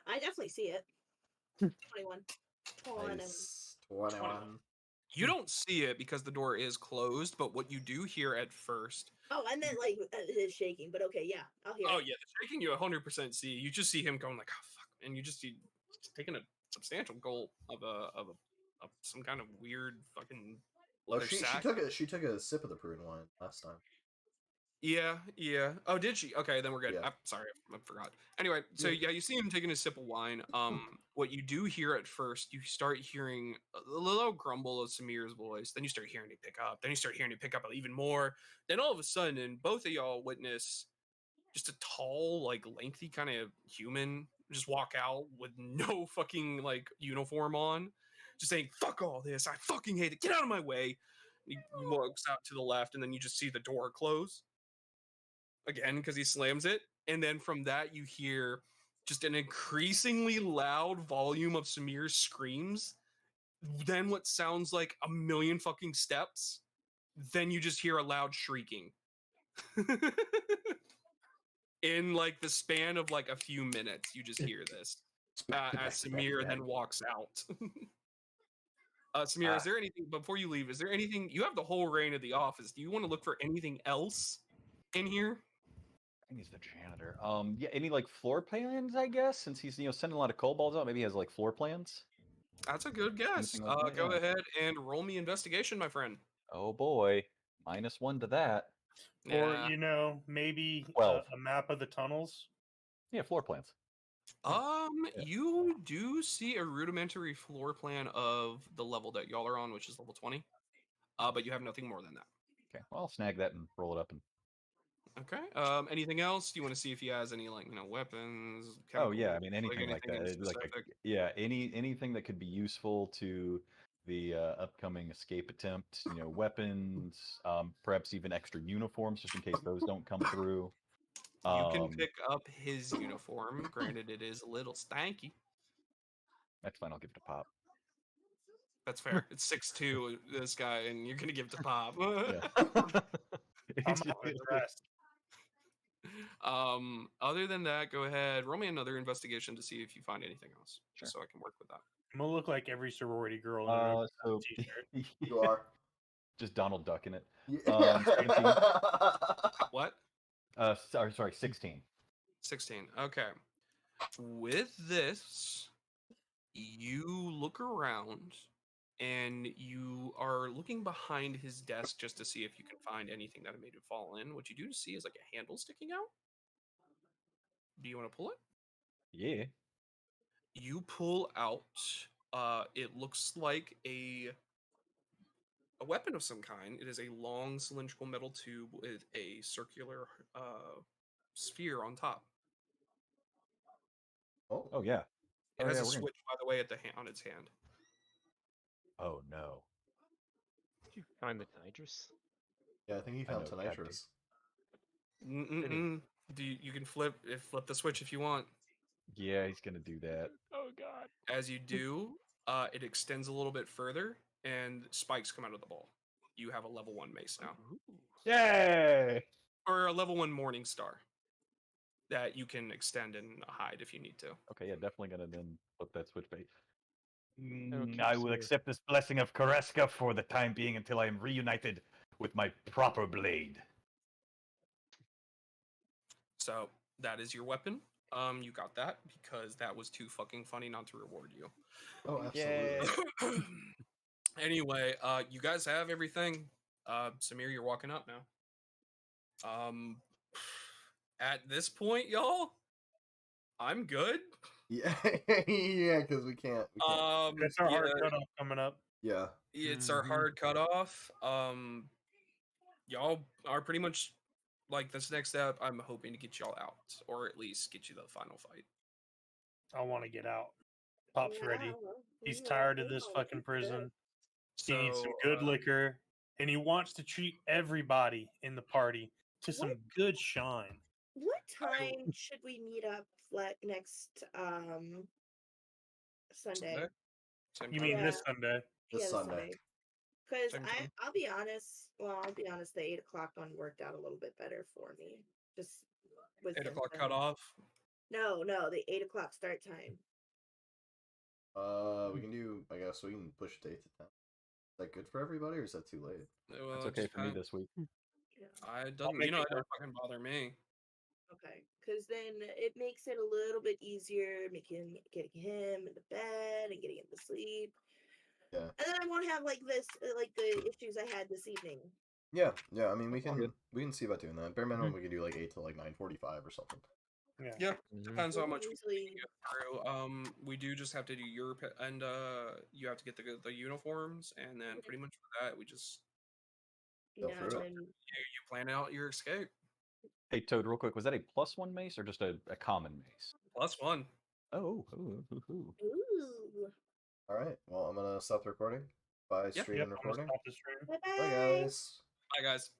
I definitely see it. 21. 21. Nice. 21. You don't see it because the door is closed, but what you do hear at first. Oh, I meant like his shaking, but okay, yeah, I'll hear Oh it. yeah, the shaking you 100% see. You just see him going like, oh fuck, and you just see taking a substantial gulp of some kind of weird fucking Oh, leather she sack. took a sip of the prune wine last time. Yeah, yeah. Oh, did she? Okay, then we're good. Yeah. I'm sorry, I forgot. Anyway, so yeah, you see him taking a sip of wine. What you do hear at first, you start hearing a little grumble of Samir's voice. Then you start hearing it pick up. Then you start hearing it pick up even more. Then all of a sudden, both of y'all witness just a tall, like lengthy kind of human just walk out with no fucking like uniform on, just saying "fuck all this, I fucking hate it, get out of my way." He walks out to the left, and then you just see the door close again because he slams it, and then from that you hear just an increasingly loud volume of Samir's screams, then what sounds like a million fucking steps, then you just hear a loud shrieking. In like the span of like a few minutes, you just hear this as Samir then walks out. Samir, is there anything before you leave? Is there anything you have the whole reign of the office? Do you want to look for anything else in here? I think he's the janitor. Yeah, any like floor plans? I guess since he's sending a lot of kobolds out, maybe he has like floor plans. That's a good guess. Anything like that? Go Yeah. ahead and roll me investigation, my friend. Oh boy, -1 to that. Or Yeah. maybe 12. a map of the tunnels. Yeah, floor plans. You do see a rudimentary floor plan of the level that y'all are on, which is level 20. But you have nothing more than that. Okay, well, I'll snag that and roll it up. And Okay. Anything else? Do you want to see if he has any like weapons? Oh yeah, I chemicals, mean anything like anything in that. specific? Anything that could be useful to the upcoming escape attempt. Weapons, perhaps even extra uniforms, just in case those don't come through. You can pick up his uniform. Granted, it is a little stanky. That's fine. I'll give it a pop. That's fair. It's 6'2", this guy, and you're gonna give it to Pop. I'm not impressed. Other than that, go ahead. Roll me another investigation to see if you find anything else, just so I can work with that. I'm gonna look like every sorority girl in a t-shirt. You are just Donald Duck in it. Yeah. 17. What? Sorry, 16. 16. Okay. With this, you look around and you are looking behind his desk just to see if you can find anything that made it fall in. What you do see is like a handle sticking out. Do you want to pull it? Yeah. You pull out. It looks like a weapon of some kind. It is a long cylindrical metal tube with a circular sphere on top. Oh yeah. It has a we're gonna- switch, by the way, on its hand. Oh no. Did you find the nitrous? Yeah, I think he found nitrous. You can flip the switch if you want. Yeah, he's gonna do that. Oh god. As you do, it extends a little bit further, and spikes come out of the ball. You have a level 1 mace now. Yay! Or a level 1 Morning Star that you can extend and hide if you need to. Okay, yeah, definitely gonna then flip that switch bait. keep I will Samir. accept this blessing of Koreska for the time being until I am reunited with my proper blade. So that is your weapon. You got that because that was too fucking funny not to reward you. Oh, absolutely. Anyway, you guys have everything. Samir, you're walking up now. At this point, y'all, I'm good. Yeah, yeah, because we can't. It's our hard cutoff coming up. Yeah. It's our hard cutoff. Y'all are pretty much like this next step. I'm hoping to get y'all out, or at least get you the final fight. I want to get out. Pop's ready. He's tired of this fucking prison. He needs some good liquor, and he wants to treat everybody in the party to some good shine. What time should we meet up next Sunday? You mean this Sunday? This Sunday. Because I'll be honest. Well, I'll be honest. The 8 o'clock one worked out a little bit better for me. Just with 8 o'clock cutoff. No, the 8 o'clock start time. We can do. I guess we can push dates at that good for everybody, or is that too late? Well, It's it okay for me depends. this week. Yeah. It doesn't, make you know, it it doesn't fucking bother me. Okay, because then it makes it a little bit easier getting him into bed and getting him to sleep. Yeah. And then I won't have like the issues I had this evening. Yeah. I mean, That's all good. we can see about doing that. Bare minimum, we can do like 8 to like 9:45 or something. Yeah, Mhm. depends how much we Usually, get through. We do just have to do your and you have to get the uniforms, and then pretty much for that we just Go yeah, through and it. then you plan out your escape. Hey, Toad, real quick, was that a +1 mace or just a common mace? +1. Oh. ooh, All right. Well, I'm gonna stop the recording. Bye, Yeah. stream Yep, and I'm gonna recording. stop the stream. bye Bye, bye. guys. Bye, guys.